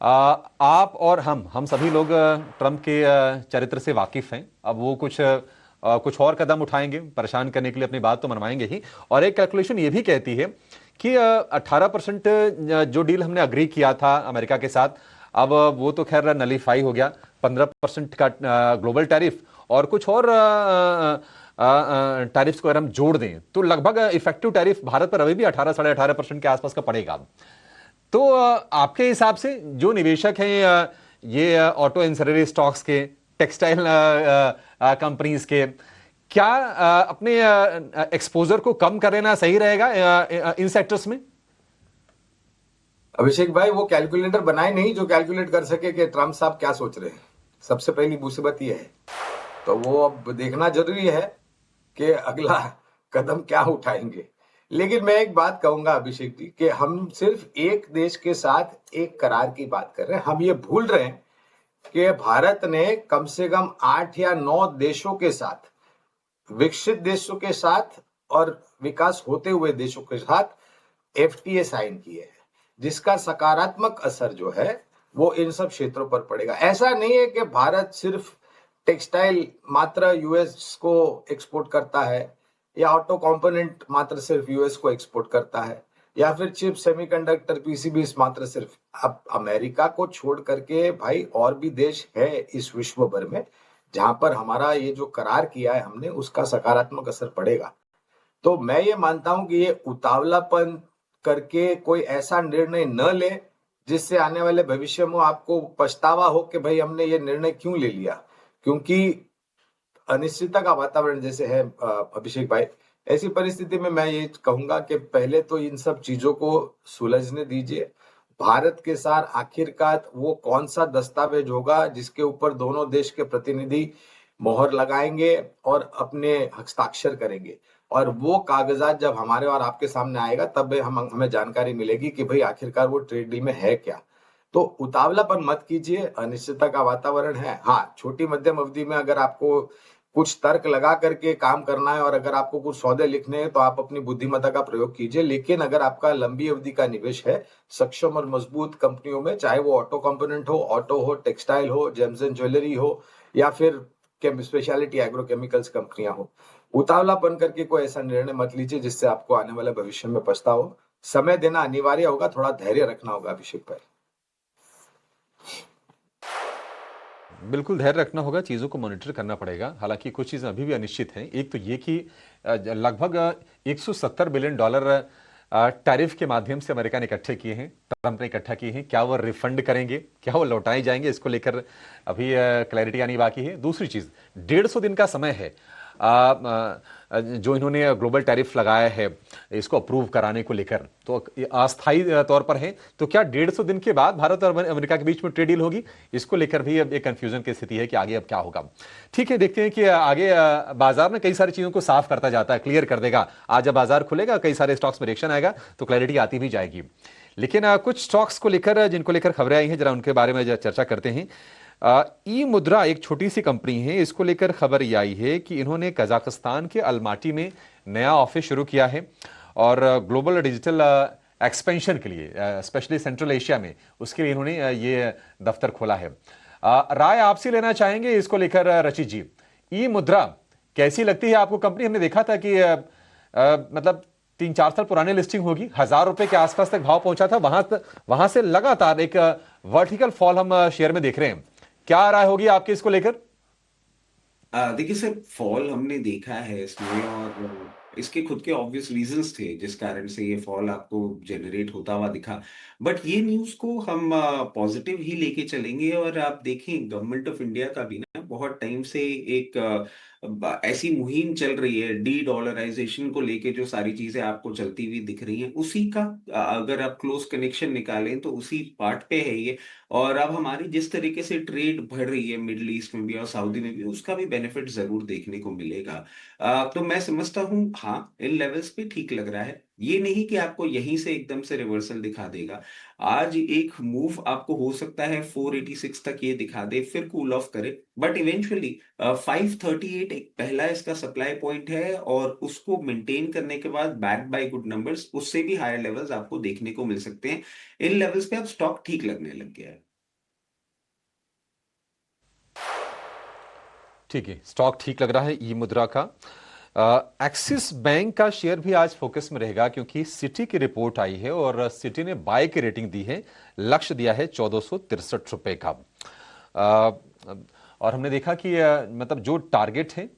आप और हम सभी लोग ट्रंप के चरित्र से वाकिफ हैं। अब वो कुछ और कदम उठाएंगे परेशान करने के लिए, अपनी बात तो मनवाएंगे ही। और एक कैलकुलेशन ये भी कहती है कि 18% जो डील हमने अग्री किया था अमेरिका के साथ, अब वो तो खैर नलीफाई हो गया। 15% का ग्लोबल टैरिफ और कुछ और टैरिफ्स को अगर हम जोड़ दें तो लगभग इफेक्टिव टैरिफ भारत पर अभी भी 18 साढ़े 18% के आसपास का पड़ेगा। तो आपके हिसाब से जो निवेशक हैं ये ऑटो एंसेसरी स्टॉक्स के, टेक्सटाइल कंपनीज के, क्या अपने एक्सपोजर को कम कर लेना सही रहेगा इन सेक्टर्स में? अभिषेक भाई, वो कैलकुलेटर बनाए नहीं जो कैलकुलेट कर सके कि ट्रम्प साहब क्या सोच रहे हैं। सबसे पहली मुसीबत ये है। तो वो अब देखना जरूरी है कि अगला कदम क्या उठाएंगे। लेकिन मैं एक बात कहूंगा अभिषेक जी, कि हम सिर्फ एक देश के साथ एक करार की बात कर रहे हैं। हम ये भूल रहे हैं कि भारत ने कम से कम 8 या 9 देशों के साथ, विकसित देशों के साथ और विकास होते हुए देशों के साथ FTA साइन किए हैं, जिसका सकारात्मक असर जो है वो इन सब क्षेत्रों पर पड़ेगा। ऐसा नहीं है कि भारत सिर्फ टेक्सटाइल मात्र यूएस को एक्सपोर्ट करता है, या ऑटो कंपोनेंट मात्र सिर्फ यूएस को एक्सपोर्ट करता है, या फिर चिप, सेमीकंडक्टर, पीसीबीज मात्र सिर्फ। अब अमेरिका को छोड़ करके भाई और भी देश है इस विश्व भर में जहां पर हमारा ये जो करार किया है हमने, उसका सकारात्मक असर पड़ेगा। तो मैं ये मानता हूं कि ये उतावलापन करके कोई ऐसा निर्णय न ले जिससे आने वाले भविष्य में आपको पछतावा हो कि भाई हमने ये निर्णय क्यों ले लिया। क्योंकि अनिश्चितता का वातावरण जैसे है अभिषेक भाई, ऐसी परिस्थिति में मैं ये कहूंगा कि पहले तो इन सब चीजों को सुलझने दीजिए, भारत के साथ आखिरकार वो कौन सा दस्तावेज होगा जिसके ऊपर दोनों देश के प्रतिनिधि मोहर लगाएंगे और अपने हस्ताक्षर करेंगे, और वो कागजात जब हमारे और आपके सामने आएगा तब हमें जानकारी मिलेगी कि भाई आखिरकार वो ट्रेड डील में है क्या। तो उतावलापन मत कीजिए, अनिश्चितता का वातावरण है। हाँ, छोटी मध्यम अवधि में अगर आपको कुछ तर्क लगा करके काम करना है और अगर आपको कुछ सौदे लिखने हैं तो आप अपनी बुद्धिमत्ता का प्रयोग कीजिए, लेकिन अगर आपका लंबी अवधि का निवेश है सक्षम और मजबूत कंपनियों में, चाहे वो ऑटो कंपोनेंट हो, ऑटो हो, टेक्सटाइल हो, जेम्स एंड ज्वेलरी हो, या फिर स्पेशलिटी एग्रोकेमिकल्स कंपनियां हो, उतावलापन करके कोई ऐसा निर्णय मत लीजिए जिससे आपको आने वाले भविष्य में पछतावा। समय देना अनिवार्य होगा, थोड़ा धैर्य रखना होगा अभिषेक भाई। बिल्कुल धैर्य रखना होगा, चीज़ों को मॉनिटर करना पड़ेगा। हालांकि कुछ चीज़ें अभी भी अनिश्चित हैं। एक तो ये कि लगभग $170 बिलियन टैरिफ के माध्यम से अमेरिका ने इकट्ठे किए हैं, ट्रंप ने इकट्ठा किए हैं। क्या वो रिफंड करेंगे, क्या वो लौटाए जाएंगे, इसको लेकर अभी क्लैरिटी आनी बाकी है। दूसरी चीज़, 150 दिन का समय है जो इन्होंने ग्लोबल टैरिफ लगाया है इसको अप्रूव कराने को लेकर, तो अस्थायी तौर पर है। तो क्या 150 दिन के बाद भारत और अमेरिका के बीच में ट्रेड डील होगी, इसको लेकर भी अब एक कंफ्यूजन की स्थिति है कि आगे अब क्या होगा। ठीक है, देखते हैं कि आगे बाजार में कई सारी चीजों को साफ करता जाता है, क्लियर कर देगा। आज जब बाजार खुलेगा कई सारे स्टॉक्स में रिएक्शन आएगा तो क्लैरिटी आती भी जाएगी। लेकिन कुछ स्टॉक्स को लेकर जिनको लेकर खबरें आई हैं, जरा उनके बारे में चर्चा करते हैं। ई मुद्रा एक छोटी सी कंपनी है, इसको लेकर खबर ये आई है कि इन्होंने कजाकिस्तान के अलमाटी में नया ऑफिस शुरू किया है और ग्लोबल डिजिटल एक्सपेंशन के लिए, स्पेशली सेंट्रल एशिया में, उसके लिए इन्होंने ये दफ्तर खोला है। राय आपसे लेना चाहेंगे इसको लेकर रचित जी। ई मुद्रा कैसी लगती है आपको कंपनी? हमने देखा था कि मतलब 3-4 साल पुराने लिस्टिंग होगी, 1000 रुपए के आसपास तक भाव पहुंचा था, वहां से लगातार एक वर्टिकल फॉल हम शेयर में देख रहे हैं। क्या राय होगी आपकी इसको लेकर? देखिए सर, फॉल हमने देखा है इसमें और इसके खुद के ऑब्वियस रीजंस थे जिस कारण से ये फॉल आपको जनरेट होता हुआ दिखा। बट ये न्यूज़ को हम पॉजिटिव ही लेके चलेंगे और आप देखें गवर्नमेंट ऑफ इंडिया का भी ना बहुत टाइम से एक ऐसी मुहिम चल रही है डी डॉलराइजेशन को लेके, जो सारी चीजें आपको चलती हुई दिख रही हैं उसी का अगर आप क्लोज कनेक्शन निकालें तो उसी पार्ट पे है ये। और अब हमारी जिस तरीके से ट्रेड बढ़ रही है मिडिल ईस्ट में भी और सऊदी में भी, उसका भी बेनिफिट जरूर देखने को मिलेगा। तो मैं समझता हूँ हाँ, इन लेवल्स पे ठीक लग रहा है। ये नहीं कि आपको यहीं से एकदम से रिवर्सल दिखा देगा। आज एक मूव आपको हो सकता है 486 तक ये दिखा दे, फिर कूल ऑफ करे, बट इवेंचुअली 538 एक पहला इसका सप्लाई पॉइंट है और उसको मेंटेन करने के बाद बैक्ड बाय गुड नंबर्स उससे भी हायर लेवल्स आपको देखने को मिल सकते हैं। इन लेवल्स पे अब स्टॉक ठीक लगने लग गया है। ठीक है, स्टॉक ठीक लग रहा है ई मुद्रा का। एक्सिस बैंक का शेयर भी आज फोकस में रहेगा क्योंकि सिटी की रिपोर्ट आई है और सिटी ने बाय की रेटिंग दी है, लक्ष्य दिया है 1463 रुपए का। और हमने देखा कि मतलब जो टारगेट है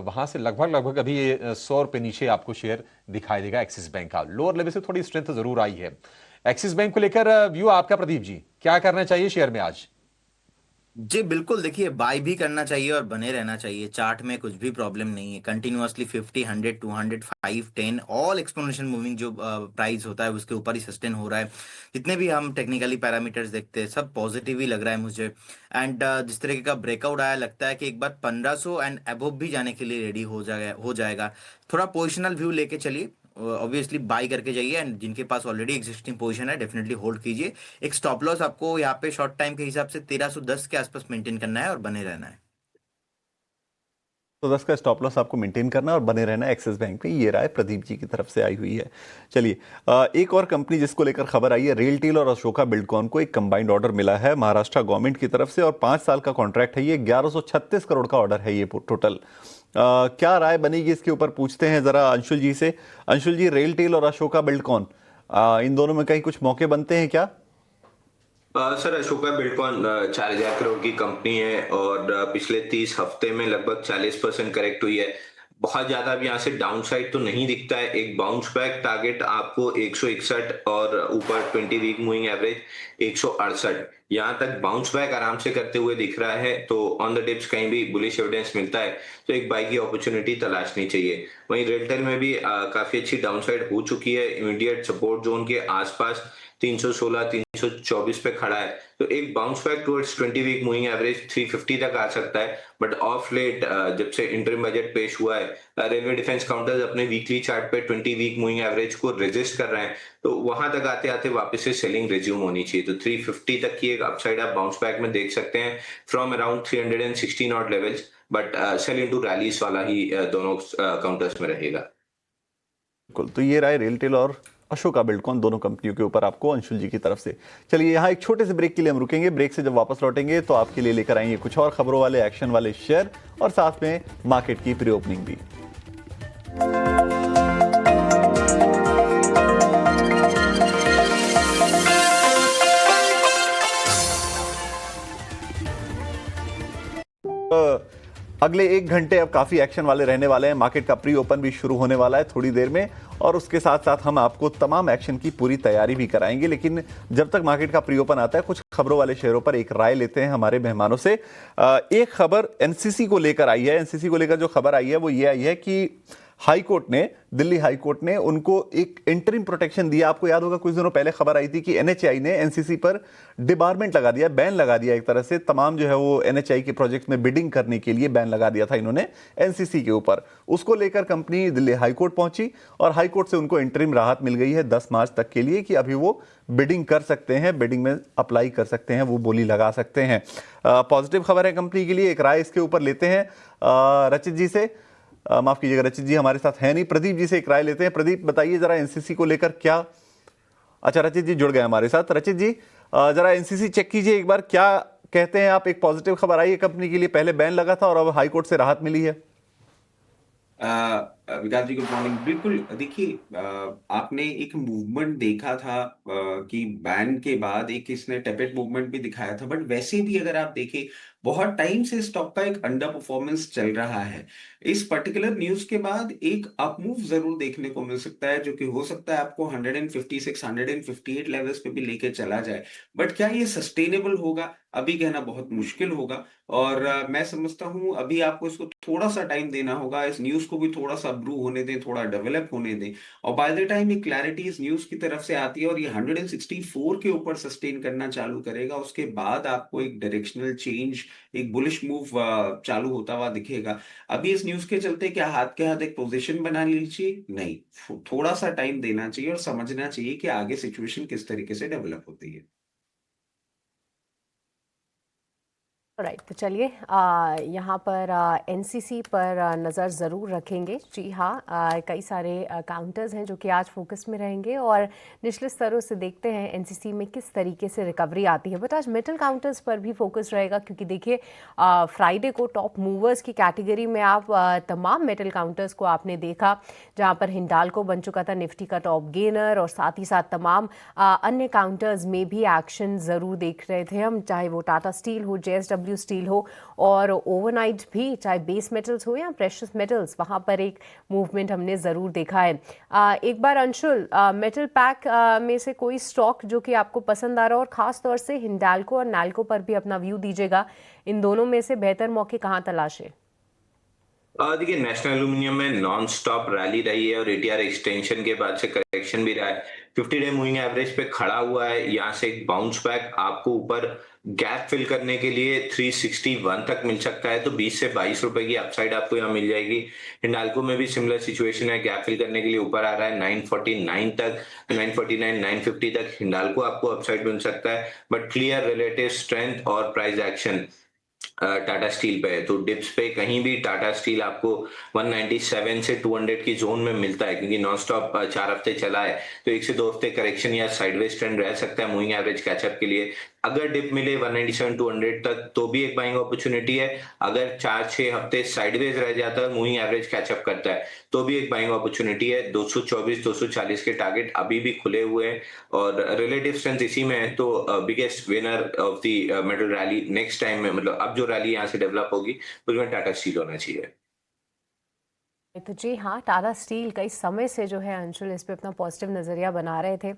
वहां से लगभग अभी 100 रुपए नीचे आपको शेयर दिखाई देगा एक्सिस बैंक का। लोअर लेवल से थोड़ी स्ट्रेंथ जरूर आई है। एक्सिस बैंक को लेकर व्यू आपका प्रदीप जी, क्या करना चाहिए शेयर में आज? जी बिल्कुल, देखिए बाय भी करना चाहिए और बने रहना चाहिए। चार्ट में कुछ भी प्रॉब्लम नहीं है, कंटिन्यूअसली 50, 100, 200, 5, 10 ऑल एक्सपोनेंशियल मूविंग जो प्राइस होता है उसके ऊपर ही सस्टेन हो रहा है। जितने भी हम टेक्निकली पैरामीटर्स देखते हैं सब पॉजिटिव ही लग रहा है मुझे। एंड जिस तरीके का ब्रेकआउट आया, लगता है कि एक बार 1500 एंड अबव भी जाने के लिए रेडी हो जाएगा। थोड़ा पोजिशनल व्यू लेके चलिए, ऑब्वियसली बाय करके जाइए एंड जिनके पास ऑलरेडी एग्जिस्टिंग पोजीशन है डेफिनेटली होल्ड कीजिए। एक स्टॉप लॉस आपको यहाँ पे शॉर्ट टाइम के हिसाब से 1310 के आसपास मेंटेन करना है और बने रहना है। तो 10 का स्टॉप लॉस आपको मेंटेन करना और बने रहना एक्सिस बैंक में, ये राय प्रदीप जी की तरफ से आई हुई है। चलिए एक और कंपनी जिसको लेकर खबर आई है, रेलटेल और अशोका बिल्डकॉन को एक कंबाइंड ऑर्डर मिला है महाराष्ट्र गवर्नमेंट की तरफ से और 5 साल का कॉन्ट्रैक्ट है ये। 1136 करोड़ का ऑर्डर है ये टोटल। क्या राय बनेगी इसके ऊपर पूछते हैं जरा अंशुल जी से। अंशुल जी, रेलटेल और अशोका बिल्डकॉन इन दोनों में कहीं कुछ मौके बनते हैं क्या? सर, अशोका बिल्डकॉन 4000 करोड़ की कंपनी है और पिछले 30 हफ्ते में लगभग 40% करेक्ट हुई है। बहुत ज्यादा अब यहाँ से डाउन साइड तो नहीं दिखता है। एक बाउंस बैक टारगेट आपको 161 और ऊपर 20 वीक मूविंग एवरेज 168, यहाँ तक बाउंस बैक आराम से करते हुए दिख रहा है। तो ऑन द डिप्स कहीं भी बुलिश एविडेंस मिलता है तो एक बाई की अपॉर्चुनिटी तलाशनी चाहिए। वहीं रेलटेल में भी काफी अच्छी डाउनसाइड हो चुकी है, इमीडिएट सपोर्ट जोन के आसपास 316 324 पे खड़ा है, तो एक bounce back towards 20 week moving average 350 तक आ सकता है। बट ऑफ लेट जब से इंटरिम बजट पेश हुआ है, रेलवे डिफेंस काउंटर्स अपने वीकली चार्ट पे 20 वीक मूविंग एवरेज को रेजिस्ट कर रहे हैं, तो वहां तक आते आते वापस से सेलिंग रिज्यूम होनी चाहिए। तो 350 तक की एक अपसाइड आप बाउंस बैक में देख सकते हैं from around 360 not levels, but sell into rallies वाला ही दोनों काउंटर्स में रहेगा। बिल्कुल, तो ये राय रेलटेल और अशोका बिल्डकॉन दोनों कंपनियों के ऊपर आपको अंशुल जी की तरफ से। चलिए यहाँ एक छोटे से ब्रेक के लिए हम रुकेंगे। ब्रेक से जब वापस लौटेंगे तो आपके लिए लेकर आएंगे कुछ और खबरों वाले, एक्शन वाले शेयर और साथ में मार्केट की प्री ओपनिंग भी। अगले 1 घंटे अब काफ़ी एक्शन वाले रहने वाले हैं। मार्केट का प्री ओपन भी शुरू होने वाला है थोड़ी देर में, और उसके साथ साथ हम आपको तमाम एक्शन की पूरी तैयारी भी कराएंगे। लेकिन जब तक मार्केट का प्री ओपन आता है, कुछ खबरों वाले शेयरों पर एक राय लेते हैं हमारे मेहमानों से। एक खबर एनसीसी को लेकर आई है। एनसीसी को लेकर जो खबर आई है वो ये आई है कि हाई कोर्ट ने, दिल्ली हाई कोर्ट ने उनको एक इंटरिम प्रोटेक्शन दिया। आपको याद होगा कुछ दिनों पहले खबर आई थी कि एनएचआई ने एनसीसी पर डिबारमेंट लगा दिया, बैन लगा दिया एक तरह से। तमाम जो है वो एनएचआई के प्रोजेक्ट में बिडिंग करने के लिए बैन लगा दिया था इन्होंने एनसीसी के ऊपर। उसको लेकर कंपनी दिल्ली हाई कोर्ट पहुंची और हाई कोर्ट से उनको इंटरिम राहत मिल गई है 10 मार्च तक के लिए कि अभी वो बिडिंग कर सकते हैं, बिडिंग में अप्लाई कर सकते हैं, वो बोली लगा सकते हैं। पॉजिटिव खबर है कंपनी के लिए। एक राय इसके ऊपर लेते हैं रचित जी से। माफ कीजिएगा, रचित जी हमारे साथ है नहीं, प्रदीप जी से एक राय लेते हैं। प्रदीप बताइए जरा एनसीसी को लेकर क्या। अच्छा, रचित जी जुड़ गए हमारे साथ। रचित जी जरा एनसीसी चेक कीजिए एक बार, क्या कहते हैं आप। एक पॉजिटिव खबर आई है कंपनी के लिए, पहले बैन लगा था और अब हाई कोर्ट से राहत मिली है। विकास जी गुड मॉर्निंग। बिल्कुल, देखिए आपने एक मूवमेंट देखा था कि बैन के बाद एक इसने टेपेड मूवमेंट भी दिखाया था, बट वैसे भी अगर आप देखें बहुत टाइम से स्टॉक का एक अंडर परफॉर्मेंस चल रहा है। इस पर्टिकुलर न्यूज के बाद एक अपमूव जरूर देखने को मिल सकता है, जो कि हो सकता है आपको 156 158 लेवल्स पे भी लेके चला जाए। बट क्या ये सस्टेनेबल होगा, अभी कहना बहुत मुश्किल होगा। और मैं समझता हूं अभी आपको इसको थोड़ा सा टाइम देना होगा, इस न्यूज को भी थोड़ा सा ब्रू होने दें, थोड़ा डेवलप होने दें, और बाय द टाइम एक क्लैरिटी इस न्यूज की तरफ से आती है और ये 164 के ऊपर सस्टेन करना चालू करेगा, उसके बाद आपको एक डायरेक्शनल चेंज, एक बुलिश मूव चालू होता हुआ दिखेगा। अभी इस न्यूज के चलते क्या हाथ के हाथ एक पोजीशन बना लीजिए? नहीं, थोड़ा सा टाइम देना चाहिए और समझना चाहिए कि आगे सिचुएशन किस तरीके से डेवलप होती है। राइट, तो चलिए यहाँ पर एनसीसी पर नज़र ज़रूर रखेंगे। जी हाँ, कई सारे काउंटर्स हैं जो कि आज फोकस में रहेंगे और निचले स्तरों से देखते हैं एनसीसी में किस तरीके से रिकवरी आती है। बट आज मेटल काउंटर्स पर भी फोकस रहेगा, क्योंकि देखिए फ्राइडे को टॉप मूवर्स की कैटेगरी में आप तमाम मेटल काउंटर्स को आपने देखा, जहाँ पर हिंडाल्को बन चुका था निफ्टी का टॉप गेनर, और साथ ही साथ तमाम अन्य काउंटर्स में भी एक्शन ज़रूर देख रहे थे हम, चाहे वो टाटा स्टील हो, JSW स्टील हो, और ओवरनाइट भी चाहे बेस मेटल्स हो या प्रेशियस मेटल्स, वहाँ पर एक मूवमेंट हमने ज़रूर देखा है। एक बार अंशुल, मेटल पैक में से कोई स्टॉक जो कि आपको पसंद आ रहा हो, और ख़ास तौर से हिंडाल्को और नाल्को पर भी अपना व्यू दीजिएगा, इन दोनों में से बेहतर मौके कहाँ तलाशे? देखिए, नेशनल एल्यूमिनियम में नॉन स्टॉप रैली रही है और एटीआर एक्सटेंशन के बाद से करेक्शन भी रहा है। 50 डे मूविंग एवरेज पे खड़ा हुआ है, यहाँ से एक बाउंस बैक आपको ऊपर गैप फिल करने के लिए 361 तक मिल सकता है, तो 20 से 22 रुपए की अपसाइड आपको यहाँ मिल जाएगी। हिंडाल्को में भी सिमिलर सिचुएशन है, गैप फिल करने के लिए ऊपर आ रहा है 949 तक, 949 950 तक हिंडाल्को आपको अपसाइड मिल सकता है। बट क्लियर रिलेटिव स्ट्रेंथ और प्राइस एक्शन टाटा स्टील पे है, तो डिप्स पे कहीं भी टाटा स्टील आपको 197 से 200 की जोन में मिलता है, क्योंकि नॉन स्टॉप 4 हफ्ते चला है, तो 1 से 2 हफ्ते करेक्शन या साइडवेज ट्रेंड रह सकता है मूविंग एवरेज कैचअप के लिए। अगर डिप मिले 197 200 तक तो भी एक बाइंग अपॉर्चुनिटी है। अगर 4-6 हफ्ते साइडवेज रह जाता है, मूविंग एवरेज कैचअप करता है, तो भी एक बाइंग अपॉर्चुनिटी है। 224 240 के टारगेट अभी भी खुले हुए हैं और रिलेटिव स्ट्रेंथ इसी में है, तो biggest winner of the metal rally next time में, मतलब अब जो रैली यहाँ से डेवलप होगी उसमें टाटा स्टील होना चाहिए। तो जी हाँ, टाटा स्टील कई समय से जो है अंशुल इस पे अपना पॉजिटिव नज़रिया बना रहे थे।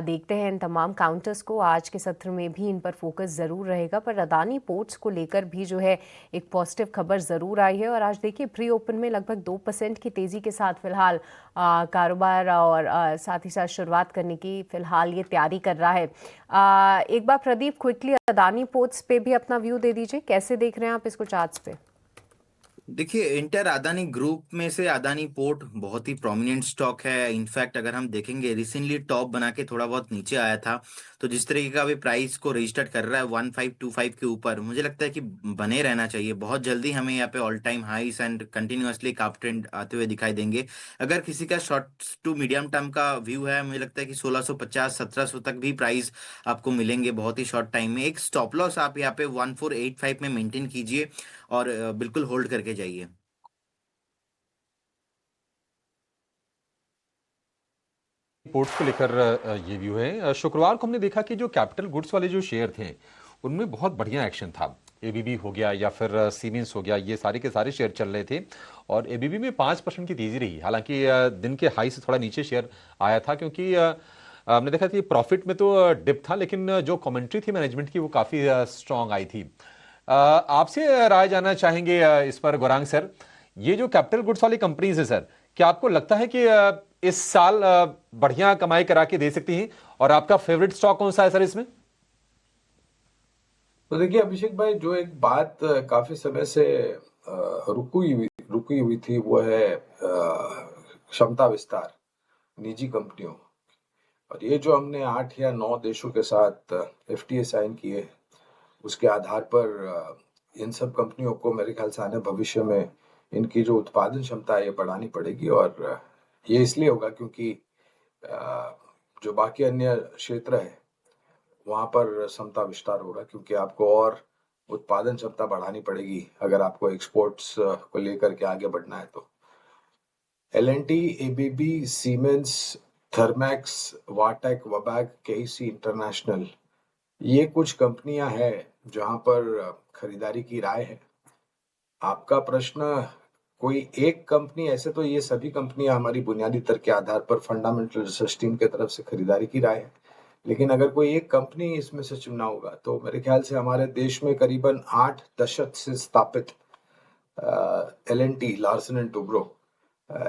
देखते हैं इन तमाम काउंटर्स को, आज के सत्र में भी इन पर फोकस ज़रूर रहेगा, पर अदानी पोर्ट्स को लेकर भी जो है एक पॉजिटिव खबर ज़रूर आई है। और आज देखिए प्री ओपन में लगभग 2% की तेज़ी के साथ फिलहाल कारोबार और साथ ही साथ शुरुआत करने की फिलहाल ये तैयारी कर रहा है। एक बार प्रदीप क्विकली अदानी पोर्ट्स पे भी अपना व्यू दे दीजिए, कैसे देख रहे हैं आप इसको चार्ट्स पे? देखिए, इंटर अदानी ग्रुप में से अदानी पोर्ट बहुत ही प्रोमिनेंट स्टॉक है। इनफैक्ट अगर हम देखेंगे रिसेंटली टॉप बना के थोड़ा बहुत नीचे आया था, तो जिस तरीके का अभी प्राइस को रजिस्टर्ड कर रहा है 1525 के ऊपर, मुझे लगता है कि बने रहना चाहिए। बहुत जल्दी हमें यहाँ पे ऑल टाइम हाईस एंड कंटिन्यूअसली एक अप ट्रेंड आते हुए दिखाई देंगे। अगर किसी का शॉर्ट टू मीडियम टर्म का व्यू है, मुझे लगता है कि 1650 1700 तक भी प्राइस आपको मिलेंगे बहुत ही शॉर्ट टाइम में। एक स्टॉप लॉस आप यहाँ पे 1485 में मेंटेन कीजिए और बिल्कुल होल्ड करके जाइए। पोर्ट्स को लेकर ये व्यू है। शुक्रवार को हमने देखा कि जो कैपिटल गुड्स वाले जो शेयर थे उनमें बहुत बढ़िया एक्शन था। एबीबी हो गया या फिर सीमेंस हो गया, ये सारे के सारे शेयर चल रहे थे और एबीबी में 5% की तेजी रही। हालांकि दिन के हाई से थोड़ा नीचे शेयर आया था, क्योंकि हमने देखा कि प्रॉफिट में तो डिप था, लेकिन जो कमेंट्री थी मैनेजमेंट की वो काफ़ी स्ट्रांग आई थी। आपसे राय जानना चाहेंगे इस पर गौरांग सर, ये जो कैपिटल गुड्स वाली कंपनीज है सर, क्या आपको लगता है कि इस साल बढ़िया कमाई करा के दे सकती हैं? और आपका फेवरेट स्टॉक कौन सा है सर इसमें? तो देखिए अभिषेक भाई, जो एक बात काफी समय से रुकी हुई थी वो है क्षमता विस्तार निजी कंपनियों। और ये जो हमने 8 या 9 देशों के साथ एफटीए साइन किए, उसके आधार पर इन सब कंपनियों को मेरे ख्याल से आने भविष्य में इनकी जो उत्पादन क्षमता है ये बढ़ानी पड़ेगी। और ये इसलिए होगा क्योंकि जो बाकी अन्य क्षेत्र है वहाँ पर क्षमता विस्तार होगा, क्योंकि आपको और उत्पादन क्षमता बढ़ानी पड़ेगी अगर आपको एक्सपोर्ट्स को लेकर के आगे बढ़ना है। तो एलएनटी, एबीबी, सीमेंस, थर्मैक्स, वाटेक, वबैग, केसी इंटरनेशनल, ये कुछ कंपनियां हैं जहां पर खरीदारी की राय है। आपका प्रश्न कोई एक कंपनी, ऐसे तो ये सभी कंपनियां हमारी बुनियादी तर्क के आधार पर फंडामेंटल रिसर्च टीम की तरफ से खरीदारी की राय है, लेकिन अगर कोई एक कंपनी इसमें से चुनना होगा तो मेरे ख्याल से हमारे देश में करीबन 8 दशक से स्थापित एलएनटी, लार्सन एंड टुब्रो,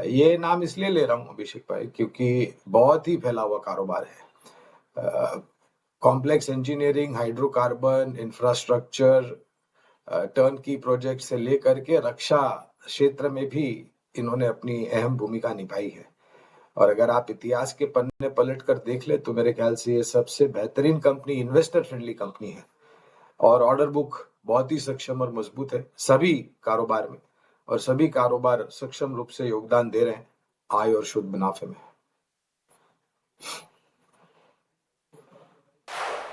ये नाम इसलिए ले रहा हूँ अभिषेक भाई क्योंकि बहुत ही फैला हुआ कारोबार है। Complex engineering, hydrocarbon, infrastructure, turn की प्रोजेक्ट से लेकर के रक्षा क्षेत्र में भी इन्होंने अपनी अहम भूमिका निभाई है। और अगर आप इतिहास के पन्ने पलट कर देख ले तो मेरे ख्याल से ये सबसे बेहतरीन कंपनी, इन्वेस्टर फ्रेंडली कंपनी है। और ऑर्डर बुक बहुत ही सक्षम और मजबूत है सभी कारोबार में, और सभी कारोबार सक्षम रूप से योगदान दे रहे हैं आय और शुद्ध मुनाफे में।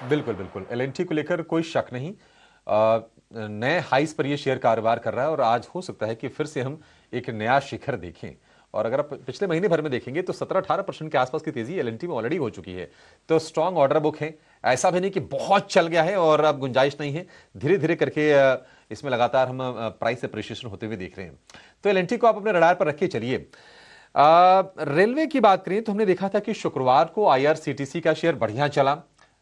बिल्कुल बिल्कुल, एलएनटी को लेकर कोई शक नहीं। नए हाइस पर ये शेयर कारोबार कर रहा है और आज हो सकता है कि फिर से हम एक नया शिखर देखें। और अगर आप पिछले महीने भर में देखेंगे तो 17-18% के आसपास की तेजी एलएनटी में ऑलरेडी हो चुकी है। तो स्ट्रांग ऑर्डर बुक है, ऐसा भी नहीं कि बहुत चल गया है और अब गुंजाइश नहीं है। धीरे धीरे करके इसमें लगातार हम प्राइस अप्रिशिएशन होते हुए देख रहे हैं। तो एलएनटी को आप अपने रडार पर रखिए। चलिए रेलवे की बात करें तो हमने देखा था कि शुक्रवार को आईआरसीटीसी का शेयर बढ़िया चला।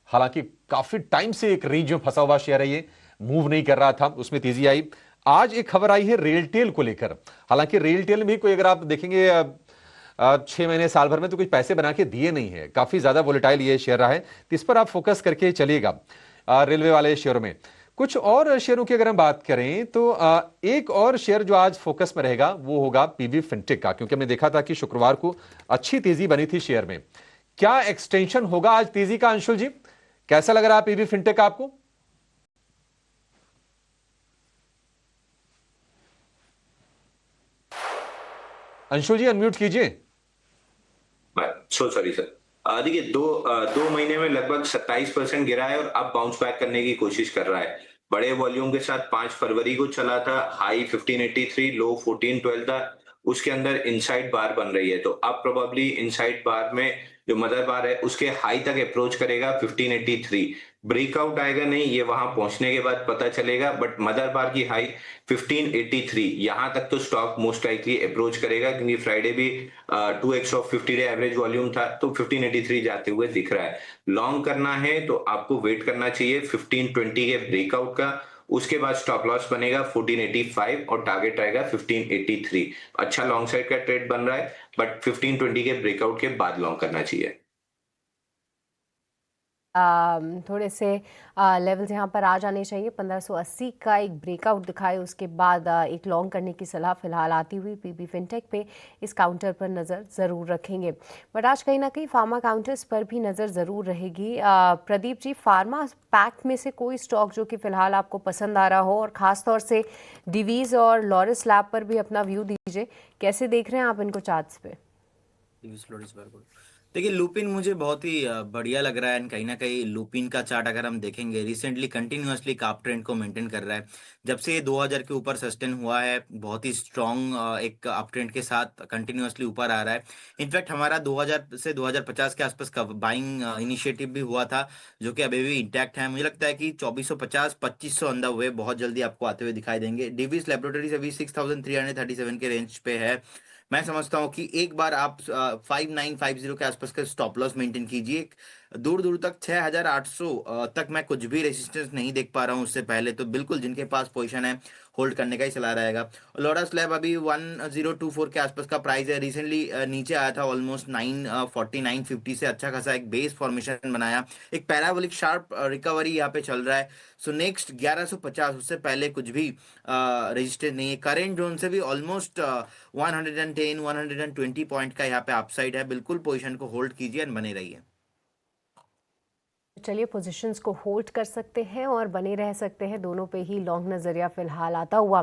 हालांकि काफी टाइम से एक रेंज में फंसा हुआ शेयर है, ये मूव नहीं कर रहा था, उसमें तेजी आई। आज एक खबर आई है रेलटेल को लेकर। हालांकि रेलटेल में कोई, अगर आप देखेंगे 6 महीने साल भर में तो कुछ पैसे बना के दिए नहीं है, काफी ज्यादा वोलेटाइल ये शेयर रहा है, तो इस पर आप फोकस करके चलिएगा। रेलवे वाले शेयरों में कुछ और शेयरों की अगर हम बात करें तो एक और शेयर जो आज फोकस में रहेगा वो होगा पीवी फिनटेक का, क्योंकि हमने देखा था कि शुक्रवार को अच्छी तेजी बनी थी शेयर में। क्या एक्सटेंशन होगा आज तेजी का? अंशुल जी, कैसा लग रहा है पीवी फिनटेक आपको? अंशुल जी अनम्यूट कीजिए। Sorry sir. देखिए दो महीने में लगभग 27% गिरा है और अब बाउंस बैक करने की कोशिश कर रहा है। बड़े वॉल्यूम के साथ 5 फरवरी को चला था, हाई 1583, लो 1412 था, उसके अंदर इनसाइड बार बन रही है। तो अब प्रोबेबली इनसाइड बार में जो मदर बार है उसके हाई तक अप्रोच करेगा 1583। ब्रेकआउट आएगा नहीं, ये वहां पहुंचने के बाद पता चलेगा, बट मदर बार की हाई 1583 यहां तक तो स्टॉक मोस्ट लाइकली अप्रोच करेगा, क्योंकि फ्राइडे भी 2x of 50 day average volume था, तो 1583 जाते हुए दिख रहा है। लॉन्ग करना है तो आपको वेट करना चाहिए 1520 के ब्रेकआउट का, उसके बाद स्टॉप लॉस बनेगा 1485 और टारगेट रहेगा 1583। अच्छा लॉन्ग साइड का ट्रेड बन रहा है, बट 1520 के ब्रेकआउट के बाद लॉन्ग करना चाहिए। थोड़े से लेवल्स यहाँ पर आ जाने चाहिए। 1580 का एक ब्रेकआउट दिखाए, उसके बाद एक लॉन्ग करने की सलाह फिलहाल आती हुई पीबी फिनटेक पे इस काउंटर पर नज़र ज़रूर रखेंगे। बट आज कहीं ना कहीं फार्मा काउंटर्स पर भी नज़र ज़रूर रहेगी। प्रदीप जी, फार्मा पैक में से कोई स्टॉक जो कि फ़िलहाल आपको पसंद आ रहा हो, और ख़ास तौर से डिवीज़ और लॉरिस लैब पर भी अपना व्यू दीजिए, कैसे देख रहे हैं आप इनको चार्ट्स पे? देखिए, लुपिन मुझे बहुत ही बढ़िया लग रहा है, एंड कहीं ना कहीं लुपिन का चार्ट अगर हम देखेंगे रिसेंटली कंटिन्यूअसली एक अप ट्रेंड को मेंटेन कर रहा है। जब से ये 2000 के ऊपर सस्टेन हुआ है, बहुत ही स्ट्रॉन्ग एक अप ट्रेंड के साथ कंटिन्यूअसली ऊपर आ रहा है। इनफैक्ट हमारा 2000 से 2050 के आसपास का बाइंग इनिशिएटिव भी हुआ था, जो कि अभी भी इंटैक्ट है। मुझे लगता है कि 2450 2500 ऑन द वे बहुत जल्दी आपको आते हुए दिखाई देंगे। डिवीज लेबोरेटरीज अभी 6337 के रेंज पे है। मैं समझता हूँ कि एक बार आप 5950 के आसपास का स्टॉप लॉस मेंटेन कीजिए। दूर दूर तक 6800 तक मैं कुछ भी रेजिस्टेंस नहीं देख पा रहा हूँ उससे पहले, तो बिल्कुल जिनके पास पोजीशन है होल्ड करने का ही सलाह रहेगा। लोरस लैब अभी 1024 के आसपास का प्राइस है, रिसेंटली नीचे आया था ऑलमोस्ट 940 950 से, अच्छा खासा एक बेस फॉर्मेशन बनाया, एक पैराबोलिक शार्प रिकवरी यहाँ पे चल रहा है। सो नेक्स्ट 1150 उससे पहले कुछ भी रेजिस्टेंस नहीं है। करेंट जोन से भी ऑलमोस्ट 110 120 पॉइंट का यहाँ पे अपसाइड है। बिल्कुल पोजीशन को होल्ड कीजिए और बने रहिए। चलिए, पोजीशंस को होल्ड कर सकते हैं और बने रह सकते हैं, दोनों पे ही लॉन्ग नज़रिया फिलहाल आता हुआ।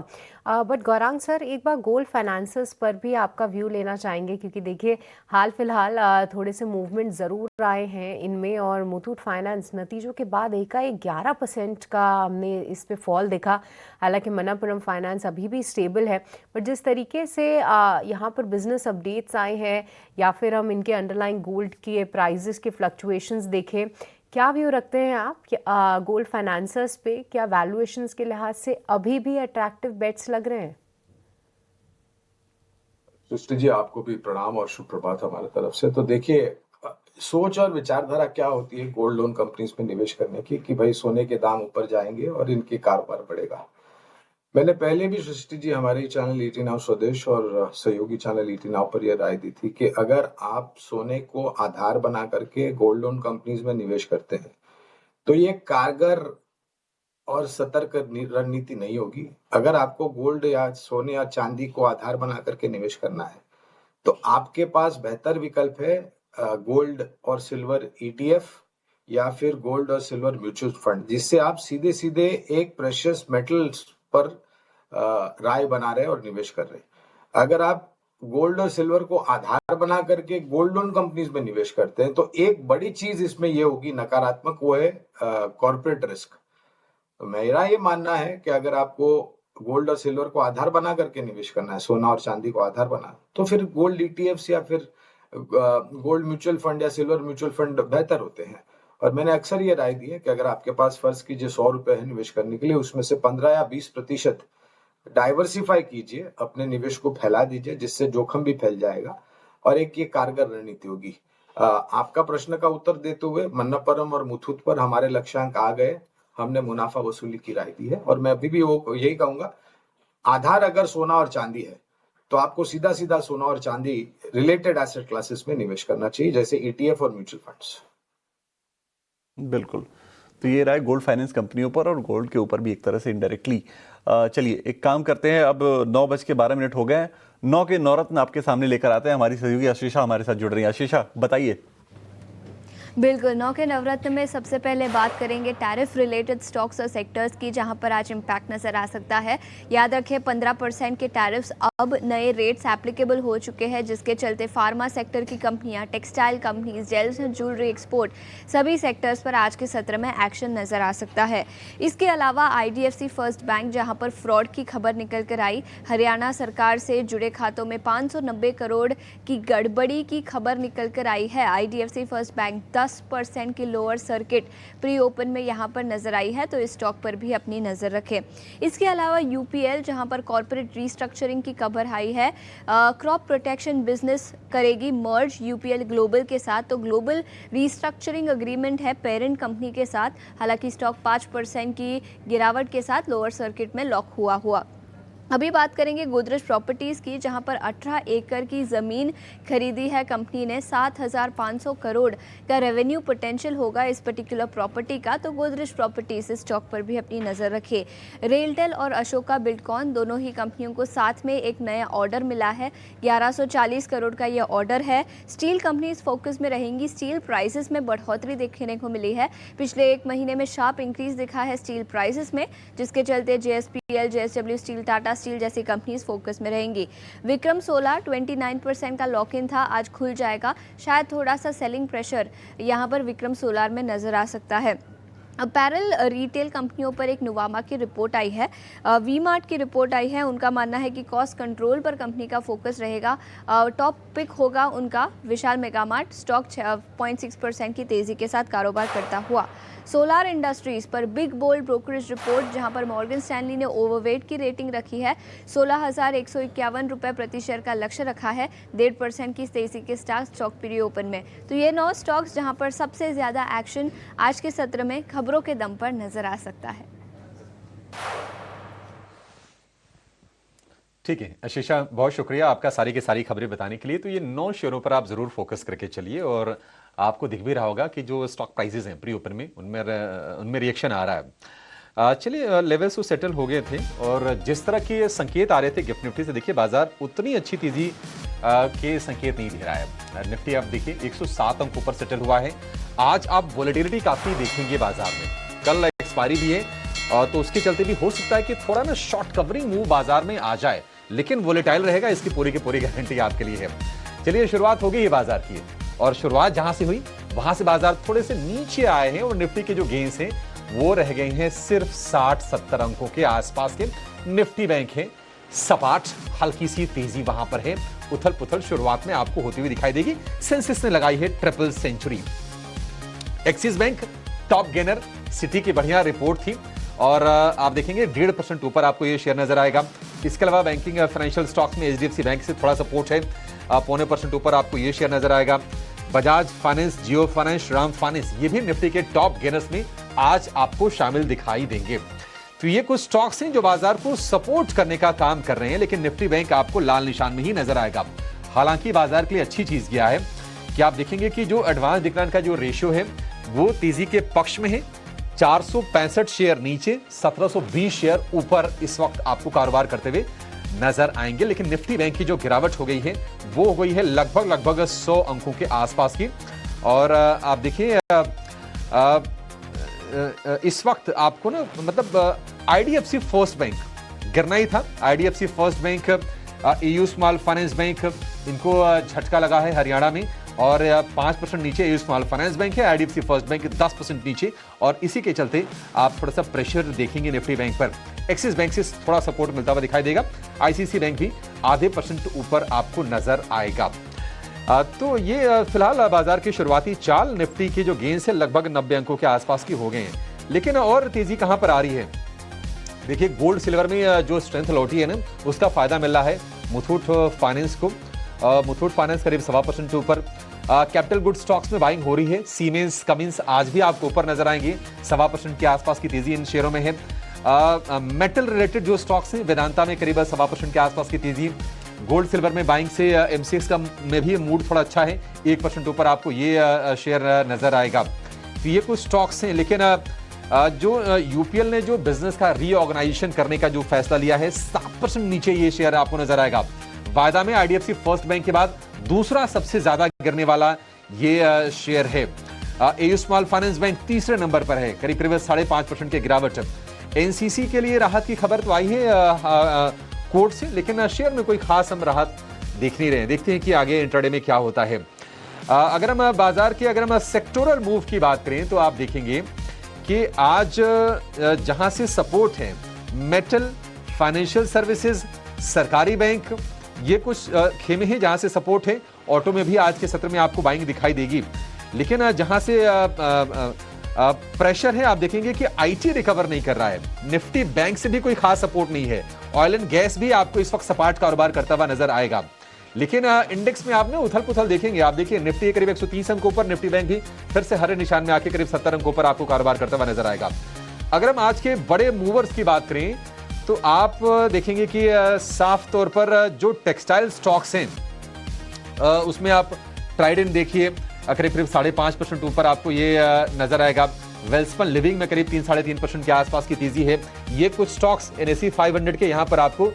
बट गौरांग सर, एक बार गोल्ड फाइनेंसेस पर भी आपका व्यू लेना चाहेंगे, क्योंकि देखिए हाल फिलहाल थोड़े से मूवमेंट ज़रूर आए हैं इनमें, और मुथूट फाइनेंस नतीजों के बाद एकाएक 11% का हमने इस पे फॉल देखा। हालांकि मनप्पुरम फाइनेंस अभी भी स्टेबल है, बट जिस तरीके से यहाँ पर बिजनेस अपडेट्स आए हैं, या फिर हम इनके अंडरलाइंग गोल्ड के प्राइजेस के फ्लक्चुएशंस देखें, क्या व्यू रखते हैं आप गोल्ड फाइनेंसर्स पे? क्या वैल्यूएशंस के लिहाज से अभी भी अट्रैक्टिव बेट्स लग रहे हैं? सृष्टि जी, आपको भी प्रणाम और शुभ प्रभात हमारे तरफ से। तो देखिए, सोच और विचारधारा क्या होती है गोल्ड लोन कंपनीज में निवेश करने की, कि भाई सोने के दाम ऊपर जाएंगे और इनके कारोबार बढ़ेगा। मैंने पहले भी सृष्टि जी हमारे चैनल ईटी नाउ स्वदेश और सहयोगी चैनल ईटी नाउ पर यह राय दी थी कि अगर आप सोने को आधार बना करके गोल्ड लोन कंपनीज में निवेश करते हैं तो ये कारगर और सतर्क रणनीति नहीं होगी। अगर आपको गोल्ड या सोने या चांदी को आधार बना करके निवेश करना है तो आपके पास बेहतर विकल्प है गोल्ड और सिल्वर ईटीएफ या फिर गोल्ड और सिल्वर म्यूचुअल फंड, जिससे आप सीधे सीधे एक प्रेशियस मेटल्स पर राय बना रहे और निवेश कर रहे। अगर आप गोल्ड और सिल्वर को आधार बना करके गोल्ड लोन कंपनीज में निवेश करते हैं तो एक बड़ी चीज इसमें ये होगी नकारात्मक, वो है कॉर्पोरेट रिस्क। मेरा ये मानना है कि अगर आपको गोल्ड और सिल्वर को आधार बना करके निवेश करना है, सोना और चांदी को आधार बना, तो फिर गोल्ड ईटीएफ्स या फिर गोल्ड म्यूचुअल फंड या सिल्वर म्यूचुअल फंड बेहतर होते हैं। और मैंने अक्सर ये राय दी है कि अगर आपके पास फर्ज कीजिए 100 रुपए है निवेश करने के लिए, उसमें से 15 या 20% डाइवर्सिफाई कीजिए, अपने निवेश को फैला दीजिए, जिससे जोखिम भी फैल जाएगा और एक ये कारगर रणनीति होगी। आपका प्रश्न का उत्तर देते हुए मन्नप्परम और मुथूट पर हमारे लक्ष्यांक आ गए, हमने मुनाफा वसूली की राय दी है। और मैं अभी भी वो यही कहूंगा, आधार अगर सोना और चांदी है तो आपको सीधा सीधा सोना और चांदी रिलेटेड एसेट क्लासेस में निवेश करना चाहिए, जैसे ईटीएफ और म्यूचुअल फंड्स। बिल्कुल, तो ये रहा गोल्ड फाइनेंस कंपनियों पर और गोल्ड के ऊपर भी एक तरह से इनडायरेक्टली। चलिए एक काम करते हैं, अब 9:12 हो गए हैं, 9 के नौरत्न आपके सामने लेकर आते हैं। हमारी सहयोगी आशीषा हमारे साथ जुड़ रही है। आशीषा, बताइए। बिल्कुल, 9 के नवरत्न में सबसे पहले बात करेंगे टैरिफ रिलेटेड स्टॉक्स और सेक्टर्स की, जहां पर आज इम्पैक्ट नजर आ सकता है। याद रखें 15% के टैरिफ्स अब नए रेट्स एप्लीकेबल हो चुके हैं, जिसके चलते फार्मा सेक्टर की कंपनियां, textile companies, gems and jewellery export, सभी सेक्टर्स पर आज के सत्र में एक्शन नजर आ सकता है। इसके अलावा IDFC फर्स्ट बैंक, जहां पर फ्रॉड की खबर निकल कर आई, हरियाणा सरकार से जुड़े खातों में 590 करोड़ की गड़बड़ी की खबर निकल कर आई है। IDFC फर्स्ट बैंक 10 10% की लोअर सर्किट प्री ओपन में यहाँ पर नजर आई है, तो इस स्टॉक पर भी अपनी नज़र रखें। इसके अलावा यूपीएल, जहाँ पर कॉर्पोरेट रीस्ट्रक्चरिंग की खबर आई है, क्रॉप प्रोटेक्शन बिजनेस करेगी मर्ज यूपीएल ग्लोबल के साथ, तो ग्लोबल रीस्ट्रक्चरिंग अग्रीमेंट है पेरेंट कंपनी के साथ। हालांकि स्टॉक 5% की गिरावट के साथ लोअर सर्किट में लॉक हुआ। अभी बात करेंगे गोदरेज प्रॉपर्टीज़ की, जहां पर 18 एकड़ की ज़मीन खरीदी है कंपनी ने। 7,500 करोड़ का रेवेन्यू पोटेंशियल होगा इस पर्टिकुलर प्रॉपर्टी का, तो गोदरेज प्रॉपर्टीज इस स्टॉक पर भी अपनी नज़र रखे। रेलटेल और अशोका बिल्डकॉन दोनों ही कंपनियों को साथ में एक नया ऑर्डर मिला है, 1140 करोड़ का ये ऑर्डर है। स्टील कंपनीज फोकस में रहेंगी। स्टील प्राइसेस में बढ़ोतरी देखने को मिली है, पिछले एक महीने में शार्प इंक्रीज दिखा है स्टील प्राइसेस में, जिसके चलते JSPL, JSW steel, Tata steel जैसी कंपनीज फोकस में रहेंगी। विक्रम सोलार 29% का लॉक इन था, आज खुल जाएगा। शायद थोड़ा सा सेलिंग प्रेशर यहां पर विक्रम सोलार में नजर आ सकता है। अपैरल रिटेल कंपनियों पर एक नुवामा की रिपोर्ट आई है, वी मार्ट की रिपोर्ट आई है। उनका मानना है कि कॉस्ट कंट्रोल पर कंपनी का फोकस रहेगा। टॉप पिक होगा उनका विशाल मेगा मार्ट। स्टॉक 0.6% की तेज़ी के साथ कारोबार करता हुआ। सोलार इंडस्ट्रीज़ पर बिग बोल्ड ब्रोकरेज रिपोर्ट, जहां पर मॉर्गन स्टैनली ने ओवरवेट की रेटिंग रखी है। 16,151 रुपये प्रति शेयर का लक्ष्य रखा है। 1.5% की तेज़ी के साथ स्टॉक प्री ओपन में। तो ये 9 स्टॉक्स जहां पर सबसे ज़्यादा एक्शन आज के सत्र में खबरों के दम पर नजर आ सकता है। ठीक है आशीषा, बहुत शुक्रिया आपका सारी की सारी खबरें बताने के लिए। तो ये 9 शेयरों पर आप जरूर फोकस करके चलिए, और आपको दिख भी रहा होगा कि जो स्टॉक प्राइसेस हैं प्री ओपन में उनमें रिएक्शन आ रहा है। चलिए, लेवल्स तो सेटल हो गए थे, और जिस तरह के संकेत आ रहे थे गिफ्ट निफ्टी से, देखिए बाजार उतनी अच्छी तेजी के संकेत नहीं दे रहा है। निफ्टी आप देखिए 107 अंकों पर सेटल हुआ है। आज आप वोलेटिलिटी काफी देखेंगे बाजार में, कल एक्सपायरी भी है, तो उसके चलते भी हो सकता है कि थोड़ा ना शॉर्ट कवरिंग मूव बाजार में आ जाए, लेकिन वोलेटाइल रहेगा, इसकी पूरी की पूरी गारंटी आपके लिए है। चलिए, शुरुआत हो गई है बाजार की, और शुरुआत जहां से हुई वहां से बाजार थोड़े से नीचे आए हैं, और निफ्टी के जो गेन्स हैं वो रह गए हैं सिर्फ 60-70 अंकों के आसपास के। निफ्टी बैंक है सपाट, हल्की सी तेजी वहां पर है। उथल पुथल शुरुआत में आपको होती हुई दिखाई देगी। सेंसेक्स ने लगाई है triple century. Axis Bank top gainer, Citi की बढ़िया रिपोर्ट थी, और आप देखेंगे 1.5% ऊपर आपको ये शेयर नजर आएगा। इसके अलावा बैंकिंग फाइनेंशियल स्टॉक्स में HDFC बैंक से थोड़ा सपोर्ट है, 0.25% ऊपर आपको ये शेयर नजर आएगा। बजाज फाइनेंस, जियो फाइनेंस, राम फाइनेंस, ये भी निफ्टी के टॉप गेनर्स में आज आपको शामिल दिखाई देंगे। तो ये कुछ स्टॉक्स हैं जो बाजार को सपोर्ट करने का काम कर रहे हैं, लेकिन निफ्टी बैंक आपको लाल निशान में ही नजर आएगा। हालांकि बाजार के लिए अच्छी चीज यह है कि आप देखेंगे कि जो एडवांस डिक्लाइन का जो रेशियो है वो तेजी के पक्ष में है। 465 शेयर नीचे, 1720 शेयर ऊपर इस वक्त आपको कारोबार करते हुए नजर आएंगे। लेकिन निफ्टी बैंक की जो गिरावट हो गई है वो हो गई है लगभग 100 अंकों के आसपास की। और आप देखिए इस वक्त आपको ना, मतलब IDFC फर्स्ट बैंक गिरना ही था। IDFC first bank, EU small finance bank, इनको झटका लगा है हरियाणा में, और 5% नीचे EU स्मॉल फाइनेंस बैंक है। IDFC फर्स्ट बैंक 10% नीचे, और इसी के चलते आप थोड़ा सा प्रेशर देखेंगे निफ्टी बैंक पर। एक्सिस बैंक से थोड़ा सपोर्ट मिलता हुआ दिखाई देगा। ICICI बैंक भी आधे % ऊपर आपको नजर आएगा। तो ये फिलहाल बाजार की शुरुआती चाल, निफ्टी की जो गेन्स है लगभग 90 अंकों के आसपास की हो गए हैं। लेकिन और तेजी कहां पर आ रही है? देखिए, गोल्ड सिल्वर में जो स्ट्रेंथ लौटी है ना, उसका फायदा मिल रहा है मुथूट फाइनेंस को। मुथूट फाइनेंस करीब 1.25% ऊपर। कैपिटल गुड स्टॉक्स में बाइंग हो रही है। सीमेंस, कमिंस आज भी आपको ऊपर नजर आएंगे। 1.25% के आसपास की तेजी इन शेयरों में है। मेटल रिलेटेड जो स्टॉक्स हैं, वेदांता में करीब 1.25% के आसपास की तेजी। गोल्ड सिल्वर में बाइंग से MCX का में भी मूड थोड़ा अच्छा है, 1% ऊपर आपको ये शेयर नजर आएगा। तो ये कुछ स्टॉक्स हैं। लेकिन जो UPL ने जो बिजनेस का रीऑर्गेनाइजेशन करने का जो फैसला लिया है, 7% नीचे ये शेयर आपको नजर आएगा। वायदा में IDFC फर्स्ट बैंक के बाद दूसरा सबसे ज्यादा गिरने वाला ये शेयर है। EU स्मॉल फाइनेंस बैंक तीसरे नंबर पर है, करीब 5.5% की गिरावट। NCC के लिए राहत की खबर तो आई है कोर्ट से, लेकिन शेयर में कोई खास हम राहत देख नहीं रहे। देखते हैं कि आगे इंट्राडे में क्या होता है। अगर हम बाजार के सेक्टोरल मूव की बात करें तो आप देखेंगे कि आज जहां से सपोर्ट है, मेटल, फाइनेंशियल सर्विसेज, सरकारी बैंक, ये कुछ खेमे हैं जहां से सपोर्ट है। ऑटो में भी आज के सत्र में आपको बाइंग दिखाई देगी। लेकिन जहां से प्रेशर है, आप देखेंगे कि आईटी रिकवर नहीं कर रहा है। निफ्टी बैंक से भी कोई खास सपोर्ट नहीं है। ऑयल एंड गैस भी आपको इस वक्त सपाट कारोबार करता हुआ नजर आएगा। लेकिन इंडेक्स में आपने उथल पुथल देखेंगे। आप देखिए निफ्टी करीब 130 अंकों पर, निफ्टी बैंक भी फिर से हरे निशान में आके करीब 70 अंकों पर आपको कारोबार करता हुआ नजर आएगा। अगर हम आज के बड़े मूवर्स की बात करें तो आप देखेंगे कि साफ तौर पर जो टेक्सटाइल स्टॉक्स हैं उसमें आप ट्राइडेंट देखिए करीब 5.5% ऊपर आपको ये नजर आएगा। वेल्सपन लिविंग में करीब 3-3.5% के आसपास की तेजी है। ये कुछ स्टॉक्स NSE 500 के यहां पर आपको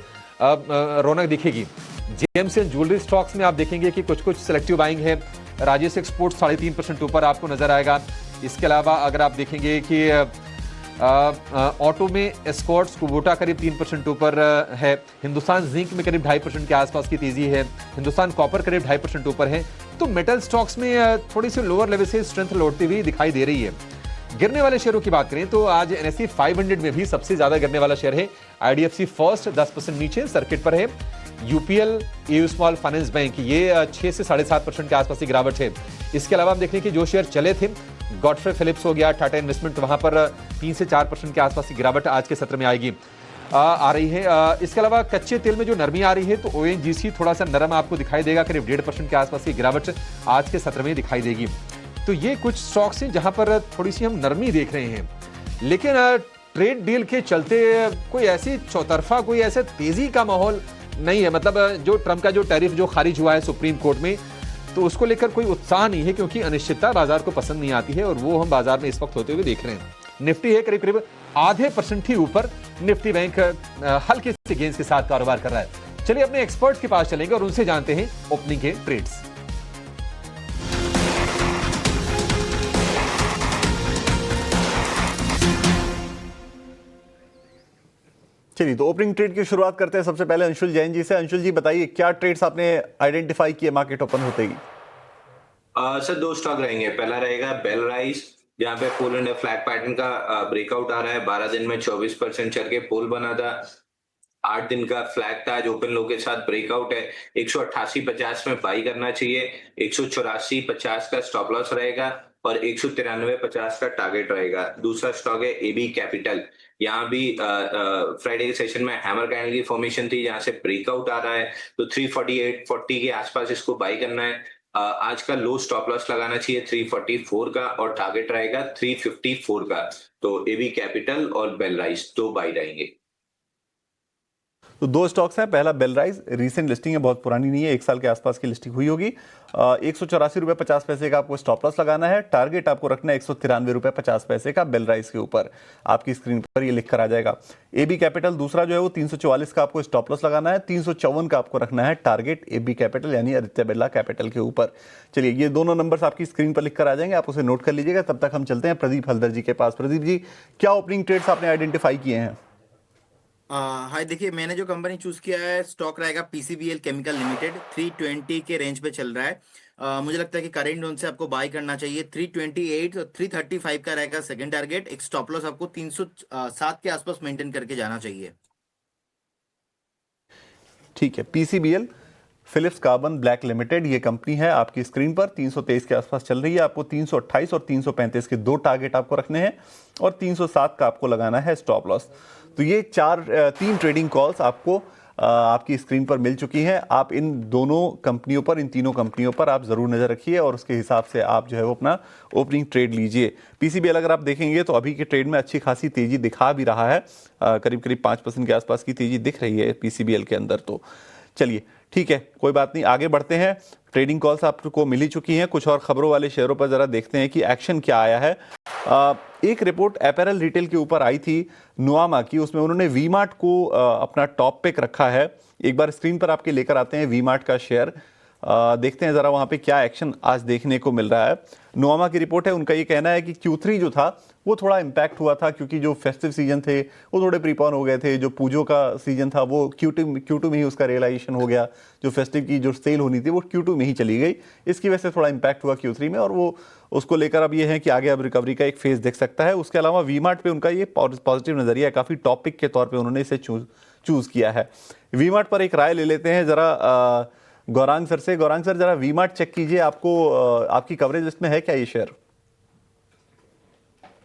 रौनक दिखेगी। जेम्स एंड ज्वेलरी स्टॉक्स में आप देखेंगे कि कुछ सिलेक्टिव बाइंग है। राजेश एक्सपोर्ट 3.5% ऊपर आपको नजर आएगा। इसके अलावा अगर आप देखेंगे कि ऑटो में एस्कॉर्ट्स कुबोटा करीब 3% ऊपर है। हिंदुस्तान जिंक में करीब 2.5% के आसपास की तेजी है। हिंदुस्तान कॉपर करीब 2.5% ऊपर है। तो मेटल स्टॉक्स में थोड़ी सी लोअर लेवल से स्ट्रेंथ लौटती हुई दिखाई दे रही है। गिरने वाले शेयरों की बात करें तो आज NSE 500 में भी सबसे ज्यादा गिरने वाला शेयर है IDFC फर्स्ट, 10% नीचे सर्किट पर है। UPL, AU small finance bank, ये 6 से 7.5% के आसपास की गिरावट है। इसके अलावा हम देखें कि जो शेयर चले थे, गॉडफ्रे फिलिप्स हो गया, टाटा इन्वेस्टमेंट, वहां पर 3 से 4% के आसपास की गिरावट आज के सत्र में आएगी आ रही है। इसके अलावा कच्चे तेल में जो नरमी आ रही है तो ONGC थोड़ा सा नरम आपको दिखाई देगा, करीब 1.5% के आसपास की गिरावट आज के सत्र में दिखाई देगी। तो ये कुछ स्टॉक्स हैं जहां पर थोड़ी सी हम नरमी देख रहे हैं। लेकिन ट्रेड डील के चलते कोई ऐसी चौतरफा, कोई ऐसे तेजी का माहौल नहीं है। मतलब जो ट्रंप का जो टैरिफ जो खारिज हुआ है सुप्रीम कोर्ट में, तो उसको लेकर कोई उत्साह नहीं है, क्योंकि अनिश्चितता बाजार को पसंद नहीं आती है और वो हम बाजार में इस वक्त होते हुए देख रहे हैं। निफ्टी है करीब 0.5% ही ऊपर। निफ्टी बैंक हल्के से गेंस के साथ कारोबार कर रहा है। चलिए अपने एक्सपर्ट्स के पास चलेंगे और उनसे जानते हैं ओपनिंग के ट्रेड्स। चलिए तो ओपनिंग ट्रेड की शुरुआत करते हैं सबसे पहले अंशुल जैन जी से। अंशुल जी बताइए क्या ट्रेड्स आपने आइडेंटिफाई किए मार्केट ओपन होते ही? सर 2 स्टॉक रहेंगे। पहला रहेगा बेल राइस, जहां पे पोल एंड फ्लैग पैटर्न का ब्रेकआउट आ रहा है। 12 दिन में 24% चढ़ के पोल बना था। 8 दिन का फ्लैग था, आज ओपन लो के साथ ब्रेकआउट है। 188.50 में बाई करना चाहिए। 184.50 का स्टॉप लॉस रहेगा और 193.50 का टारगेट रहेगा। दूसरा स्टॉक है AB कैपिटल। यहाँ भी फ्राइडे के सेशन में हैमर कैंडल की फॉर्मेशन थी, जहां से ब्रेकआउट आ रहा है, तो 348.40 के आसपास इसको बाई करना है। आज का लो स्टॉप लॉस लगाना चाहिए 344 का और टारगेट रहेगा 354 का। तो AB कैपिटल और बेल राइस 2 बाई रहेंगे। तो 2 स्टॉक्स हैं। पहला बेल राइस, रीसेंट लिस्टिंग है, बहुत पुरानी नहीं है, 1 साल के आसपास की लिस्टिंग हुई होगी। 184.50 रुपए का आपको स्टॉप लॉस लगाना है। टारगेट आपको रखना है 193.50 रुपए का बेल राइस के ऊपर। आपकी स्क्रीन पर ये लिख कर आ जाएगा। AB कैपिटल दूसरा जो है वो 344 का आपको स्टॉप लॉस लगाना है। 354 का आपको रखना है टारगेट AB कैपिटल यानी आदित्य बिरला कैपिटल के ऊपर। चलिए ये दोनों नंबर्स आपकी स्क्रीन पर लिख कर आ जाएंगे, आप उसे नोट कर लीजिएगा। तब तक हम चलते हैं प्रदीप हल्दर जी के पास। प्रदीप जी, क्या ओपनिंग ट्रेड्स आपने आइडेंटिफाई किए हैं? हाय, देखिए मैंने जो कंपनी चूज किया है, स्टॉक रहेगा PCBL केमिकल लिमिटेड। 320 के रेंज पे चल रहा है। मुझे लगता है कि करेंट जोन से आपको बाय करना चाहिए। 328 और 335 का रहेगा सेकंड टारगेट। एक स्टॉप लॉस आपको 307 के आसपास मेंटेन करके जाना चाहिए। ठीक है, PCBL Phillips Carbon Black Limited ये कंपनी है आपकी स्क्रीन पर 323 के आसपास चल रही है। आपको 328 और 335 के 2 टारगेट आपको रखने हैं और 307 का आपको लगाना है स्टॉप लॉस। तो ये 3 ट्रेडिंग कॉल्स आपको आपकी स्क्रीन पर मिल चुकी हैं। आप इन दोनों कंपनियों पर, इन तीनों कंपनियों पर आप जरूर नजर रखिए और उसके हिसाब से आप जो है वो अपना ओपनिंग ट्रेड लीजिए। PCBL अगर आप देखेंगे तो अभी के ट्रेड में अच्छी खासी तेजी दिखा भी रहा है, करीब 5% के आसपास की तेजी दिख रही है PCBL के अंदर। तो चलिए ठीक है, कोई बात नहीं, आगे बढ़ते हैं। ट्रेडिंग कॉल्स आपको मिल ही चुकी हैं। कुछ और खबरों वाले शेयरों पर जरा देखते हैं कि एक्शन क्या आया है। एक रिपोर्ट अपैरल रिटेल के ऊपर आई थी नुआमा की, उसमें उन्होंने वी-मार्ट को अपना टॉप पिक रखा है। एक बार स्क्रीन पर आपके लेकर आते हैं वी-मार्ट का शेयर, देखते हैं जरा वहां पे क्या एक्शन आज देखने को मिल रहा है। नुआमा की रिपोर्ट है, उनका ये कहना है कि Q3 जो था वो थोड़ा इम्पैक्ट हुआ था, क्योंकि जो फेस्टिव सीजन थे वो थोड़े प्रीपोन हो गए थे। जो पूजों का सीजन था वो Q2 में ही उसका रियलाइजेशन हो गया। जो फेस्टिव की जो सेल होनी थी वो Q2 में ही चली गई, इसकी वजह से थोड़ा इम्पैक्ट हुआ Q3 में, और वो उसको लेकर अब ये है कि आगे अब रिकवरी का एक फेज देख सकता है। उसके अलावा वी-मार्ट पे उनका ये पॉजिटिव नजरिया है, काफ़ी टॉपिक के तौर पर उन्होंने इसे चूज किया है। वी-मार्ट पर एक राय ले लेते हैं जरा गौरांग सर से। गौरांग सर, जरा वी मार्ट चेक कीजिए, आपको आपकी कवरेज लिस्ट में है क्या ये शेयर?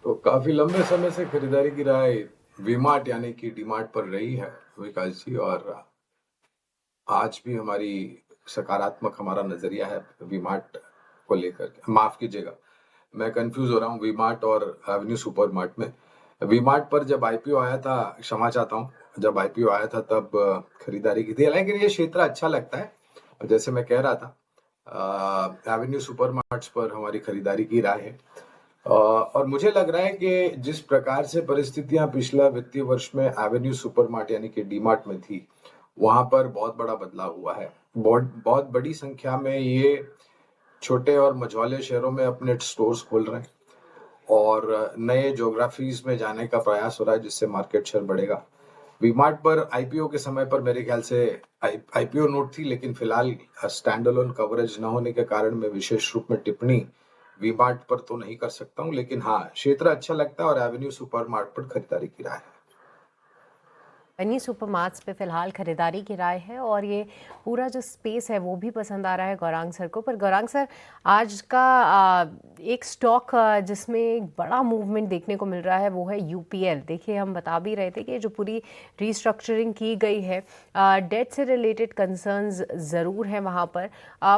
तो काफी लंबे समय से खरीदारी की राय वी मार्ट यानी कि डी मार्ट पर रही है विकास जी, और आज भी हमारी सकारात्मक हमारा नजरिया है वी मार्ट को लेकर के। माफ कीजिएगा, मैं कंफ्यूज हो रहा हूँ वी मार्ट और एवेन्यू सुपर मार्ट में। वी मार्ट पर जब आईपीओ आया था, क्षमा चाहता हूँ, जब आईपीओ आया था तब खरीदारी की थी। लेकिन ये क्षेत्र अच्छा लगता है, और जैसे मैं कह रहा था एवेन्यू सुपर मार्ट्स पर हमारी खरीदारी की राय है। और मुझे लग रहा है कि जिस प्रकार से परिस्थितियां पिछला वित्तीय वर्ष में एवेन्यू सुपर मार्ट यानी कि डी मार्ट में थी, वहां पर बहुत बड़ा बदलाव हुआ है। बहुत बड़ी संख्या में ये छोटे और मझौले शहरों में अपने स्टोर्स खोल रहे हैं और नए ज्योग्राफीज में जाने का प्रयास हो रहा है, जिससे मार्केट शेयर बढ़ेगा। वी मार्ट पर आईपीओ के समय पर मेरे ख्याल से आईपीओ नोट थी, लेकिन फिलहाल स्टैंड अलोन कवरेज न होने के कारण मैं विशेष रूप में टिप्पणी वी मार्ट पर तो नहीं कर सकता हूं। लेकिन हाँ, क्षेत्र अच्छा लगता है और एवेन्यू सुपर मार्ट पर खरीदारी की राय है। एवेन्यू सुपर मार्ट्स पे फिलहाल खरीदारी की राय है, और ये पूरा जो स्पेस है वो भी पसंद आ रहा है गौरांग सर को। पर गौरांग सर, आज का एक स्टॉक जिसमें एक बड़ा मूवमेंट देखने को मिल रहा है वो है यूपीएल। देखिए, हम बता भी रहे थे कि जो पूरी रीस्ट्रक्चरिंग की गई है, डेट से रिलेटेड कंसर्न्स ज़रूर हैं वहाँ पर,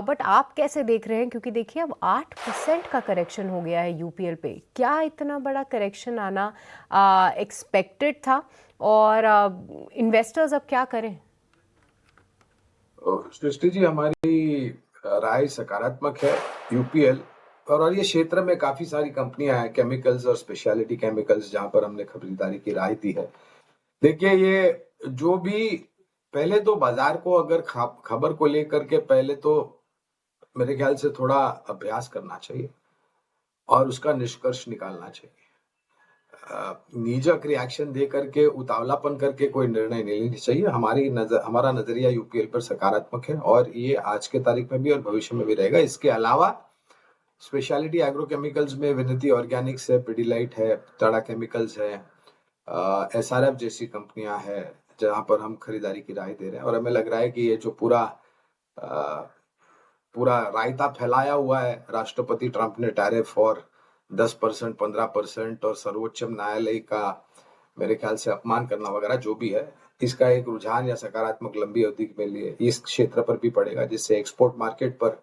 बट आप कैसे देख रहे हैं? क्योंकि देखिए अब 8% का करेक्शन हो गया है यूपीएल पे। क्या इतना बड़ा करेक्शन आना एक्सपेक्टेड था, और इन्वेस्टर्स अब क्या करें? सृष्टि जी, हमारी राय सकारात्मक है यूपीएल, और ये क्षेत्र में काफी सारी कंपनियां हैं, केमिकल्स और स्पेशलिटी केमिकल्स, जहां पर हमने खरीदारी की राय दी है। देखिए, ये जो भी पहले तो बाजार को अगर खबर को लेकर के पहले तो मेरे ख्याल से थोड़ा अभ्यास करना चाहिए और उसका निष्कर्ष निकालना चाहिए। नीजक रिएक्शन दे करके, उतावलापन करके कोई निर्णय नहीं लेना चाहिए। हमारा नजरिया यूपीएल पर सकारात्मक है, और ये आज के तारीख में भी और भविष्य में भी रहेगा। इसके अलावा स्पेशलिटी एग्रोकेमिकल्स में विनती ऑर्गेनिक्स है, पिडिलाइट है, टाटा केमिकल्स है, एसआरएफ जैसी कंपनियां हैं जहां पर हम खरीदारी की राय दे रहे हैं। और हमें लग रहा है कि ये जो पूरा रायता फैलाया हुआ है राष्ट्रपति ट्रंप ने, टैरिफ और 10%, 15% और सर्वोच्च न्यायालय का मेरे ख्याल से अपमान करना वगैरह जो भी है, इसका एक रुझान या सकारात्मक लंबी अवधि के लिए इस क्षेत्र पर भी पड़ेगा, जिससे एक्सपोर्ट मार्केट पर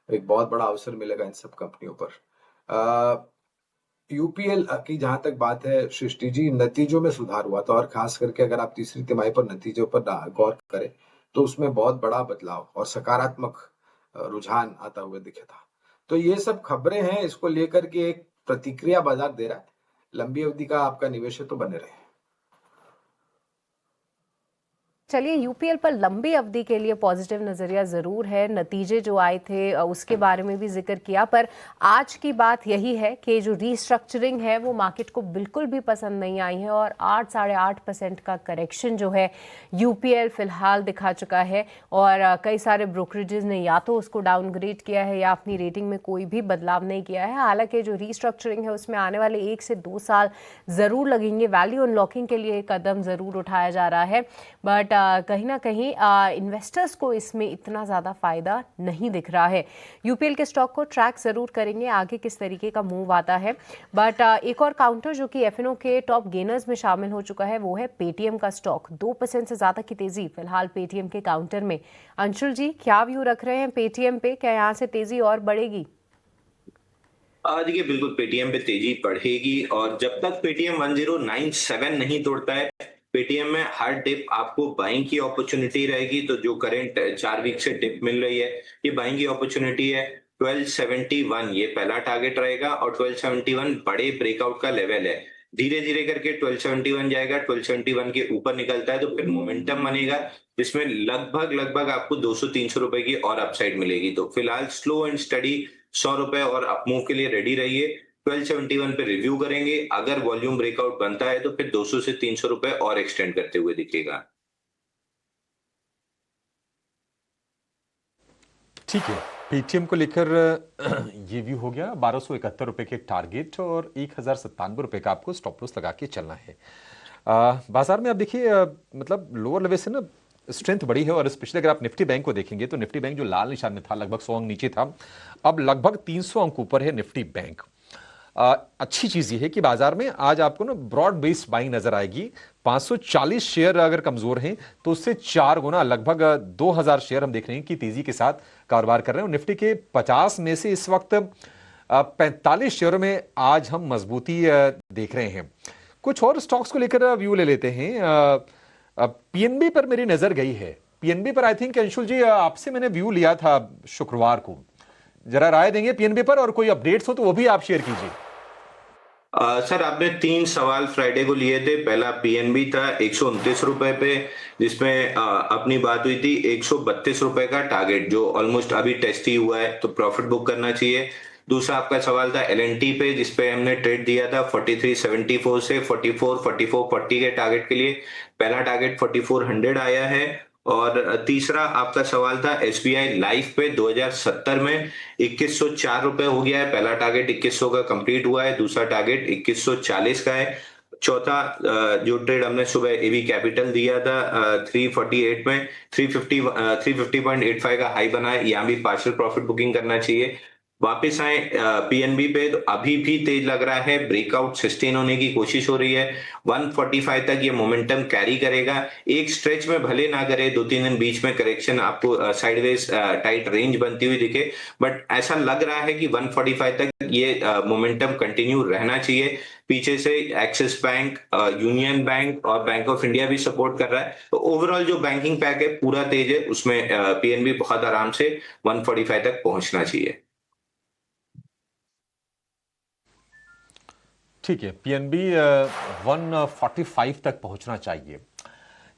एक बहुत बड़ा अवसर मिलेगा इन सब कंपनियों पर। यूपीएल की जहां तक बात है सृष्टि जी, नतीजों में सुधार हुआ था, और खास करके अगर आप तीसरी तिमाही पर नतीजों पर गौर करें तो उसमें बहुत बड़ा बदलाव और सकारात्मक रुझान आता हुआ दिखा था। तो ये सब खबरें हैं, इसको लेकर के एक प्रतिक्रिया बाजार दे रहा है। लंबी अवधि का आपका निवेश है तो बने रहे। चलिए, यूपीएल पर लंबी अवधि के लिए पॉजिटिव नज़रिया ज़रूर है। नतीजे जो आए थे उसके बारे में भी जिक्र किया, पर आज की बात यही है कि जो रीस्ट्रक्चरिंग है वो मार्केट को बिल्कुल भी पसंद नहीं आई है, और 8-8.5% का करेक्शन जो है यूपीएल फिलहाल दिखा चुका है। और कई सारे ब्रोकरेजेस ने या तो उसको डाउनग्रेड किया है या अपनी रेटिंग में कोई भी बदलाव नहीं किया है। हालांकि जो रीस्ट्रक्चरिंग है उसमें आने वाले 1 से 2 साल ज़रूर लगेंगे। वैल्यू अनलॉकिंग के लिए कदम ज़रूर उठाया जा रहा है, बट कहीं ना कहीं इन्वेस्टर्स को इसमें इतना ज़्यादा फ़ायदा नहीं दिख रहा है। यूपीएल के स्टॉक को ट्रैक ज़रूर करेंगे आगे किस तरीके का मूव आता है। बट एक और काउंटर जो कि एफएनओ के टॉप गेनर्स में शामिल हो चुका है वो है पेटीएम का स्टॉक। 2% से ज़्यादा की तेज़ी फिलहाल पेटीएम के काउंटर में। अंशुल जी, क्या व्यू रख रहे हैं पेटीएम पे? क्या यहाँ से तेज़ी और बढ़ेगी? देखिए, बिल्कुल पेटीएम पे तेजी बढ़ेगी, और जब तक पेटीएम 1097 नहीं तोड़ता है, पेटीएम में हर डिप आपको बाइंग की अपॉर्चुनिटी रहेगी। तो जो करंट 4 वीक से डिप मिल रही है, ये बाइंग की अपॉर्चुनिटी है। 1271 ये पहला टारगेट रहेगा, और 1271 बड़े ब्रेकआउट का लेवल है। धीरे धीरे करके 1271 जाएगा, 1271 के ऊपर निकलता है तो फिर मोमेंटम बनेगा, जिसमें लगभग आपको 200-300 रुपए की और अपसाइड मिलेगी। तो फिलहाल स्लो एंड स्टडी 100 रुपए और अपमूव के लिए रेडी रहिए। 1271 पे रिव्यू करेंगे, अगर वॉल्यूम ब्रेकआउट बनता है तो फिर 200 से 300 रुपए और एक्सटेंड करते हुए दिखेगा। ठीक है, पेटीएम को लेकर ये व्यू हो गया। 1271 रुपए के टारगेट और 1097 रुपए का आपको स्टॉप लॉस लगा के चलना है। बाजार में आप देखिए, मतलब लोअर लेवल से ना स्ट्रेंथ बढ़ी है। और स्पेशली अगर आप निफ्टी बैंक को देखेंगे तो निफ्टी बैंक जो लाल निशान में था, लगभग 100 अंक नीचे था, अब लगभग 300 अंक ऊपर है निफ्टी बैंक। अच्छी चीज ये है कि बाजार में आज आपको ना ब्रॉड बेस्ड बाइंग नजर आएगी। 540 शेयर अगर कमजोर हैं तो उससे 4 गुना लगभग 2000 शेयर हम देख रहे हैं कि तेजी के साथ कारोबार कर रहे हैं। और निफ्टी के 50 में से इस वक्त 45 शेयरों में आज हम मजबूती देख रहे हैं। कुछ और स्टॉक्स को लेकर व्यू ले लेते हैं। पीएनबी पर मेरी नजर गई है। पीएनबी पर आई थिंक अंशुल जी आपसे मैंने व्यू लिया था शुक्रवार को, जरा राय देंगे पीएनबी पर, और कोई अपडेट्स हो तो वो भी आप शेयर कीजिए। सर आपने 3 सवाल फ्राइडे को लिए थे। पहला पीएनबी था 129 रुपए पे, जिसमें अपनी बात हुई थी 132 रुपए का टारगेट, जो ऑलमोस्ट अभी टेस्ट ही हुआ है, तो प्रॉफिट बुक करना चाहिए। दूसरा आपका सवाल था एलएनटी पे, जिसपे हमने ट्रेड दिया था 43.74 से 44.40 के टारगेट के लिए। पहला टारगेट 4400 आया है। और तीसरा आपका सवाल था एसबीआई लाइफ पे 2070 में 2104 रुपए हो गया है। पहला टारगेट 2100 का कंप्लीट हुआ है, दूसरा टारगेट 2140 का है। चौथा जो ट्रेड हमने सुबह एवी कैपिटल दिया था 348 में 350.85 का हाई बना है, यहाँ भी पार्शियल प्रॉफिट बुकिंग करना चाहिए। वापस आए पीएनबी पे, तो अभी भी तेज लग रहा है, ब्रेकआउट सस्टेन होने की कोशिश हो रही है। 145 तक ये मोमेंटम कैरी करेगा। एक स्ट्रेच में भले ना करे, 2-3 दिन बीच में करेक्शन आपको साइडवेज टाइट रेंज बनती हुई दिखे, बट ऐसा लग रहा है कि 145 तक ये मोमेंटम कंटिन्यू रहना चाहिए। पीछे से एक्सिस बैंक, यूनियन बैंक और बैंक ऑफ इंडिया भी सपोर्ट कर रहा है। तो ओवरऑल जो बैंकिंग पैक है पूरा तेज है, उसमें पीएनबी बहुत आराम से 145 तक पहुंचना चाहिए। ठीक है, पीएनबी 145 तक पहुंचना चाहिए।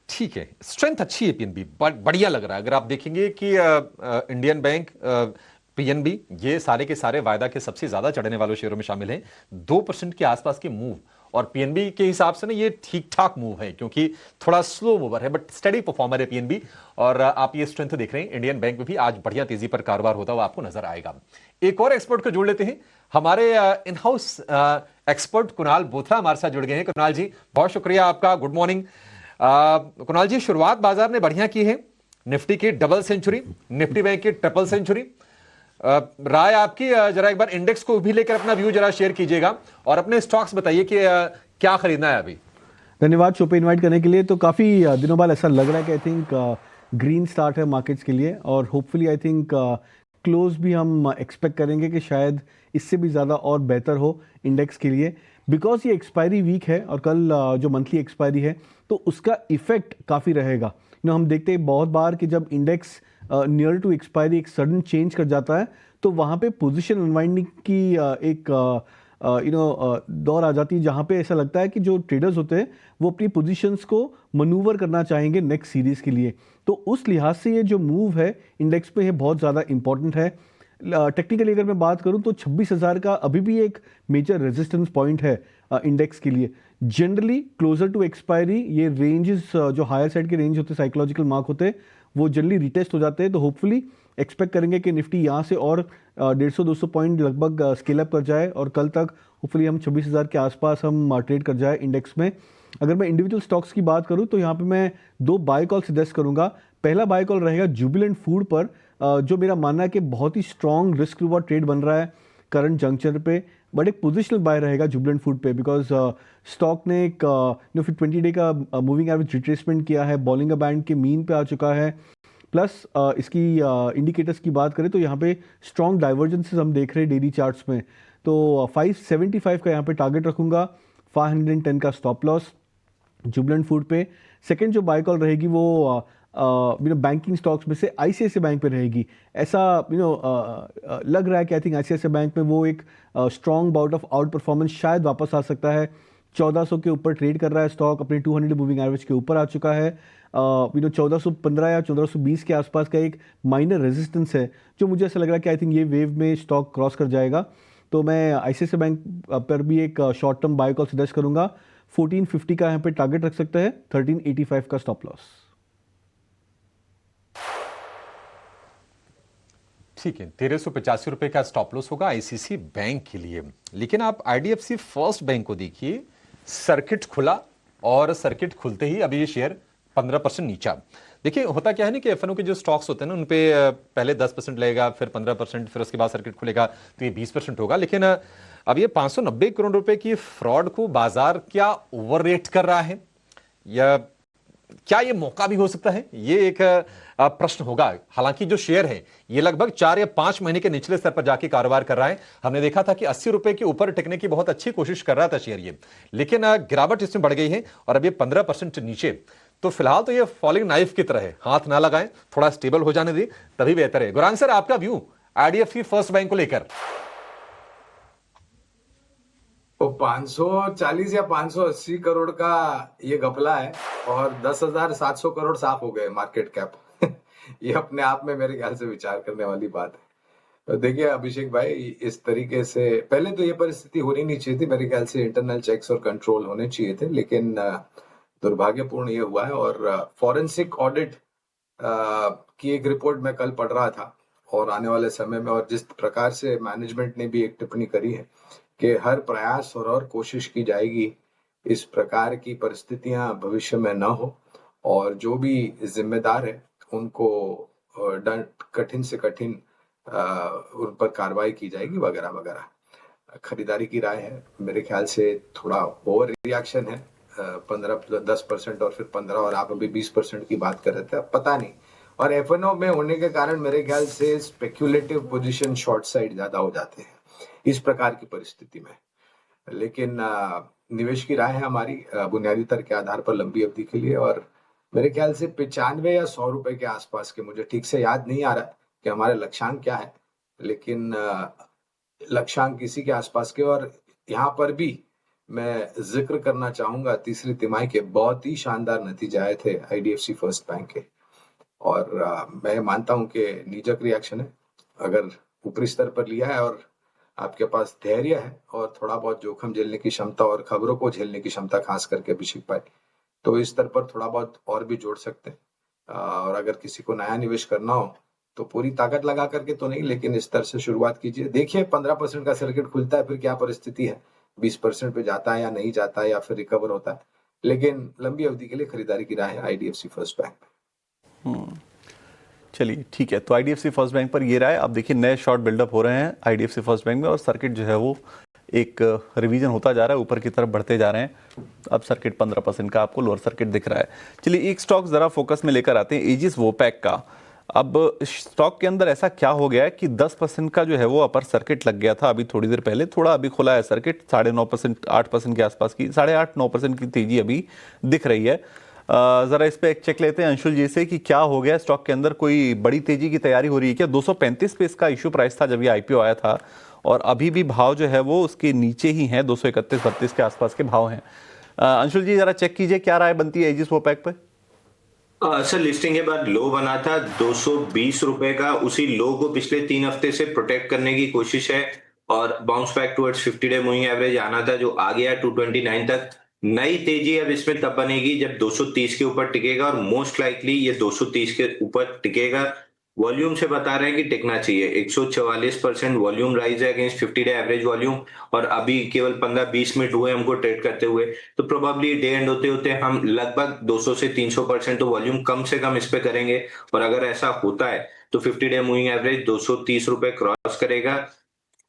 ठीक है, स्ट्रेंथ अच्छी है पीएनबी, बढ़िया लग रहा है। अगर आप देखेंगे कि इंडियन बैंक, पीएनबी, ये सारे के सारे वायदा के सबसे ज्यादा चढ़ने वाले शेयरों में शामिल हैं। 2% के आसपास के मूव, और पीएनबी के हिसाब से ना ये ठीक ठाक मूव है, क्योंकि थोड़ा स्लो मूवर है बट स्टडी परफॉर्मर है पीएनबी। और आप ये स्ट्रेंथ देख रहे हैं, इंडियन बैंक में भी आज बढ़िया तेजी पर कारोबार होता हुआ आपको नजर आएगा। एक और एक्सपर्ट को जोड़ लेते हैं, हमारे in house expert Kunal Bothra हमारे साथ जुड़ गए हैं। कुणाल जी बहुत शुक्रिया आपका, गुड मॉर्निंग। कुणाल जी, शुरुआत बाजार ने बढ़िया की है, निफ्टी की डबल सेंचुरी, निफ्टी बैंक की ट्रिपल सेंचुरी। राय आपकी, जरा एक बार इंडेक्स को भी लेकर अपना व्यू जरा शेयर कीजिएगा और अपने स्टॉक्स बताइए कि क्या खरीदना है अभी। धन्यवाद शो पे इनवाइट करने के लिए। तो काफ़ी दिनों बाद ऐसा लग रहा है कि आई थिंक ग्रीन स्टार्ट है मार्केट्स के लिए, और होपफुली आई थिंक क्लोज भी हम एक्सपेक्ट करेंगे कि शायद इससे भी ज़्यादा और बेहतर हो इंडेक्स के लिए, बिकॉज ये एक्सपायरी वीक है और कल जो मंथली एक्सपायरी है तो उसका इफेक्ट काफ़ी रहेगा। हम देखते हैं बहुत बार कि जब इंडेक्स नियर टू एक्सपायरी एक सडन चेंज कर जाता है तो वहाँ पे पोजीशन अनवाइंडिंग की एक दौर आ जाती है, जहाँ पे ऐसा लगता है कि जो ट्रेडर्स होते हैं वो अपनी पोजीशंस को मनूवर करना चाहेंगे नेक्स्ट सीरीज़ के लिए। तो उस लिहाज से ये जो मूव है इंडेक्स पे है बहुत ज़्यादा इंपॉर्टेंट है। टेक्निकली अगर मैं बात करूं तो 26,000 का अभी भी एक मेजर रेजिस्टेंस पॉइंट है इंडेक्स के लिए। जनरली क्लोजर टू एक्सपायरी ये रेंजेस जो हायर साइड के रेंज होते हैं, साइकोलॉजिकल मार्क होते हैं, वो जल्दी रिटेस्ट हो जाते हैं। तो होपफुली एक्सपेक्ट करेंगे कि निफ्टी यहाँ से और 150-200 पॉइंट लगभग स्केल अप कर जाए और कल तक होपफुली हम 26,000 के आसपास हम ट्रेड कर जाए इंडेक्स में। अगर मैं इंडिविजुअल स्टॉक्स की बात करूं तो यहाँ पे मैं 2 बाय कॉल सजेस्ट करूंगा। पहला बाय कॉल रहेगा जुबिलेंट फूड पर, जो मेरा मानना है कि बहुत ही स्ट्रॉन्ग रिस्क रिवॉर्ड ट्रेड बन रहा है करंट जंक्चर पे, बट एक पोजिशनल बाय रहेगा जुबिलेंट फूड पे, बिकॉज स्टॉक ने एक 20 डे का मूविंग एवरेज रिट्रेसमेंट किया है, बॉलिंगर बैंड के मीन पे आ चुका है। प्लस इसकी इंडिकेटर्स की बात करें तो यहाँ पे स्ट्रॉन्ग डाइवर्जेंसेस हम देख रहे हैं डेली चार्ट्स में। तो 575 का यहाँ पे टारगेट रखूंगा, 510 का स्टॉप लॉस जुबिलेंट फूड पे। सेकंड जो बाय कॉल रहेगी वो बैंकिंग स्टॉक्स में से आईसीआईसीआई बैंक पे रहेगी। ऐसा लग रहा है कि आई थिंक आईसीआईसीआई बैंक में वो एक strong bout of out performance शायद वापस आ सकता है। 1400 के ऊपर ट्रेड कर रहा है स्टॉक, अपने 200 मूविंग एवरेज के ऊपर आ चुका है। 1415 या 1420 के आसपास का एक माइनर रेजिस्टेंस है, जो मुझे ऐसा लग रहा है कि आई थिंक ये वेव में स्टॉक क्रॉस कर जाएगा। तो मैं आईसीआईसीआई बैंक पर भी एक short term by call suggest करूंगा। 1450 का यहाँ पे टारगेट रख सकता है, 1385 का स्टॉप लॉस। ठीक है, 1385 रुपए का स्टॉप लॉस होगा आईसीआईसीआई बैंक के लिए। लेकिन आप आईडीएफसी फर्स्ट बैंक को देखिए, सर्किट खुला और सर्किट खुलते ही अभी ये शेयर 15% नीचा। देखिए होता क्या है ना कि एफएनओ के जो स्टॉक्स होते हैं ना उन पे पहले 10% लगेगा, फिर 15%, फिर उसके बाद सर्किट खुलेगा तो ये 20% होगा। लेकिन अब ये 590 करोड़ रुपए की फ्रॉड को बाजार क्या ओवररेट कर रहा है, या क्या ये मौका भी हो सकता है, ये एक प्रश्न होगा। हालांकि जो शेयर है ये लगभग 4 या 5 महीने के निचले स्तर पर जाके कारोबार कर रहा है। हमने देखा था कि 80 रुपए के ऊपर टिकने की बहुत अच्छी कोशिश कर रहा था शेयर ये, लेकिन गिरावट इसमें बढ़ गई है और अब ये 15% नीचे। तो फिलहाल तो ये फॉलिंग नाइफ की तरह है, हाथ ना लगाएं, थोड़ा स्टेबल हो जाने दे तभी बेहतर है। गुरान सर, आपका व्यू आईडीएफसी फर्स्ट बैंक को लेकर? तो 540 या 580 करोड़ का ये घपला है और 10,700 करोड़ साफ हो गए मार्केट कैप। ये अपने आप में मेरे ख्याल से विचार करने वाली बात है। तो देखिए अभिषेक भाई, इस तरीके से पहले तो ये परिस्थिति होनी नहीं चाहिए थी। मेरे ख्याल से इंटरनल चेक्स और कंट्रोल होने चाहिए थे, लेकिन दुर्भाग्यपूर्ण ये हुआ है। और फॉरेंसिक ऑडिट की एक रिपोर्ट मैं कल पढ़ रहा था और आने वाले समय में, और जिस प्रकार से मैनेजमेंट ने भी एक टिप्पणी करी है कि हर प्रयास और कोशिश की जाएगी इस प्रकार की परिस्थितियां भविष्य में न हो, और जो भी जिम्मेदार है उनको दंड कठिन से कठिन उन पर कार्रवाई की जाएगी वगैरह वगैरह। खरीदारी की राय है, मेरे ख्याल से थोड़ा ओवर रिएक्शन है। 10% और फिर 15 और आप अभी 20% की बात कर रहे थे, अब पता नहीं। और एफएनओ में होने के कारण मेरे ख्याल से स्पेक्युलेटिव पोजीशन शॉर्ट साइड ज्यादा हो जाते हैं इस प्रकार की परिस्थिति में। लेकिन निवेश की राय है हमारी बुनियादी तर्क के आधार पर लंबी अवधि के लिए, और मेरे ख्याल से 95 या 100 रुपए के आसपास के, मुझे ठीक से याद नहीं आ रहा कि हमारे लक्ष्यांक क्या है, लेकिन लक्ष्यांक इसी के आसपास के। और यहाँ पर भी मैं जिक्र करना चाहूंगा तीसरी तिमाही के बहुत ही शानदार नतीजे आए थे आईडीएफसी फर्स्ट बैंक के, और मैं मानता हूं कि नीजक रिएक्शन है। अगर ऊपरी स्तर पर लिया है और आपके पास धैर्य है और थोड़ा बहुत जोखिम झेलने की क्षमता और खबरों को झेलने की क्षमता, खास करके अभिषेक भाई, तो इस स्तर पर थोड़ा बहुत और भी जोड़ सकते हैं। और अगर किसी को नया निवेश करना हो तो पूरी ताकत लगा करके तो नहीं, लेकिन इस स्तर से शुरुआत कीजिए। देखिए 15% का सर्किट खुलता है, फिर क्या परिस्थिति है, 20% पे जाता है या नहीं जाता है, या फिर रिकवर होता है। लेकिन लंबी अवधि के लिए खरीदारी की राय है आईडीएफसी फर्स्ट बैंक में। चलिए ठीक है, तो आईडीएफसी फर्स्ट बैंक पर ये राय। अब देखिए नए शॉर्ट बिल्डअप हो रहे हैं आईडीएफसी फर्स्ट बैंक में, और सर्किट जो है वो एक रिवीजन होता जा रहा है, ऊपर की तरफ बढ़ते जा रहे हैं। अब सर्किट 15% का आपको लोअर सर्किट दिख रहा है। चलिए एक स्टॉक जरा फोकस में लेकर आते हैं, एजिस वोपैक का। अब स्टॉक के अंदर ऐसा क्या हो गया है कि 10% का जो है वो अपर सर्किट लग गया था अभी थोड़ी देर पहले, थोड़ा अभी खुला है सर्किट 9.5%, 8% के आसपास की, 8.5-9% की तेजी अभी दिख रही है। जरा इस पे एक चेक लेते हैं अंशुल जी से कि क्या हो गया स्टॉक के अंदर, कोई बड़ी तेजी की तैयारी हो रही है क्या? 235 पे इसका इशू प्राइस था जब ये आईपीओ आया था, और अभी भी भाव जो है वो उसके नीचे ही है, 231-32 के आसपास के भाव हैं। अंशुल जी जरा चेक कीजिए क्या राय बनती है एजिस वोपैक पे। सर लिस्टिंग के बाद लो बना था 220 रुपए का, उसी लो को पिछले 3 हफ्ते से प्रोटेक्ट करने की कोशिश है और bounce back towards 50 day moving average आना था जो आ गया 229 तक। नई तेजी अब इसमें तब बनेगी जब 230 के ऊपर टिकेगा, और मोस्ट लाइकली ये 230 के ऊपर टिकेगा। वॉल्यूम से बता रहे हैं कि टिकना चाहिए। 144% वॉल्यूम राइज है अगेंस्ट 50 डे एवरेज वॉल्यूम, और अभी केवल 15-20 मिनट हुए हमको ट्रेड करते हुए, तो प्रोबेबली डे एंड होते होते हम लगभग 200 से 300% तो वॉल्यूम कम से कम इस पे करेंगे। और अगर ऐसा होता है तो 50 डे मूविंग एवरेज 230 रुपए क्रॉस करेगा।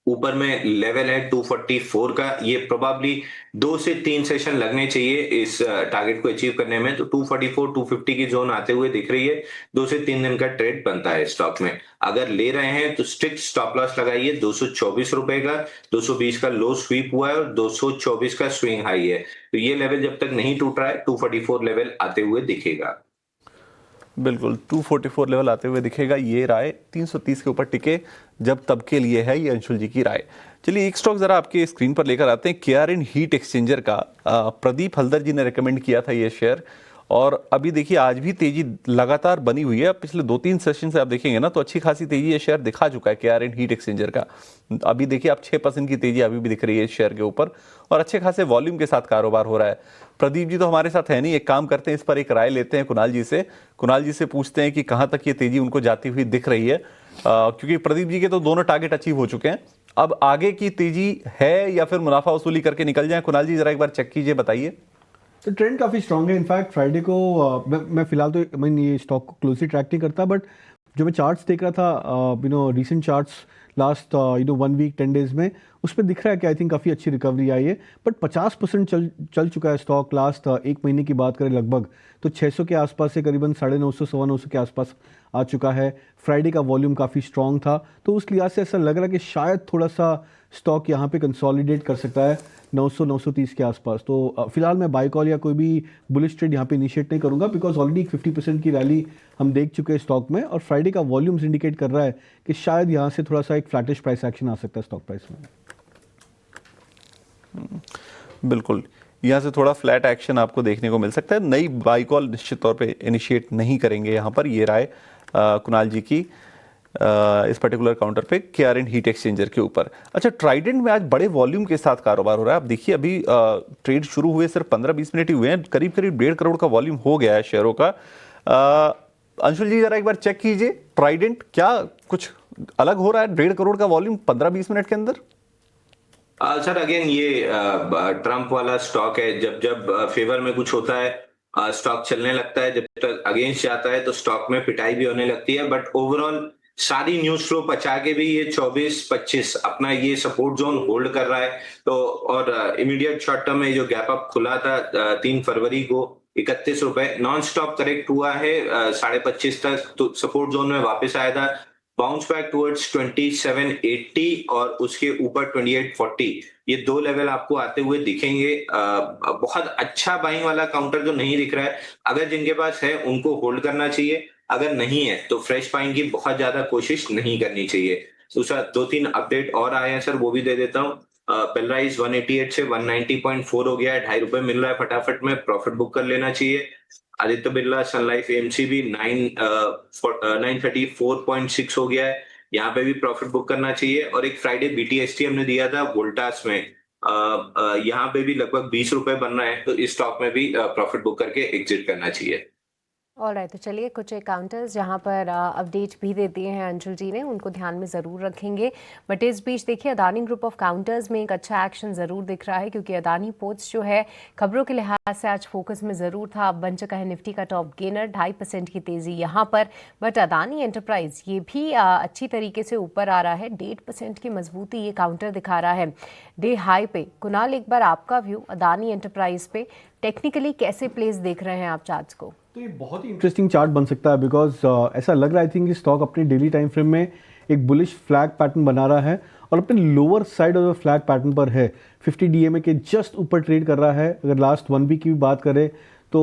ऊपर में लेवल है 244 का, ये प्रोबेबली 2 से 3 सेशन लगने चाहिए इस टारगेट को अचीव करने में। तो 244-250 की जोन आते हुए दिख रही है, 2 से 3 दिन का ट्रेड बनता है स्टॉक में। अगर ले रहे हैं तो स्ट्रिक्ट स्टॉप लॉस लगाइए 224 रुपए का, 220 का लो स्वीप हुआ है और 224 का स्विंग हाई है, तो ये लेवल जब तक नहीं टूट रहा है 244 लेवल आते हुए दिखेगा। बिल्कुल 244 लेवल आते हुए दिखेगा, ये राय 330 के ऊपर टिके जब तब के लिए है, ये अंशुल जी की राय। चलिए एक स्टॉक जरा आपके स्क्रीन पर लेकर आते हैं, केआरएन हीट एक्सचेंजर का। प्रदीप हल्दर जी ने रेकमेंड किया था ये शेयर, और अभी देखिए आज भी तेजी लगातार बनी हुई है। पिछले 2-3 सेशन से आप देखेंगे ना तो अच्छी खासी तेजी ये शेयर दिखा चुका है केआरएन हीट एक्सचेंजर का। अभी देखिए आप 6% की तेजी अभी भी दिख रही है इस शेयर के ऊपर, और अच्छे खासे वॉल्यूम के साथ कारोबार हो रहा है। प्रदीप जी तो हमारे साथ है नहीं, एक काम करते हैं इस पर एक राय लेते हैं कुणाल जी से। कुणाल जी से पूछते हैं कि कहाँ तक ये तेजी उनको जाती हुई दिख रही है, क्योंकि प्रदीप जी के तो दोनों टारगेट अचीव हो चुके हैं। अब आगे की तेजी है या फिर मुनाफा वसूली करके निकल जाए? कुणाल जी जरा एक बार चेक कीजिए, बताइए। तो ट्रेंड काफ़ी स्ट्रांग है। इनफैक्ट फ्राइडे को मैं फिलहाल तो मैं ये स्टॉक को क्लोजली ट्रैक नहीं करता, बट जो मैं चार्ट्स देख रहा था recent charts last 1 week 10 days में, उसमें दिख रहा है कि आई थिंक काफ़ी अच्छी रिकवरी आई है। बट 50% चल चुका है स्टॉक लास्ट एक महीने की बात करें लगभग, तो 600 के आसपास से करीबन 950 सवा 900 के आसपास आ चुका है। फ्राइडे का वॉल्यूम काफ़ी स्ट्रांग था, तो उस लिहाज से ऐसा लग रहा है कि शायद थोड़ा सा स्टॉक यहाँ पे कंसोलिडेट कर सकता है 900-930 के आसपास। तो फिलहाल मैं बाय कॉल या कोई भी बुलिश ट्रेड यहाँ पे इनिशिएट नहीं करूँगा, बिकॉज ऑलरेडी 50% की रैली हम देख चुके हैं स्टॉक में, और फ्राइडे का वॉल्यूम्स इंडिकेट कर रहा है कि शायद यहाँ से थोड़ा सा एक फ्लैटिश प्राइस एक्शन आ सकता है स्टॉक प्राइस में। बिल्कुल, यहाँ से थोड़ा फ्लैट एक्शन आपको देखने को मिल सकता है। नई बाई कॉल निश्चित तौर पे इनिशिएट नहीं करेंगे यहाँ पर, ये राय कुणाल जी की इस पर्टिकुलर काउंटर पे केआरएन हीट एक्सचेंजर के ऊपर। अच्छा, ट्राइडेंट में आज बड़े वॉल्यूम के साथ कारोबार हो रहा है। आप देखिए अभी ट्रेड शुरू हुए सिर्फ 15-20 मिनट ही हुए हैं, करीब 1.5 करोड़ का वॉल्यूम हो गया है शेयरों का। अंशुल जी जरा एक बार चेक कीजिए, ट्राइडेंट क्या कुछ अलग हो रहा है? 1.5 करोड़ का वॉल्यूम 15-20 मिनट के अंदर। सर अगेन ये ट्रम्प वाला स्टॉक है, जब जब फेवर में कुछ होता है स्टॉक चलने लगता है, जब तक अगेंस्ट जाता है तो स्टॉक में पिटाई भी होने लगती है। बट ओवरऑल सारी न्यूज फ्लो पचा के भी ये 24-25 अपना ये सपोर्ट जोन होल्ड कर रहा है। तो और इमीडिएट शॉर्ट टर्म में जो गैप अप खुला था 3 फरवरी को 31 रुपए, नॉन स्टॉप करेक्ट हुआ है 25.5 तक, तो सपोर्ट जोन में वापस आया था, बाउंस बैक टुवर्ड्स 2780 और उसके ऊपर 2840, ये 2 लेवल आपको आते हुए दिखेंगे। बहुत अच्छा बाइंग वाला काउंटर जो नहीं दिख रहा है, अगर जिनके पास है उनको होल्ड करना चाहिए, अगर नहीं है तो फ्रेश बाइंग की बहुत ज्यादा कोशिश नहीं करनी चाहिए। दूसरा 2-3 अपडेट और आए हैं सर, वो भी दे देता हूँ। बेलराइज 188 से 190.4 हो गया है, 2.5 रुपए मिल रहा है फटाफट में, प्रॉफिट बुक कर लेना चाहिए। आदित्य बिरला सन लाइफ एएमसी भी 934.6 हो गया है, यहाँ पे भी प्रॉफिट बुक करना चाहिए। और एक फ्राइडे बीटीएसटी हमने दिया था वोल्टास में, यहाँ पे भी लगभग 20 रुपए बन रहा है, तो इस स्टॉक में भी प्रॉफिट बुक करके एग्जिट करना चाहिए। ऑलराइट, तो चलिए कुछ काउंटर्स जहां पर अपडेट भी दे दिए हैं अंशुल जी ने, उनको ध्यान में ज़रूर रखेंगे। बट इस बीच देखिए अदानी ग्रुप ऑफ काउंटर्स में एक अच्छा एक्शन ज़रूर दिख रहा है, क्योंकि अदानी पोर्ट्स जो है खबरों के लिहाज से आज फोकस में ज़रूर था। अब बन चुका है निफ्टी का टॉप गेनर, 2.5% की तेज़ी यहाँ पर। बट अदानी एंटरप्राइज ये भी अच्छी तरीके से ऊपर आ रहा है, 1.5% की मजबूती ये काउंटर दिखा रहा है डे हाई पे। कुणाल, एक बार आपका व्यू अदानी एंटरप्राइज पे टेक्निकली कैसे प्लेस देख रहे हैं आप चार्ट्स को? तो ये बहुत ही इंटरेस्टिंग चार्ट बन सकता है, बिकॉज ऐसा लग रहा है आई थिंक स्टॉक अपने डेली टाइम फ्रेम में एक बुलिश फ्लैग पैटर्न बना रहा है और अपने lower side of flag pattern पर है। 50 DMA के जस्ट ऊपर ट्रेड कर रहा है। अगर लास्ट 1 वीक की भी बात करें तो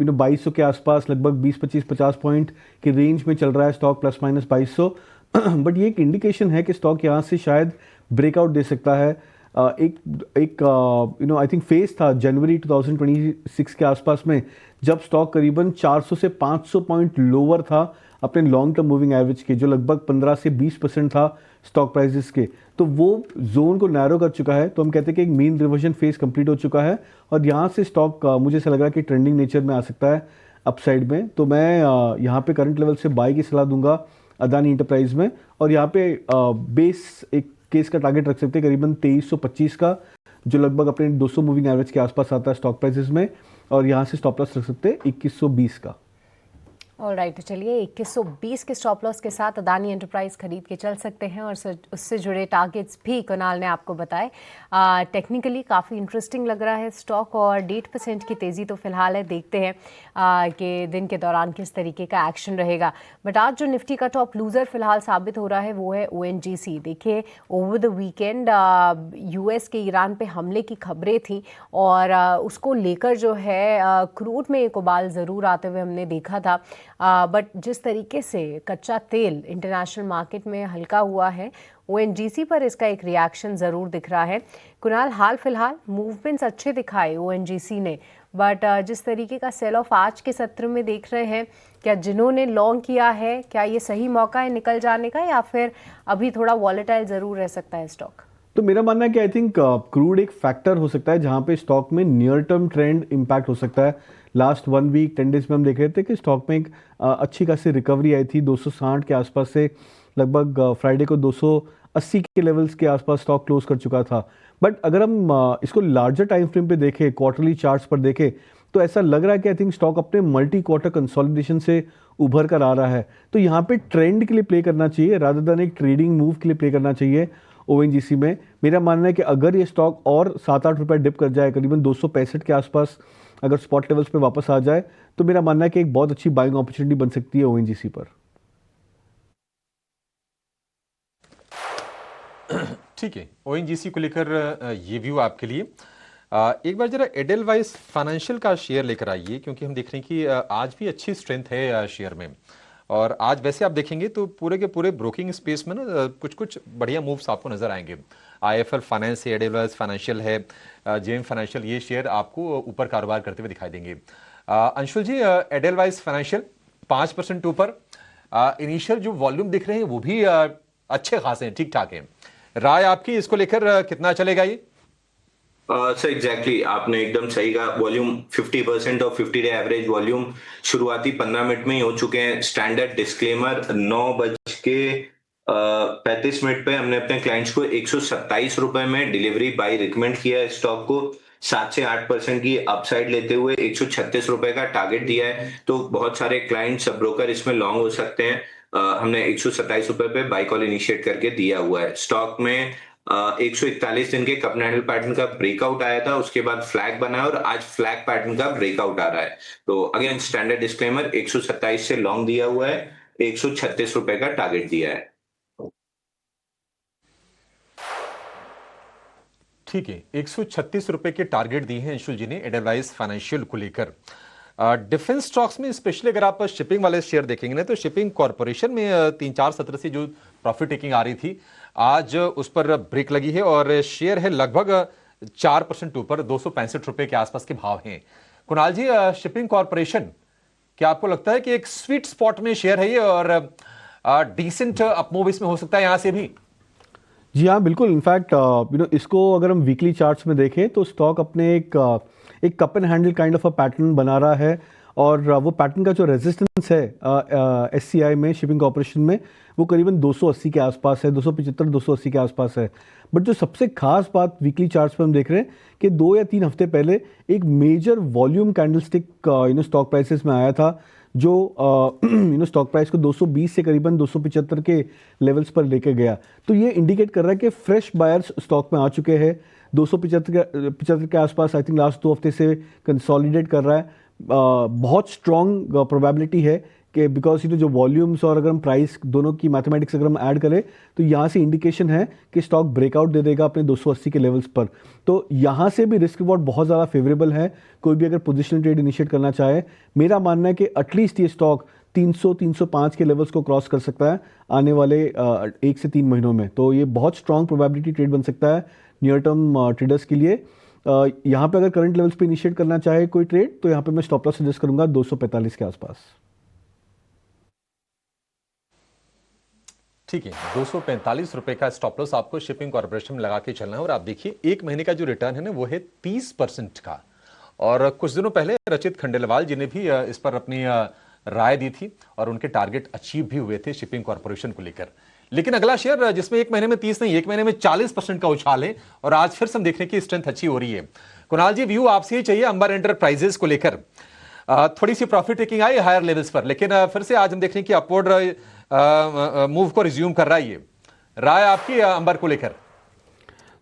2200 के आसपास लगभग 20-25-50 पॉइंट की रेंज में चल रहा है स्टॉक, प्लस माइनस 2200। बट ये एक इंडिकेशन है कि स्टॉक यहाँ से शायद ब्रेकआउट दे सकता है। आई थिंक फेज था जनवरी 2026 के आसपास में, जब स्टॉक करीबन 400 से 500 पॉइंट लोअर था अपने लॉन्ग टर्म मूविंग एवरेज के, जो लगभग 15 से 20% था स्टॉक प्राइसेस के। तो वो जोन को नैरो कर चुका है, तो हम कहते हैं कि एक मीन रिवर्जन फेज कंप्लीट हो चुका है और यहाँ से स्टॉक मुझे ऐसा लग रहा है कि ट्रेंडिंग नेचर में आ सकता है अपसाइड में। तो मैं यहाँ पे करंट लेवल से बाई की सलाह दूंगा अदानी इंटरप्राइज में, और यहाँ पे बेस एक केस का टारगेट रख सकते हैं करीबन 2325 का, जो लगभग अपने 200 मूविंग एवरेज के आसपास आता है स्टॉक प्राइसेस में, और यहाँ से स्टॉप लॉस रख सकते हैं 2120 का। ऑलराइट, तो चलिए 2120 के स्टॉप लॉस के साथ अदानी एंटरप्राइज खरीद के चल सकते हैं, और उससे जुड़े टारगेट्स भी कुणाल ने आपको बताए। टेक्निकली काफ़ी इंटरेस्टिंग लग रहा है स्टॉक, और 1.5% की तेज़ी तो फिलहाल है, देखते हैं कि दिन के दौरान किस तरीके का एक्शन रहेगा। बट आज जो निफ्टी का टॉप लूज़र फिलहाल साबित हो रहा है वो है ONGC। देखिए ओवर द वीकेंड US के ईरान पे हमले की खबरें थी, और उसको लेकर जो है क्रूड में एक उबाल ज़रूर आते हुए हमने देखा था। बट जिस तरीके से कच्चा तेल इंटरनेशनल मार्केट में हल्का हुआ है, ONGC पर इसका एक रिएक्शन ज़रूर दिख रहा है। कुणाल, हाल फिलहाल मूवमेंट्स अच्छे दिखाए ONGC ने, बट जिस तरीके का सेल ऑफ आज के सत्र में देख रहे हैं, क्या जिन्होंने लॉन्ग किया है क्या ये सही मौका है निकल जाने का, या फिर अभी थोड़ा वॉलेटाइल ज़रूर रह सकता है स्टॉक? तो मेरा मानना है कि आई थिंक क्रूड एक फैक्टर हो सकता है जहां पे स्टॉक में नियर टर्म ट्रेंड इम्पैक्ट हो सकता है। लास्ट 1 वीक 10 डेज में हम देख रहे थे कि स्टॉक में एक अच्छी खासी रिकवरी आई थी 260 के आसपास से, लगभग फ्राइडे को 200 80 के लेवल्स के आसपास स्टॉक क्लोज कर चुका था। बट अगर हम इसको लार्जर टाइम फ्रेम पे देखें, क्वार्टरली चार्ट्स पर देखें, तो ऐसा लग रहा है कि आई थिंक स्टॉक अपने मल्टी क्वार्टर कंसोलिडेशन से उभर कर आ रहा है। तो यहाँ पे ट्रेंड के लिए प्ले करना चाहिए रादर देन एक ट्रेडिंग मूव के लिए प्ले करना चाहिए ओएनजीसी में। मेरा मानना है कि अगर ये स्टॉक और 7-8 रुपये डिप कर जाए, करीबन 265 के आसपास अगर स्पॉट लेवल्स पे वापस आ जाए, तो मेरा मानना है कि एक बहुत अच्छी बाइंग अपॉर्चुनिटी बन सकती है ओएनजीसी पर। ठीक है, ओएनजीसी को लेकर ये व्यू आपके लिए। एक बार जरा एडेलवाइस फाइनेंशियल का शेयर लेकर आइए, क्योंकि हम देख रहे हैं कि आज भी अच्छी स्ट्रेंथ है शेयर में। और आज वैसे आप देखेंगे तो पूरे के पूरे ब्रोकिंग स्पेस में ना कुछ कुछ बढ़िया मूव्स आपको नजर आएंगे। आईएफएल फाइनेंस है, एडेलवाइस फाइनेंशियल है, जेएम फाइनेंशियल, ये शेयर आपको ऊपर कारोबार करते हुए दिखाई देंगे। अंशुल जी, एडेलवाइस फाइनेंशियल 5% ऊपर, इनिशियल जो वॉल्यूम दिख रहे हैं वो भी अच्छे खासे हैं, ठीक ठाक हैं। राय आपकी इसको लेकर कितना चलेगा ये? सर एग्जैक्टली आपने एकदम सही कहा। वॉल्यूम 50% और 50 डे एवरेज वॉल्यूम शुरुआती 15 मिनट में ही हो चुके हैं। स्टैंडर्ड डिस्क्लेमर, 9:35 पे हमने अपने क्लाइंट्स को 127 रुपए में डिलीवरी बाय रिकमेंड किया है। स्टॉक को 7 से 8% की अपसाइड लेते हुए 136 रुपए का टारगेट दिया है। तो बहुत सारे क्लाइंट्स, ब्रोकर इसमें लॉन्ग हो सकते हैं। हमने 127 रुपए पे बाय कॉल इनिशिएट करके दिया हुआ है। स्टॉक में 141 दिन के कप एंड हैंडल पैटर्न का ब्रेकआउट आया था, उसके बाद फ्लैग बना और आज फ्लैग पैटर्न का ब्रेकआउट आ रहा है। तो अगेन स्टैंडर्ड डिस्क्लेमर, 127 से लॉन्ग दिया हुआ है, 136 रुपए का टारगेट दिया है। ठीक है, 136 रुपए के टारगेट दिए हैं अंशुल जी ने एडेलवाइस फाइनेंशियल को लेकर। डिफेंस स्टॉक्स में स्पेशली अगर आप शिपिंग वाले शेयर देखेंगे ना, तो शिपिंग कॉर्पोरेशन में 3-4 सत्र से जो प्रॉफिट टेकिंग आ रही थी, आज उस पर ब्रेक लगी है और शेयर है लगभग 4% ऊपर, 265 रुपए के आसपास के भाव हैं। कुणाल जी, शिपिंग कॉर्पोरेशन, क्या आपको लगता है कि एक स्वीट स्पॉट में शेयर है ये और डिसेंट अपमूव इसमें हो सकता है यहां से भी? जी हाँ, बिल्कुल। इनफैक्ट इसको अगर हम वीकली चार्ट्स में देखें तो स्टॉक अपने एक cup and handle kind of a pattern बना रहा है और वो पैटर्न का जो रेजिस्टेंस है एससीआई में, शिपिंग कॉर्पोरेशन में, वो करीबन 280 के आसपास है, 275-280 के आसपास है। बट जो सबसे खास बात वीकली चार्ट्स पे हम देख रहे हैं कि 2 या 3 हफ्ते पहले एक major volume candlestick stock prices में आया था, जो स्टॉक प्राइस को 220 से करीबन 275 के लेवल्स पर लेके गया। तो ये इंडिकेट कर रहा है कि फ्रेश बायर्स स्टॉक में आ चुके हैं। 275 के आसपास आई थिंक लास्ट 2 हफ्ते से कंसोलिडेट कर रहा है। बहुत स्ट्रॉन्ग प्रोबेबिलिटी है कि बिकॉज जो वॉल्यूम्स और अगर हम प्राइस दोनों की मैथमेटिक्स अगर हम ऐड करें तो यहाँ से इंडिकेशन है कि स्टॉक ब्रेकआउट दे देगा अपने 280 के लेवल्स पर। तो यहाँ से भी रिस्क रिवॉर्ड बहुत ज़्यादा फेवरेबल है, कोई भी अगर पोजिशनल ट्रेड इनिशिएट करना चाहे। मेरा मानना है कि एटलीस्ट ये स्टॉक 300-305 के लेवल्स को क्रॉस कर सकता है आने वाले 1 से 3 महीनों में। तो ये बहुत स्ट्रॉन्ग प्रोबेबिलिटी ट्रेड बन सकता है नियर टर्म ट्रेडर्स के लिए। यहाँ पे अगर करंट लेवल्स पे इनिशिएट करना चाहे कोई ट्रेड, तो यहाँ पे मैं स्टॉप लॉस सजेस्ट करूंगा 245 के आसपास। ठीक है, 245 रुपए का स्टॉप लॉस आपको शिपिंग कॉर्पोरेशन में लगा के चलना है। और आप देखिए 1 महीने का जो रिटर्न है ना, वो है 30% का। और कुछ दिनों पहले रचित खंडेलवाल जी ने भी इस पर अपनी राय दी थी और उनके टारगेट अचीव भी हुए थे शिपिंग कॉर्पोरेशन को लेकर। लेकिन अगला शेयर जिसमें 1 महीने में 30 नहीं, 1 महीने में 40% का उछाल है और आज फिर से हम देखने की स्ट्रेंथ अच्छी हो रही है। कुणाल जी, व्यू आपसे ही चाहिए अंबर एंटरप्राइजेस को लेकर। थोड़ी सी प्रॉफिट टेकिंग आई हायर लेवल्स पर, लेकिन फिर से आज हम देख रहे हैं कि अपवर्ड मूव को रिज्यूम कर रहा है। ये राय आपकी अंबर को लेकर?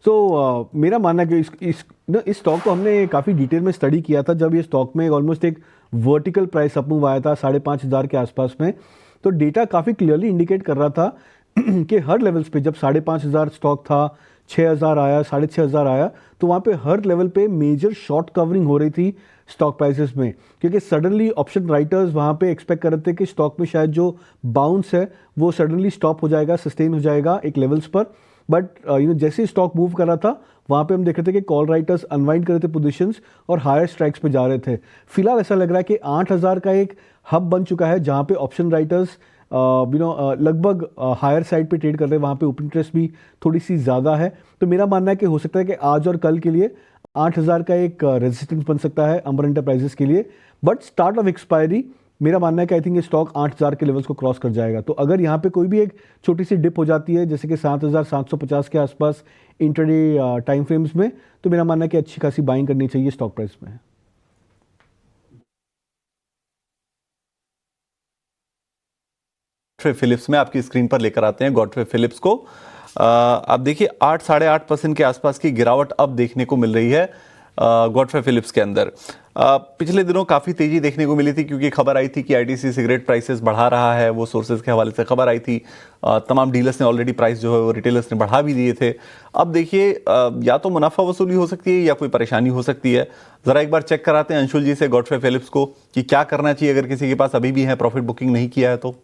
तो मेरा मानना है कि इस स्टॉक को हमने काफ़ी डिटेल में स्टडी किया था जब ये स्टॉक में ऑलमोस्ट एक वर्टिकल प्राइस अप मूव आया था 5,500 के आसपास में। तो डेटा काफ़ी क्लियरली इंडिकेट कर रहा था कि हर लेवल्स पे जब 5,500 स्टॉक था, 6,000 आया, 6,500 आया, तो वहाँ पे हर लेवल पे मेजर शॉर्ट कवरिंग हो रही थी स्टॉक प्राइसेस में, क्योंकि सडनली ऑप्शन राइटर्स वहाँ पे एक्सपेक्ट कर रहे थे कि स्टॉक में शायद जो बाउंस है वो सडनली स्टॉप हो जाएगा, सस्टेन हो जाएगा एक लेवल्स पर। बट जैसे ही स्टॉक मूव कर रहा था वहाँ पे हम देख रहे थे कि कॉल राइटर्स अनवाइंड कर रहे थे पोजीशंस और हायर स्ट्राइक्स पे जा रहे थे। फिलहाल ऐसा लग रहा है कि 8,000 का एक हब बन चुका है जहाँ पे ऑप्शन राइटर्स लगभग हायर साइड पे ट्रेड कर रहे हैं, वहाँ पे ओपन इंटरेस्ट भी थोड़ी सी ज़्यादा है। तो मेरा मानना है कि हो सकता है कि आज और कल के लिए 8,000 का एक रेजिस्टेंस बन सकता है अंबर एंटरप्राइजेस के लिए। बट स्टार्ट ऑफ एक्सपायरी मेरा मानना है कि आई थिंक ये स्टॉक 8,000 के लेवल्स को क्रॉस कर जाएगा। तो अगर यहाँ पे कोई भी एक छोटी सी डिप हो जाती है जैसे कि 7,750 के आसपास इंट्राडे टाइम फ्रेम्स में, तो मेरा मानना है कि अच्छी खासी बाइंग करनी चाहिए स्टॉक प्राइस में। गॉडफ्रे फिलिप्स में आपकी स्क्रीन पर लेकर आते हैं गॉडफ्रे फिलिप्स को। आप देखिए 8 साढ़े 8% के आसपास की गिरावट अब देखने को मिल रही है गॉडफ्रे फिलिप्स के अंदर। पिछले दिनों काफ़ी तेज़ी देखने को मिली थी क्योंकि खबर आई थी कि आईटीसी सिगरेट प्राइसेस बढ़ा रहा है, वो सोर्सेज के हवाले से खबर आई थी। तमाम डीलर्स ने ऑलरेडी प्राइस जो है वो रिटेलर्स ने बढ़ा भी दिए थे। अब देखिए या तो मुनाफा वसूली हो सकती है या कोई परेशानी हो सकती है। ज़रा एक बार चेक कराते हैं अंशुल जी से गॉडफ्रे फिलिप्स को कि क्या करना चाहिए अगर किसी के पास अभी भी है प्रॉफिट बुकिंग नहीं किया है तो।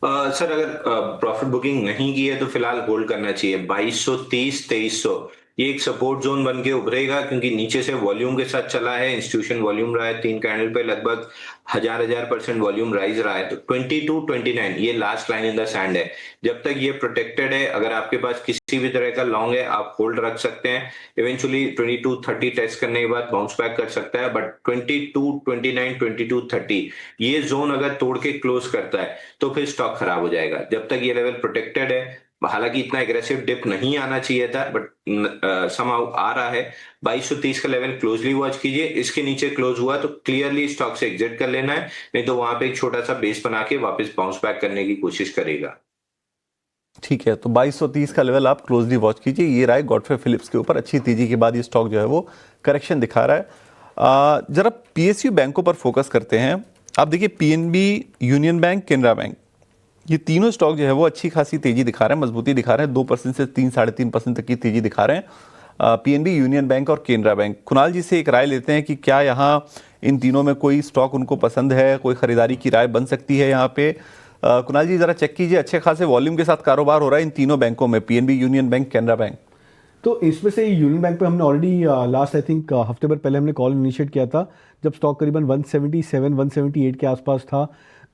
सर अगर प्रॉफिट बुकिंग नहीं की है तो फिलहाल होल्ड करना चाहिए 2230 2300 ये एक सपोर्ट जोन बन के उभरेगा क्योंकि नीचे से वॉल्यूम के साथ चला है, इंस्टीट्यूशन वॉल्यूम रहा है 3 कैंडल पे लगभग 1000% वॉल्यूम राइज रहा है। तो 2229 ये last line in the sand है। जब तक ये प्रोटेक्टेड है, अगर आपके पास किसी भी तरह का लॉन्ग है आप होल्ड रख सकते हैं। इवेंचुअली 2230 टेस्ट करने के बाद बाउंस बैक कर सकता है, बट 2229 2230 ये जोन अगर तोड़ के क्लोज करता है तो फिर स्टॉक खराब हो जाएगा। जब तक ये लेवल प्रोटेक्टेड है, हालांकि इतना एग्रेसिव डिप नहीं आना चाहिए था बट समहाउ आ रहा है। 2230 का लेवल क्लोजली वॉच कीजिए, इसके नीचे क्लोज हुआ तो क्लियरली स्टॉक से एग्जिट कर लेना है, नहीं तो वहां पे एक छोटा सा बेस बना के वापस बाउंस बैक करने की कोशिश करेगा। ठीक है, तो 2230 का लेवल आप क्लोजली वॉच कीजिए। ये रहा है गॉडफ्रे फिलिप्स के ऊपर अच्छी तेजी के बाद ये स्टॉक जो है वो करेक्शन दिखा रहा है। जरा पीएसयू बैंकों पर फोकस करते हैं। आप देखिए PNB, union bank, Canara bank, ये तीनों स्टॉक जो है वो अच्छी खासी तेजी दिखा रहे हैं, मजबूती दिखा रहे हैं। 2% से 3 साढ़े 3% तक की तेजी दिखा रहे हैं पीएनबी, यूनियन बैंक और केनरा बैंक। कुणाल जी से एक राय लेते हैं कि क्या यहाँ इन तीनों में कोई स्टॉक उनको पसंद है, कोई खरीदारी की राय बन सकती है यहाँ पे। कुणाल जी जरा चेक कीजिए, अच्छे खासे वॉल्यूम के साथ कारोबार हो रहा है इन तीनों बैंकों में, PNB, union bank, Canara bank. तो इसमें से यूनियन बैंक पे हमने ऑलरेडी लास्ट आई थिंक हफ्ते भर पहले हमने कॉल इनिशिएट किया था जब स्टॉक करीबन 177 178 के आसपास था।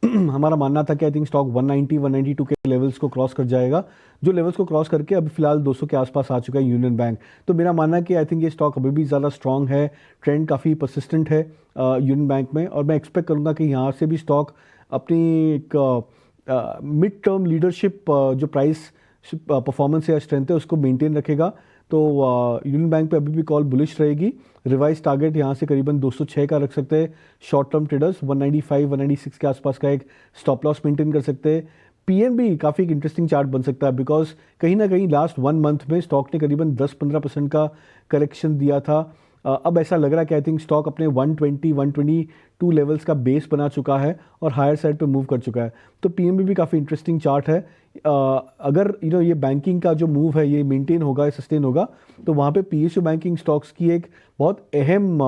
हमारा मानना था कि आई थिंक स्टॉक 190 192 के लेवल्स को क्रॉस कर जाएगा, जो लेवल्स को क्रॉस करके अभी फिलहाल 200 के आसपास आ चुका है यूनियन बैंक। तो मेरा मानना है कि आई थिंक ये स्टॉक अभी भी ज़्यादा स्ट्रांग है, ट्रेंड काफ़ी परसिस्टेंट है यूनियन बैंक में, और मैं एक्सपेक्ट करूँगा कि यहाँ से भी स्टॉक अपनी एक मिड टर्म लीडरशिप जो प्राइस परफॉर्मेंस या स्ट्रेंथ है उसको मेंटेन रखेगा। तो यूनियन बैंक पे अभी भी कॉल बुलिश रहेगी। रिवाइज टारगेट यहाँ से करीबन 206 का रख सकते हैं शॉर्ट टर्म ट्रेडर्स, 195 196 के आसपास का एक स्टॉप लॉस मेंटेन कर सकते हैं। पीएनबी काफ़ी एक इंटरेस्टिंग चार्ट बन सकता है बिकॉज कहीं ना कहीं लास्ट 1 मंथ में स्टॉक ने करीबन 10-15% का करेक्शन दिया था। अब ऐसा लग रहा है कि आई थिंक स्टॉक अपने 120 122 लेवल्स का बेस बना चुका है और हायर साइड पे मूव कर चुका है। तो पीएनबी भी काफ़ी इंटरेस्टिंग चार्ट है। अगर ये बैंकिंग का जो मूव है ये मेंटेन होगा, सस्टेन होगा, तो वहाँ पे पीएसयू बैंकिंग स्टॉक्स की एक बहुत अहम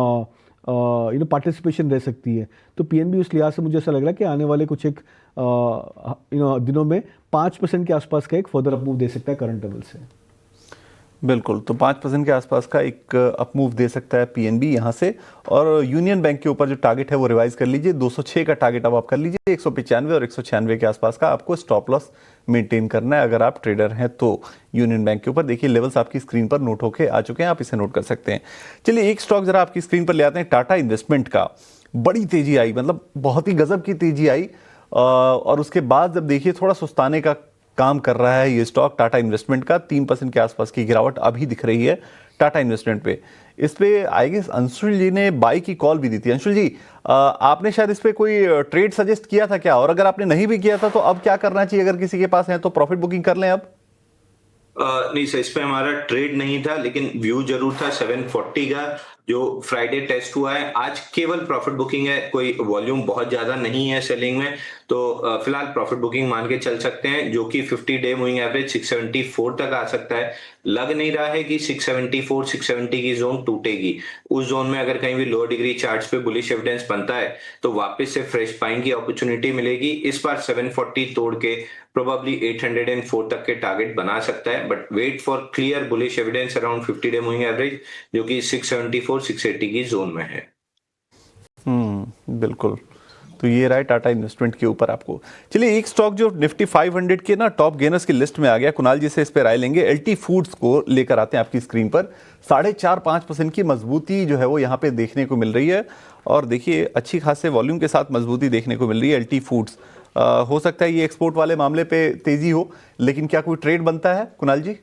पार्टिसिपेशन रह सकती है। तो पीएनबी उस लिहाज से मुझे ऐसा लग रहा है कि आने वाले कुछ एक दिनों में 5% के आसपास का एक फर्दर अप मूव दे सकता है करंट लेवल से। बिल्कुल, तो 5% के आसपास का एक अप मूव दे सकता है पीएनबी यहाँ से। और यूनियन बैंक के ऊपर जो टारगेट है वो रिवाइज कर लीजिए, 206 का टारगेट अब आप कर लीजिए। 195 और 196 के आसपास का आपको स्टॉप लॉस मेंटेन करना है अगर आप ट्रेडर हैं तो। यूनियन बैंक के ऊपर देखिए लेवल्स आपकी स्क्रीन पर नोट होके आ चुके हैं, आप इसे नोट कर सकते हैं। चलिए एक स्टॉक जरा आपकी स्क्रीन पर ले आते हैं, टाटा इन्वेस्टमेंट का। बड़ी तेजी आई, मतलब बहुत ही गजब की तेजी आई, और उसके बाद जब देखिए थोड़ा सुस्ताने का काम कर रहा है ये स्टॉक टाटा इन्वेस्टमेंट का। 3% के आसपास की गिरावट अभी दिख रही है टाटा इन्वेस्टमेंट पे। इस पे आई गेस अंशुल जी ने बाई की कॉल भी दी थी। अंशुल जी आपने शायद इस पे कोई ट्रेड सजेस्ट किया था क्या, और अगर आपने नहीं भी किया था तो अब क्या करना चाहिए अगर किसी के पास है तो प्रॉफिट बुकिंग कर लें अब? नहीं सर, इस पे हमारा ट्रेड नहीं था, लेकिन व्यू जरूर था 740 का जो फ्राइडे टेस्ट हुआ है। आज केवल प्रॉफिट बुकिंग है, कोई वॉल्यूम बहुत ज्यादा नहीं है सेलिंग में, तो फिलहाल प्रॉफिट बुकिंग मान के चल सकते हैं, जो कि 50 डे मूविंग एवरेज 674 तक आ सकता है। लग नहीं रहा है कि 674 670 की जोन टूटेगी। उस जोन में अगर कहीं भी लोअर डिग्री चार्ट्स पे बुलिश एविडेंस बनता है तो वापस से फ्रेश बाइंग की अपॉर्चुनिटी मिलेगी। इस बार 740 तोड़ के प्रोबेबली 804 तक के टारगेट बना सकता है, but wait for clear bullish evidence around 50 day moving average जो कि 674 680 की जोन में है। बिल्कुल, तो ये रहा है टाटा इन्वेस्टमेंट के ऊपर आपको। चलिए एक स्टॉक जो निफ्टी 500 के ना टॉप गेनर्स की लिस्ट में आ गया, कुणाल जी से इस पे राय लेंगे। एलटी फूड्स को लेकर आते हैं आपकी स्क्रीन पर। 4.5-5% की मजबूती जो है वो यहाँ पे देखने को मिल रही है, और देखिए अच्छी खासे वॉल्यूम के साथ मजबूती देखने को मिल रही है एलटी फूड्स। हो सकता है ये एक्सपोर्ट वाले मामले पे तेजी हो, लेकिन क्या कोई ट्रेड बनता है कुणाल जी?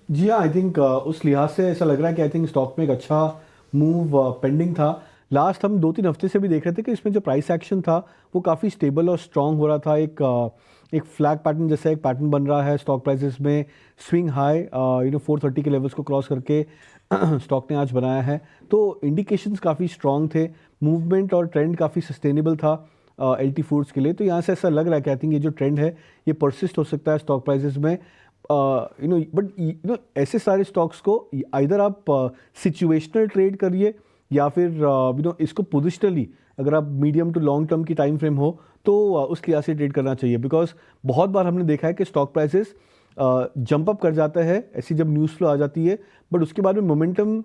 जी हाँ, आई थिंक उस लिहाज से ऐसा लग रहा है कि आई थिंक स्टॉक में एक अच्छा मूव पेंडिंग था। लास्ट हम 2-3 हफ्ते से भी देख रहे थे कि इसमें जो प्राइस एक्शन था वो काफ़ी स्टेबल और स्ट्रांग हो रहा था। एक फ्लैग पैटर्न जैसा एक पैटर्न बन रहा है स्टॉक प्राइसेस में। स्विंग हाई 430 के लेवल्स को क्रॉस करके स्टॉक ने आज बनाया है, तो इंडिकेशंस काफ़ी स्ट्रांग थे। मूवमेंट और ट्रेंड काफ़ी सस्टेनेबल था एलटी फूड्स के लिए। तो यहाँ से ऐसा लग रहा है कि आई थिंक ये जो ट्रेंड है ये परसिस्ट हो सकता है स्टॉक प्राइसेस में। बट ऐसे सारे स्टॉक्स को आइदर आप सिचुएशनल ट्रेड करिए या फिर इसको पोजिशनली अगर आप मीडियम टू लॉन्ग टर्म की टाइम फ्रेम हो तो उस लिहाज से ट्रेड करना चाहिए। बिकॉज बहुत बार हमने देखा है कि स्टॉक प्राइसेस जंप अप कर जाता है ऐसी जब न्यूज़ फ्लो आ जाती है, बट उसके बाद में मोमेंटम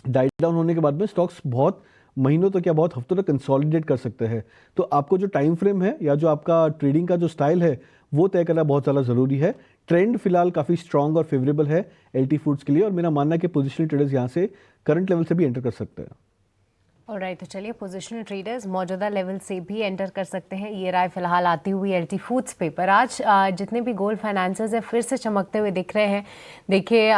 डाइट डाउन होने के बाद में स्टॉक्स बहुत महीनों तक या बहुत हफ्तों तक कंसोलिडेट कर सकते हैं। तो आपको जो टाइम फ्रेम है या जो आपका ट्रेडिंग का जो स्टाइल है वो तय करना बहुत ज़्यादा ज़रूरी है। ट्रेंड फिलहाल काफ़ी स्ट्रांग और फेवरेबल है एलटी फूड्स के लिए, और मेरा मानना है कि पोजिशनल ट्रेडर्स यहाँ से करंट लेवल से भी एंटर कर सकते हैं। ऑलराइट, तो चलिए पोजिशनल ट्रेडर्स मौजूदा लेवल से भी एंटर कर सकते हैं। ये राय फिलहाल आती हुई एलटी फूड्स पे। पर आज जितने भी गोल्ड फाइनेंसर्स हैं फिर से चमकते हुए दिख रहे हैं। देखिए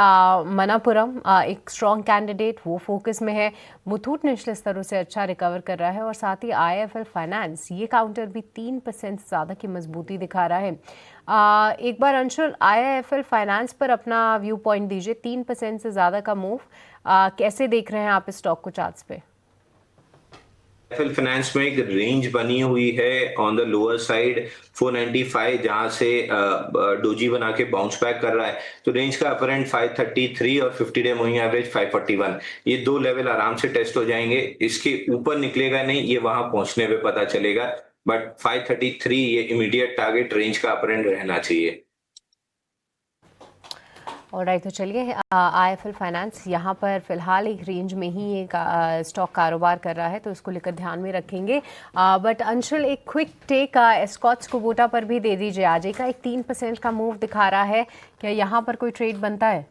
मनापुरम एक स्ट्रॉन्ग कैंडिडेट, वो फोकस में है। मुथूट निचले स्तरों से अच्छा रिकवर कर रहा है, और साथ ही आईएफएल फाइनेंस ये काउंटर भी 3% से ज़्यादा की मजबूती दिखा रहा है। एक बार अंशुल आईआईएफएल फाइनेंस पर अपना व्यू पॉइंट दीजिए। 3% से ज़्यादा का मूव कैसे देख रहे हैं आप इस स्टॉक को चार्ट्स पे? आईआईएफएल फाइनेंस में एक रेंज बनी हुई है ऑन द लोअर साइड 495, जहां से डोजी बना के बाउंस बैक कर रहा है। तो रेंज का अपर एंड 533 और 50 डे मूविंग एवरेज 541, ये दो लेवल आराम से टेस्ट हो जाएंगे। इसके ऊपर निकलेगा नहीं, ये वहां पहुंचने पे पता चलेगा, बट 533 ये इमीडिएट टारगेट रेंज का अपर एंड रहना चाहिए। ऑलराइट, तो चलिए आईएफएल फाइनेंस यहाँ पर फिलहाल एक रेंज में ही एक स्टॉक कारोबार कर रहा है, तो इसको लेकर ध्यान में रखेंगे। बट अंशुल एक क्विक टेक एस्कॉट्स कुबोटा पर भी दे दीजिए। आज एक 3% का मूव दिखा रहा है, क्या यहाँ पर कोई ट्रेड बनता है?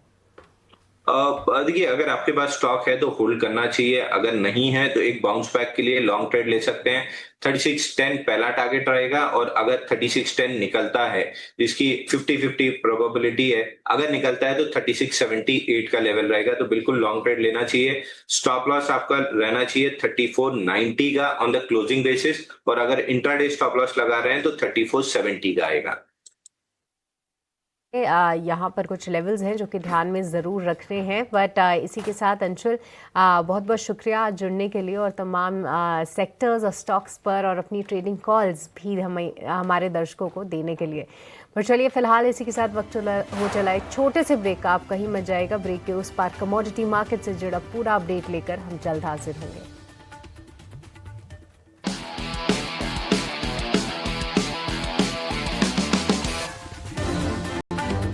देखिए अगर आपके पास स्टॉक है तो होल्ड करना चाहिए, अगर नहीं है तो एक बाउंस बैक के लिए लॉन्ग ट्रेड ले सकते हैं। 3610 पहला टारगेट रहेगा, और अगर 3610 निकलता है जिसकी 50-50 प्रोबेबिलिटी है, अगर निकलता है तो 3678 का लेवल रहेगा, तो बिल्कुल लॉन्ग ट्रेड लेना चाहिए। स्टॉप लॉस आपका रहना चाहिए 3490 का ऑन द क्लोजिंग बेसिस, और अगर इंट्राडे स्टॉप लॉस लगा रहे हैं तो 3470 का आएगा। यहाँ पर कुछ लेवल्स हैं जो कि ध्यान में ज़रूर रखने हैं। बट इसी के साथ अंशुल बहुत बहुत शुक्रिया जुड़ने के लिए, और तमाम सेक्टर्स और स्टॉक्स पर और अपनी ट्रेडिंग कॉल्स भी हमारे दर्शकों को देने के लिए। पर चलिए फिलहाल इसी के साथ वक्त हो चला एक छोटे से ब्रेक का। आप कहीं मत जाएगा, ब्रेक के उस पार कमोडिटी मार्केट से जुड़ा पूरा अपडेट लेकर हम जल्द हाजिर होंगे।